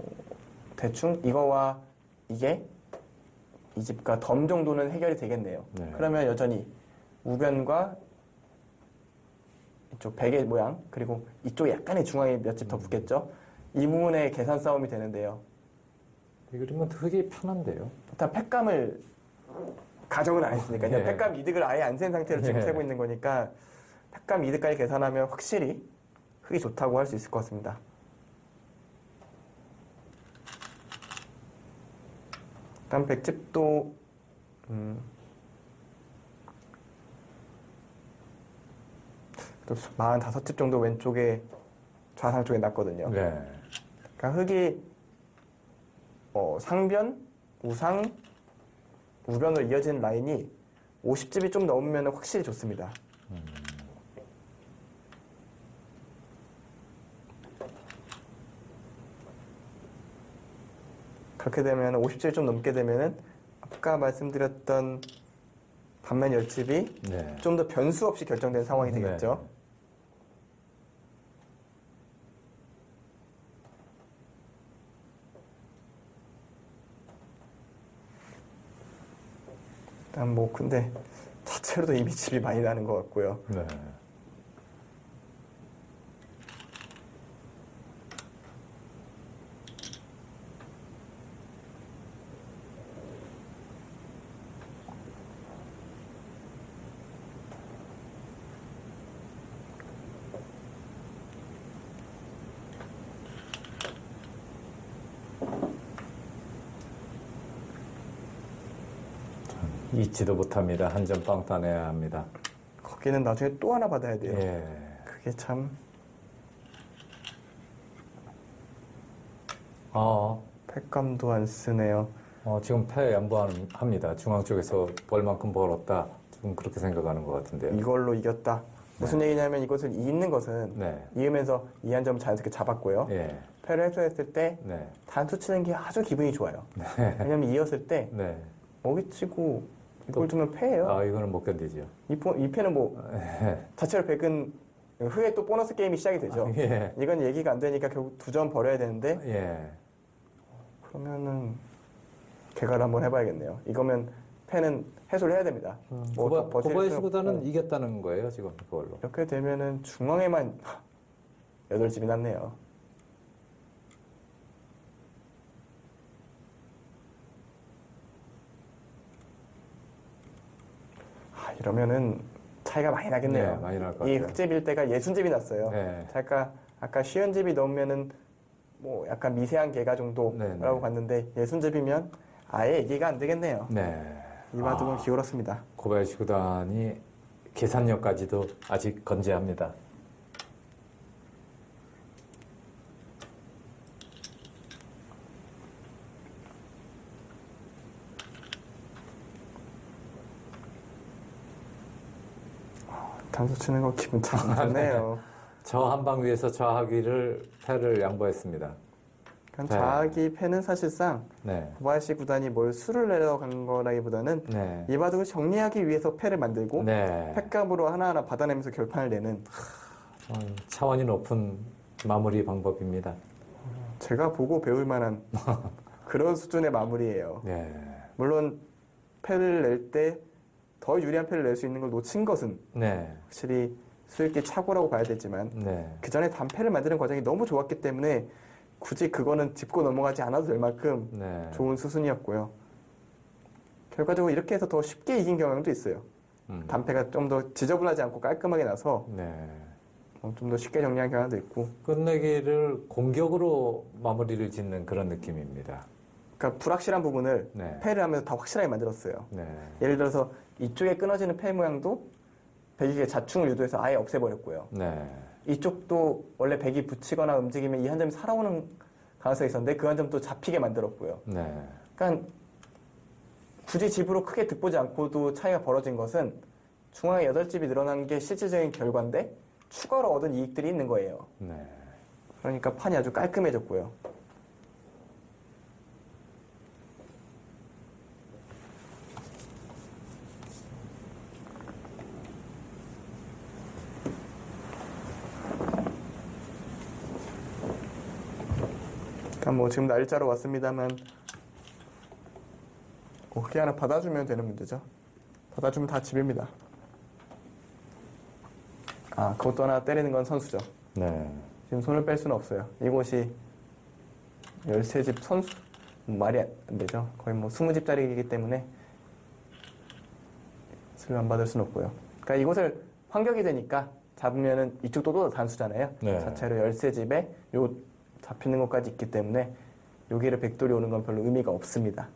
대충 이거와 이게 이 집과 덤 정도는 해결이 되겠네요. 네. 그러면 여전히 우변과 이쪽 백의 모양 그리고 이쪽 약간의 중앙에 몇 집 더 붙겠죠. 이 부분의 계산 싸움이 되는데요. 이 그림은 흙이 편한데요. 일단 팩감을 가정을 안 했으니까요. 예. 팩감 이득을 아예 안 센 상태로 지금 예. 세고 있는 거니까 팩감 이득까지 계산하면 확실히 흙이 좋다고 할 수 있을 것 같습니다. 일단 백집도 45집 정도 왼쪽에 좌상 쪽에 났거든요. 네. 그러니까 흙이 상변, 우상, 우변으로 이어지는 라인이 50집이 좀 넘으면 확실히 좋습니다. 그렇게 되면 50집이 좀 넘게 되면은 아까 말씀드렸던 반면 10집이 네. 좀 더 변수 없이 결정된 상황이 되겠죠. 네. 일단 뭐 근데 자체로도 이미 집이 많이 나는 것 같고요. 네. 잊지도 못합니다. 한 점 빵 따내야 합니다. 거기는 나중에 또 하나 받아야 돼요. 예. 그게 참 팩감도 안 쓰네요. 지금 패 양보합니다. 중앙 쪽에서 벌만큼 벌었다. 지금 그렇게 생각하는 것 같은데요. 이걸로 이겼다. 무슨 얘기냐면 이것을 이기는 것은 네. 이으면서 이 한 점을 자연스럽게 잡았고요. 예. 패를 해소했을 때 네. 단수 치는 게 아주 기분이 좋아요. 왜냐면 이었을 때 네. 먹이 치고 이걸 주면 패예요. 이거는 못 견디죠. 이 패는 뭐 자체로 백은 후에 또 보너스 게임이 시작이 되죠. 예. 이건 얘기가 안 되니까 결국 2점 버려야 되는데 예. 그러면은 개가를 한번 해봐야겠네요. 이거면 패는 해소를 해야 됩니다. 뭐 더 버틸 고바야시 수는 구단은 없고. 이겼다는 거예요, 지금 그걸로. 이렇게 되면은 중앙에만 8집이 났네요. 이러면은 차이가 많이 나겠네요. 네, 많이 날 것 이 같아요. 흑집일 때가 60집이 났어요. 네. 아까 쉬운집이 넣으면은 뭐 약간 미세한 개가 정도라고 네, 네. 봤는데 60집이면 아예 얘기가 안 되겠네요. 네. 이 바둑은 기울었습니다. 고바야시 구단이 계산력까지도 아직 건재합니다. 단수 치는 거 기분 참 좋네요. 저 한 방 위에서 좌하기를 패를 양보했습니다. 그러니까 자기 패는 사실상 네. 고바야시 구단이 뭘 수를 내려간 거라기보다는 네. 이 바둑을 정리하기 위해서 패를 만들고 네. 패값으로 하나하나 받아내면서 결판을 내는 차원이 높은 마무리 방법입니다. 제가 보고 배울 만한 그런 수준의 마무리예요. 네. 물론 패를 낼 때 더 유리한 패를 낼 수 있는 걸 놓친 것은 네. 확실히 수익기 착오라고 봐야 되지만 네. 그 전에 단패를 만드는 과정이 너무 좋았기 때문에 굳이 그거는 짚고 넘어가지 않아도 될 만큼 네. 좋은 수순이었고요. 결과적으로 이렇게 해서 더 쉽게 이긴 경향도 있어요. 단패가 좀 더 지저분하지 않고 깔끔하게 나서 네. 좀 더 쉽게 정리한 경향도 있고. 끝내기를 공격으로 마무리를 짓는 그런 느낌입니다. 그러니까 불확실한 부분을 네. 패를 하면서 다 확실하게 만들었어요. 네. 예를 들어서 이쪽에 끊어지는 패 모양도 백이의 자충을 유도해서 아예 없애버렸고요. 네. 이쪽도 원래 백이 붙이거나 움직이면 이 한 점이 살아오는 가능성이 있었는데 그 한 점도 잡히게 만들었고요. 네. 그러니까 굳이 집으로 크게 득보지 않고도 차이가 벌어진 것은 중앙에 8집이 늘어난 게 실질적인 결과인데 추가로 얻은 이익들이 있는 거예요. 네. 그러니까 판이 아주 깔끔해졌고요. 그러니까 뭐 지금 날짜로 왔습니다만 어떻게 하나 받아주면 되는 문제죠. 받아주면 다 집입니다. 그것도 하나 때리는 건 선수죠. 네. 지금 손을 뺄 수는 없어요. 이곳이 13집 선수 말이 안 되죠. 거의 뭐 20집짜리이기 때문에 수를 안 받을 수는 없고요. 그러니까 이곳을 환격이 되니까 잡으면은 이쪽도 또 단수잖아요. 네. 자체로 13집에 요 잡히는 것까지 있기 때문에 여기를 백돌이 오는 건 별로 의미가 없습니다.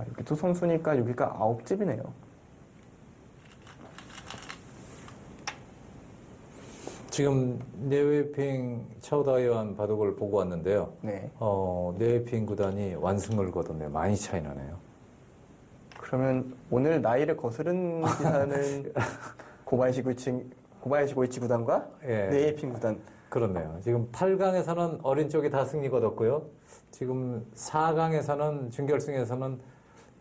여기도 선수니까 여기가 9집이네요. 지금 네웨이핑 차오다이완 바둑을 보고 왔는데요. 네. 네웨이핑 구단이 완승을 거뒀네요. 많이 차이 나네요. 그러면 오늘 나이를 거스른 기사는 고바야시 고이치 구단과 예. 네이핑 구단. 그렇네요. 지금 8강에서는 어린 쪽이 다 승리 거뒀고요. 지금 4강에서는 준결승에서는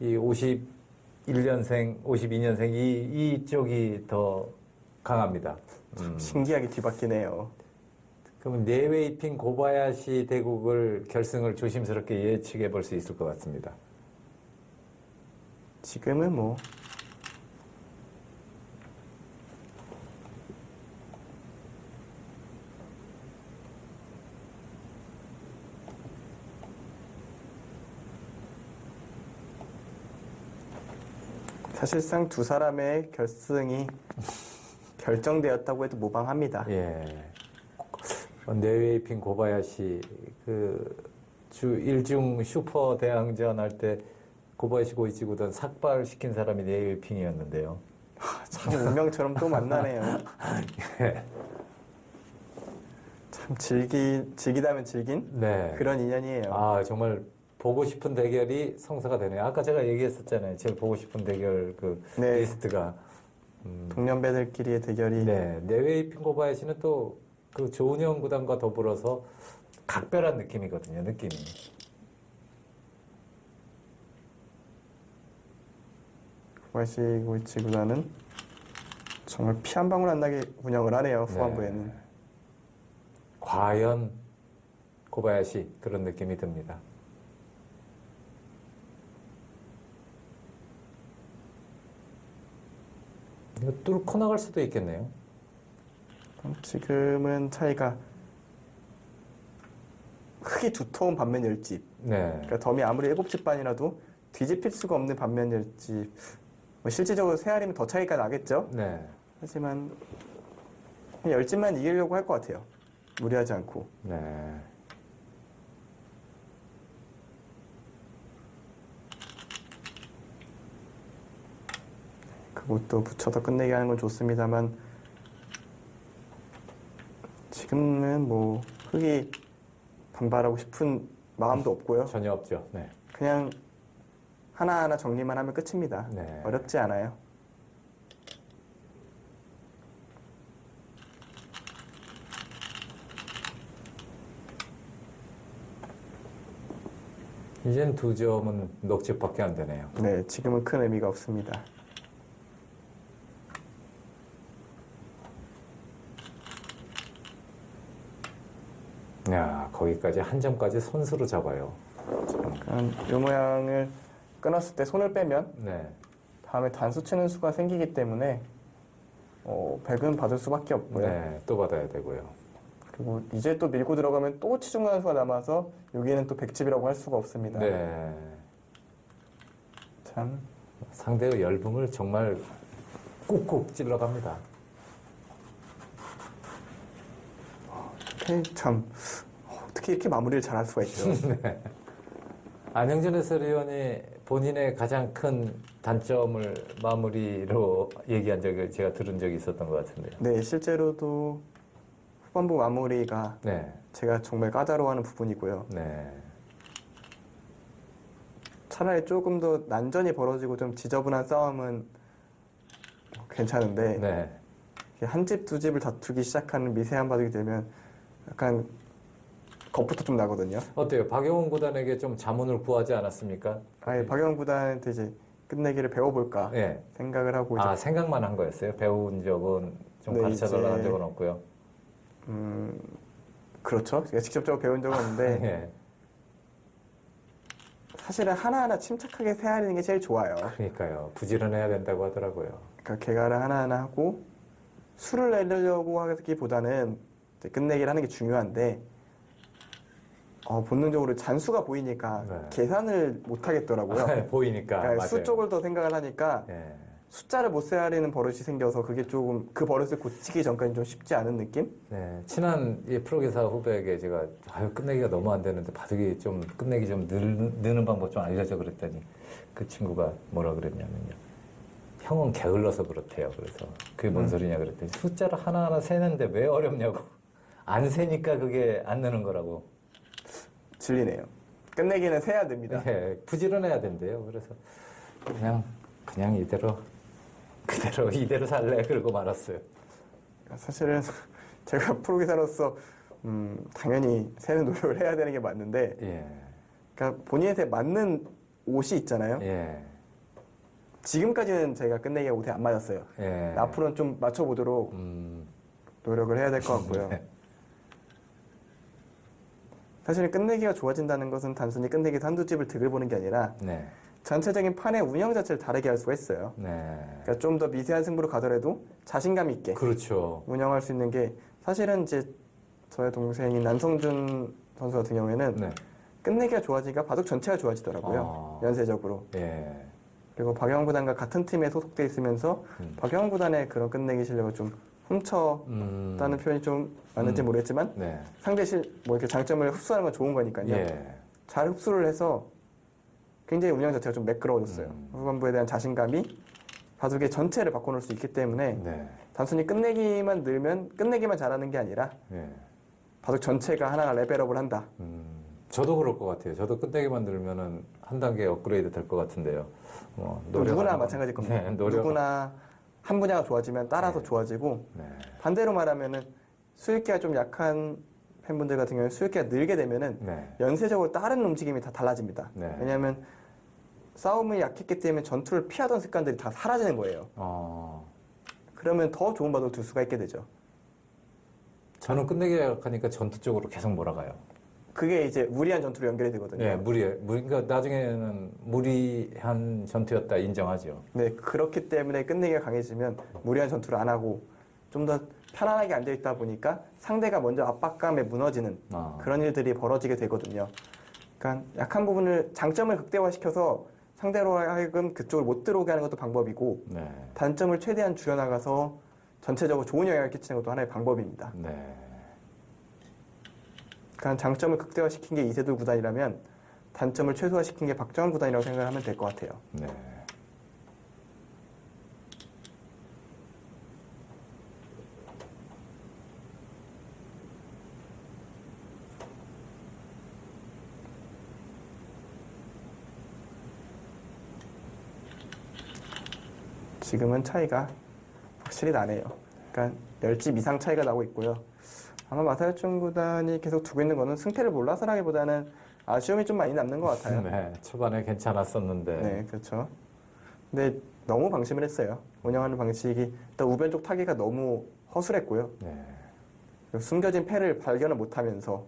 이 51년생, 52년생 이쪽이 더 강합니다. 신기하게 뒤바뀌네요. 그러면 네웨이핑 고바야시 대국을 결승을 조심스럽게 예측해 볼 수 있을 것 같습니다. 지금은 뭐 사실상 두 사람의 결승이 결정되었다고 해도 무방합니다. 예. 네웨이핑 고바야시 일중 슈퍼 대항전 할 때 고바야시 고이치 구단 삭발시킨 사람이 네이웨이핑이었는데요. 참 운명처럼 또 만나네요. 예. 참 즐기다면 즐긴 네. 그런 인연이에요. 아, 정말 보고 싶은 대결이 성사가 되네요. 아까 제가 얘기했었잖아요. 제일 보고 싶은 대결 그 네. 리스트가. 동년배들끼리의 대결이 네. 네이웨이핑 고바야시는 또 그 조은영 구단과 더불어서 각별한 느낌이거든요. 느낌이. 고바야시 고이치 구단은 정말 피 한 방울 안 나게 운영을 하네요. 후반부에는. 과연 고바야시 그런 느낌이 듭니다. 이거 뚫고 나갈 수도 있겠네요. 지금은 차이가 흙이 두터운 반면 열집. 네. 그러니까 덤이 아무리 7집 반이라도 뒤집힐 수가 없는 반면 열집. 뭐 실질적으로 세 알이면 더 차이가 나겠죠. 네. 하지만 그냥 열집만 이기려고 할 것 같아요. 무리하지 않고. 네. 그것도 붙여서 끝내게 하는 건 좋습니다만 지금은 뭐 흙이 반발하고 싶은 마음도 없고요. 전혀 없죠. 네. 그냥 하나하나 정리만 하면 끝입니다. 네. 어렵지 않아요. 이젠 2점은 넉집밖에 안 되네요. 네, 지금은 큰 의미가 없습니다. 야, 거기까지 한 점까지 선수로 잡아요. 이 모양을 끊었을 때 손을 빼면 네. 다음에 단수 치는 수가 생기기 때문에 100은 받을 수밖에 없고요. 네, 또 받아야 되고요. 그리고 이제 또 밀고 들어가면 또 치중하는 수가 남아서 여기에는 또 100집이라고 할 수가 없습니다. 네. 참 상대의 열붕을 정말 꾹꾹 찔러갑니다. 참 어떻게 이렇게 마무리를 잘할 수가 있죠? 네. 안영준 해설위원이 본인의 가장 큰 단점을 마무리로 얘기한 적을 제가 들은 적이 있었던 것 같은데요. 네, 실제로도 후반부 마무리가 네. 제가 정말 까다로워하는 부분이고요. 네. 차라리 조금 더 난전이 벌어지고 좀 지저분한 싸움은 괜찮은데 네. 한 집, 두 집을 다투기 시작하는 미세한 바둑이 되면 약간 겁부터 좀 나거든요. 어때요? 박용훈 구단에게 좀 자문을 구하지 않았습니까? 아예 박영훈 구단한테 이제 끝내기를 배워볼까 네. 생각을 하고 이제 아, 생각만 한 거였어요? 배운 적은 좀 네, 가르쳐달라는 한 이제- 적은 없고요. 그렇죠. 제가 직접적으로 배운 적은 없는데 네. 사실은 하나하나 침착하게 세아리는 게 제일 좋아요. 그러니까요. 부지런해야 된다고 하더라고요. 그러니까 개가를 하나하나 하고 수를 내려고 하기보다는 이제 끝내기를 하는 게 중요한데 본능적으로 잔수가 보이니까 네. 계산을 못 하겠더라고요. 보이니까. 그러니까 맞아요. 수 쪽을 더 생각을 하니까 예. 숫자를 못 세아리는 버릇이 생겨서 그게 조금 그 버릇을 고치기 전까지 좀 쉽지 않은 느낌? 네, 친한 이 프로기사 후배에게 제가 끝내기가 너무 안 되는데 바둑이 좀 끝내기 좀 느는 방법 좀 알려줘 그랬더니 그 친구가 뭐라 그랬냐면요. 형은 게을러서 그렇대요. 그래서 그게 뭔 소리냐 그랬더니 숫자를 하나하나 세는데 왜 어렵냐고. 안 세니까 그게 안 느는 거라고. 질리네요. 끝내기는 세야 됩니다. 예, 부지런해야 된대요. 그래서 그냥 이대로 살래 그러고 말았어요. 사실은 제가 프로기사로서 당연히 세는 노력을 해야 되는 게 맞는데 예, 그러니까 본인한테 맞는 옷이 있잖아요. 예, 지금까지는 제가 끝내기가 옷에 안 맞았어요. 예. 앞으로는 좀 맞춰보도록 노력을 해야 될 것 같고요. 네. 사실은 끝내기가 좋아진다는 것은 단순히 끝내기에서 한두 집을 득을 보는 게 아니라 네, 전체적인 판의 운영 자체를 다르게 할 수가 있어요. 네. 그러니까 좀 더 미세한 승부로 가더라도 자신감 있게 그렇죠. 운영할 수 있는 게 사실은 이제 저의 동생인 난성준 선수 같은 경우에는 네. 끝내기가 좋아지니까 바둑 전체가 좋아지더라고요. 연쇄적으로. 예. 그리고 박영훈 구단과 같은 팀에 소속돼 있으면서 박영훈 구단의 그런 끝내기 실력을 좀 훔쳤다는 표현이 좀 맞는지 모르겠지만 네. 상대 뭐 이렇게 장점을 흡수하는 건 좋은 거니까요. 예. 잘 흡수를 해서 굉장히 운영 자체가 좀 매끄러워졌어요. 후반부에 대한 자신감이 바둑의 전체를 바꿔놓을 수 있기 때문에 네. 단순히 끝내기만 늘면 끝내기만 잘하는 게 아니라 네. 바둑 전체가 하나가 레벨업을 한다. 저도 그럴 것 같아요. 저도 끝내기만 들면은 한 단계 업그레이드 될 것 같은데요. 또 누구나 마찬가지일 겁니다. 네, 누구나 한 분야가 좋아지면 따라서 네. 좋아지고 네. 반대로 말하면은 수익기가 좀 약한 팬분들 같은 경우는 수익기가 늘게 되면은 네. 연쇄적으로 다른 움직임이 다 달라집니다. 네. 왜냐하면 싸움이 약했기 때문에 전투를 피하던 습관들이 다 사라지는 거예요. 그러면 더 좋은 바둑을 둘 수가 있게 되죠. 저는 끝내기가 약하니까 전투 쪽으로 계속 몰아가요. 그게 이제 무리한 전투로 연결이 되거든요. 네, 그러니까 나중에는 무리한 전투였다 인정하죠. 네, 그렇기 때문에 끝내기가 강해지면 무리한 전투를 안 하고 좀 더 편안하게 앉아있다 보니까 상대가 먼저 압박감에 무너지는 그런 일들이 벌어지게 되거든요. 그러니까 약한 부분을 장점을 극대화시켜서 상대로 하여금 그쪽을 못 들어오게 하는 것도 방법이고 네. 단점을 최대한 줄여나가서 전체적으로 좋은 영향을 끼치는 것도 하나의 방법입니다. 네. 그러니까 장점을 극대화시킨 게 이세돌 구단이라면 단점을 최소화시킨 게 박정환 구단이라고 생각하면 될 것 같아요. 네. 지금은 차이가 확실히 나네요. 그러니까 10집 이상 차이가 나고 있고요. 아마 마사요춘 구단이 계속 두고 있는 거는 승패를 몰라서라기보다는 아쉬움이 좀 많이 남는 것 같아요. 네. 초반에 괜찮았었는데. 네, 그렇죠. 근데 너무 방심을 했어요. 운영하는 방식이 일단 우변 쪽 타기가 너무 허술했고요. 네. 그리고 숨겨진 패를 발견을 못하면서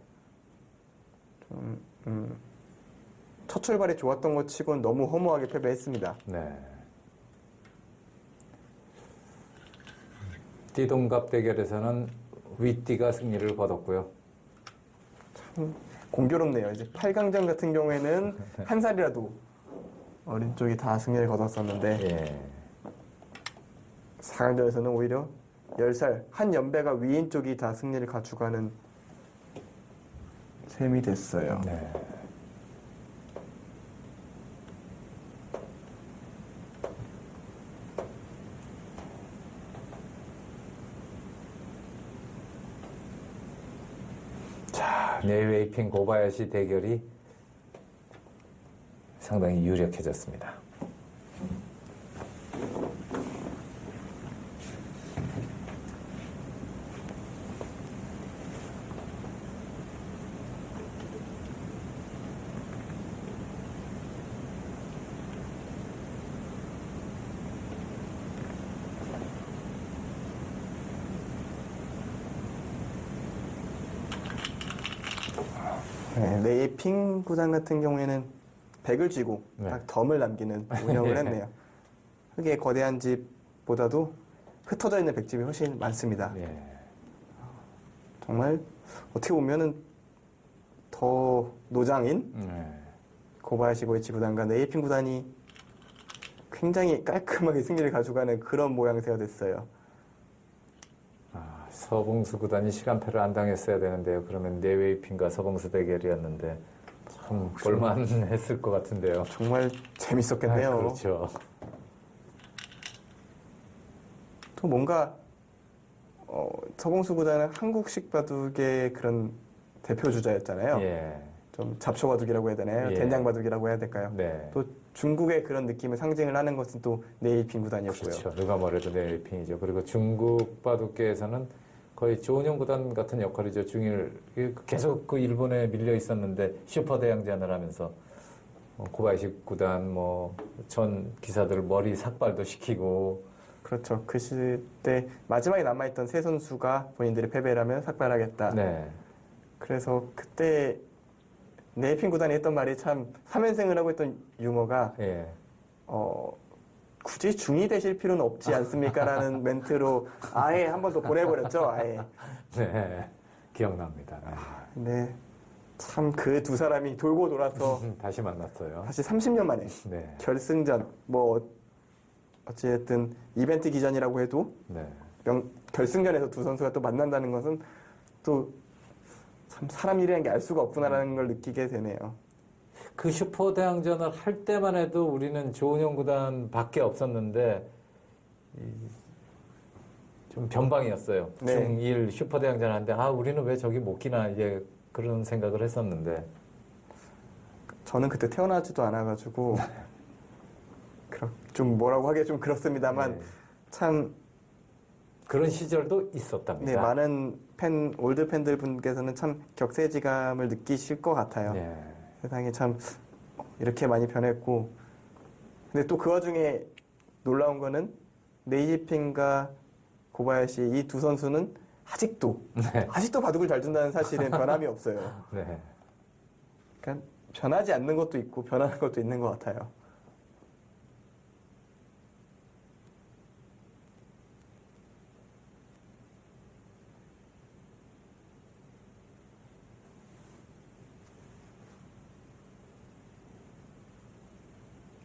첫 출발이 좋았던 것 치고는 너무 허무하게 패배했습니다. 네. 띠동갑 대결에서는 윗띠가 승리를 거뒀고요. 참 공교롭네요. 이제 8강전 같은 경우에는 한 살이라도 어린 쪽이 다 승리를 거뒀었는데 예. 4강전에서는 오히려 10살 한 연배가 위인 쪽이 다 승리를 가져가는 셈이 됐어요. 네. 자, 네이웨이핑 고바야시 대결이 상당히 유력해졌습니다. 네, 네이핑 구단 같은 경우에는 100을 쥐고 네. 딱 덤을 남기는 운영을 했네요. 흙의 거대한 집보다도 흩어져 있는 백집이 훨씬 많습니다. 예. 정말 어떻게 보면은 더 노장인 네. 고바야시 고이치 구단과 네이핑 구단이 굉장히 깔끔하게 승리를 가져가는 그런 모양새가 됐어요. 서봉수 구단이 시간패를 안 당했어야 되는데요. 그러면 네이웨이핑과 서봉수 대결이었는데 참 볼만했을 것 같은데요. 정말 재밌었겠네요. 그렇죠. 또 뭔가 서봉수 구단은 한국식 바둑의 그런 대표 주자였잖아요. 예. 좀 잡초 바둑이라고 해야 되나요? 예. 된장 바둑이라고 해야 될까요? 네. 또 중국의 그런 느낌을 상징을 하는 것은 또 네이핑 구단이었고요. 그렇죠. 누가 뭐래도 네이웨이핑이죠. 그리고 중국 바둑계에서는 거의 조은영 구단 같은 역할이죠. 중일 계속 그 일본에 밀려 있었는데 슈퍼 대양전을 하면서 고바야시 구단 전 기사들 머리 삭발도 시키고 그렇죠. 그 시대 마지막에 남아있던 세 선수가 본인들이 패배를 하면 삭발하겠다. 네. 그래서 그때 네이핑 구단이 했던 말이 참 3연승을 하고 있던 유머가 예. 굳이 중이 되실 필요는 없지 않습니까? 라는 멘트로 아예 한 번 더 보내버렸죠. 아예. 네. 기억납니다. 네. 참 그 두 사람이 돌고 돌아서 다시 만났어요. 다시 30년 만에 네. 결승전 어찌됐든 이벤트 기전이라고 해도 네. 결승전에서 두 선수가 또 만난다는 것은 또 참 사람 일이라는 게 알 수가 없구나라는 걸 느끼게 되네요. 그 슈퍼대항전을 할 때만 해도 우리는 조은영 구단밖에 없었는데 좀 변방이었어요. 네. 중1 슈퍼대항전 하는데 우리는 왜 저기 못 끼나 이제 그런 생각을 했었는데 저는 그때 태어나지도 않아가지고 좀 뭐라고 하기 좀 그렇습니다만 네. 참 그런 시절도 있었답니다. 네, 많은 올드 팬들 분께서는 참 격세지감을 느끼실 것 같아요. 네. 세상이 참 이렇게 많이 변했고, 근데 또 그 와중에 놀라운 거는 네이징핑과 고바야시 이 두 선수는 아직도 바둑을 잘 둔다는 사실은 변함이 없어요. 네. 그러니까 변하지 않는 것도 있고 변하는 것도 있는 것 같아요.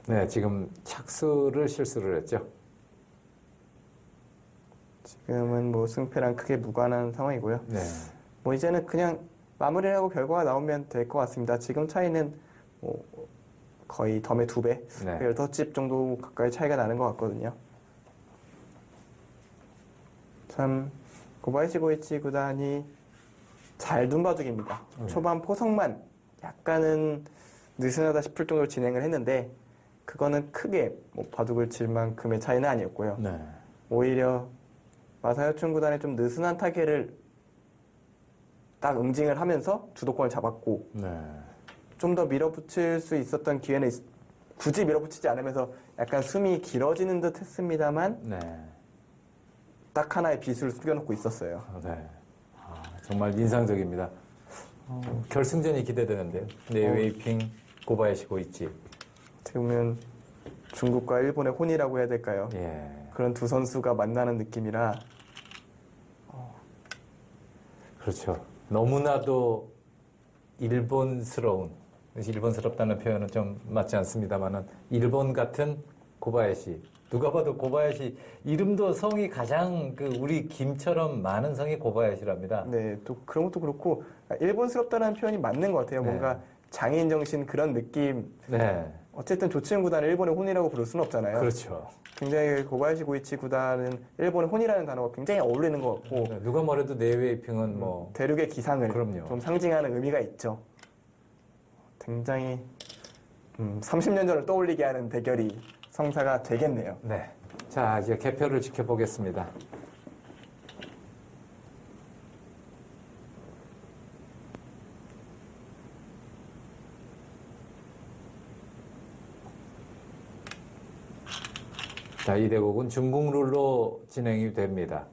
네, 지금 착수를 실수를 했죠. 지금은 뭐 승패랑 크게 무관한 상황이고요. 네. 뭐 이제는 그냥 마무리하고 결과가 나오면 될 것 같습니다. 지금 차이는 뭐 거의 덤의 2배, 네. 15집 정도 가까이 차이가 나는 것 같거든요. 참 고바야시 고이치 구단이 잘 둔 바둑입니다. 초반 포석만 약간은 느슨하다 싶을 정도로 진행을 했는데 그거는 크게 뭐 바둑을 칠 만큼의 차이는 아니었고요. 네. 오히려 마사요춘 구단의 좀 느슨한 타겟을 딱 응징을 하면서 주도권을 잡았고 네. 좀 더 밀어붙일 수 있었던 기회는 굳이 밀어붙이지 않으면서 약간 숨이 길어지는 듯 했습니다만 네. 딱 하나의 빗을 숨겨놓고 있었어요. 네. 정말 인상적입니다. 결승전이 기대되는데요. 네이웨이핑, 고바야시 고이치. 어떻게 보면 중국과 일본의 혼이라고 해야 될까요? 예. 그런 두 선수가 만나는 느낌이라 그렇죠. 너무나도 일본스러운, 일본스럽다는 표현은 좀 맞지 않습니다만은 일본 같은 고바야시. 누가 봐도 고바야시 이름도 성이 가장 우리 김처럼 많은 성이 고바야시랍니다. 네, 또 그런 것도 그렇고 일본스럽다는 표현이 맞는 것 같아요. 네. 뭔가 장인 정신 그런 느낌. 네. 어쨌든 조치현 구단을 일본의 혼이라고 부를 수는 없잖아요. 그렇죠. 굉장히 고바야시 고이치 구단은 일본의 혼이라는 단어가 굉장히 어울리는 것 같고 누가 뭐래도 네이웨이핑은 뭐 대륙의 기상을 그럼요. 좀 상징하는 의미가 있죠. 굉장히 30년 전을 떠올리게 하는 대결이 성사가 되겠네요. 네. 자, 이제 개표를 지켜보겠습니다. 자, 이 대국은 중국 룰로 진행이 됩니다.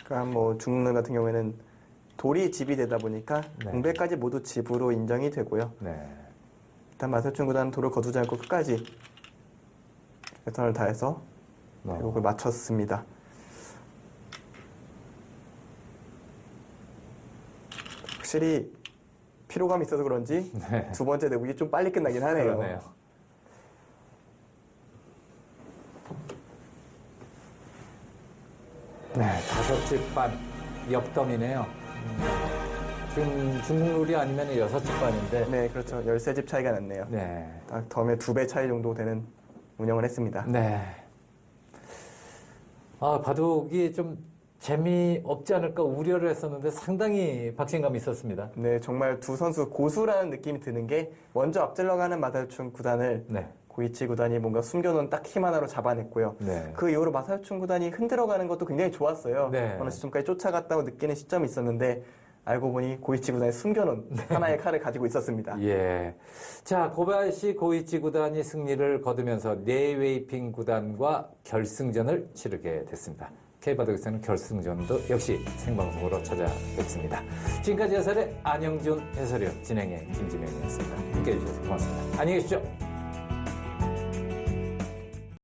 그러니까 뭐 중국 같은 경우에는 돌이 집이 되다 보니까 네. 공백까지 모두 집으로 인정이 되고요. 네. 일단 마사춘 구단은 돌을 거두지 않고 끝까지 최선을 다해서 대국을 마쳤습니다. 확실히 피로감이 있어서 그런지 네. 두 번째 대국이 좀 빨리 끝나긴 하네요. 그러네요. 네, 5집 반 역덤이네요. 지금 중국 룰이 아니면 6집 반인데. 네, 그렇죠. 13집 차이가 났네요. 네. 딱 덤의 2배 차이 정도 되는 운영을 했습니다. 네. 바둑이 좀 재미없지 않을까 우려를 했었는데 상당히 박진감이 있었습니다. 네, 정말 두 선수 고수라는 느낌이 드는 게 먼저 앞질러가는 마사요춘 구단을 네. 고이치 구단이 뭔가 숨겨놓은 딱 힘 하나로 잡아냈고요. 네. 그 이후로 마사요춘 구단이 흔들어가는 것도 굉장히 좋았어요. 네. 어느 시점까지 쫓아갔다고 느끼는 시점이 있었는데 알고 보니 고이치 구단이 숨겨놓은 하나의 칼을 가지고 있었습니다. 예. 자, 고바야시 고이치 구단이 승리를 거두면서 네이웨이핑 구단과 결승전을 치르게 됐습니다. K바둑에서는 결승전도 역시 생방송으로 찾아뵙습니다. 지금까지 해설의 안영준 해설위원, 진행의 김지명이었습니다. 함께해 주셔서 고맙습니다. 안녕히 계십시오.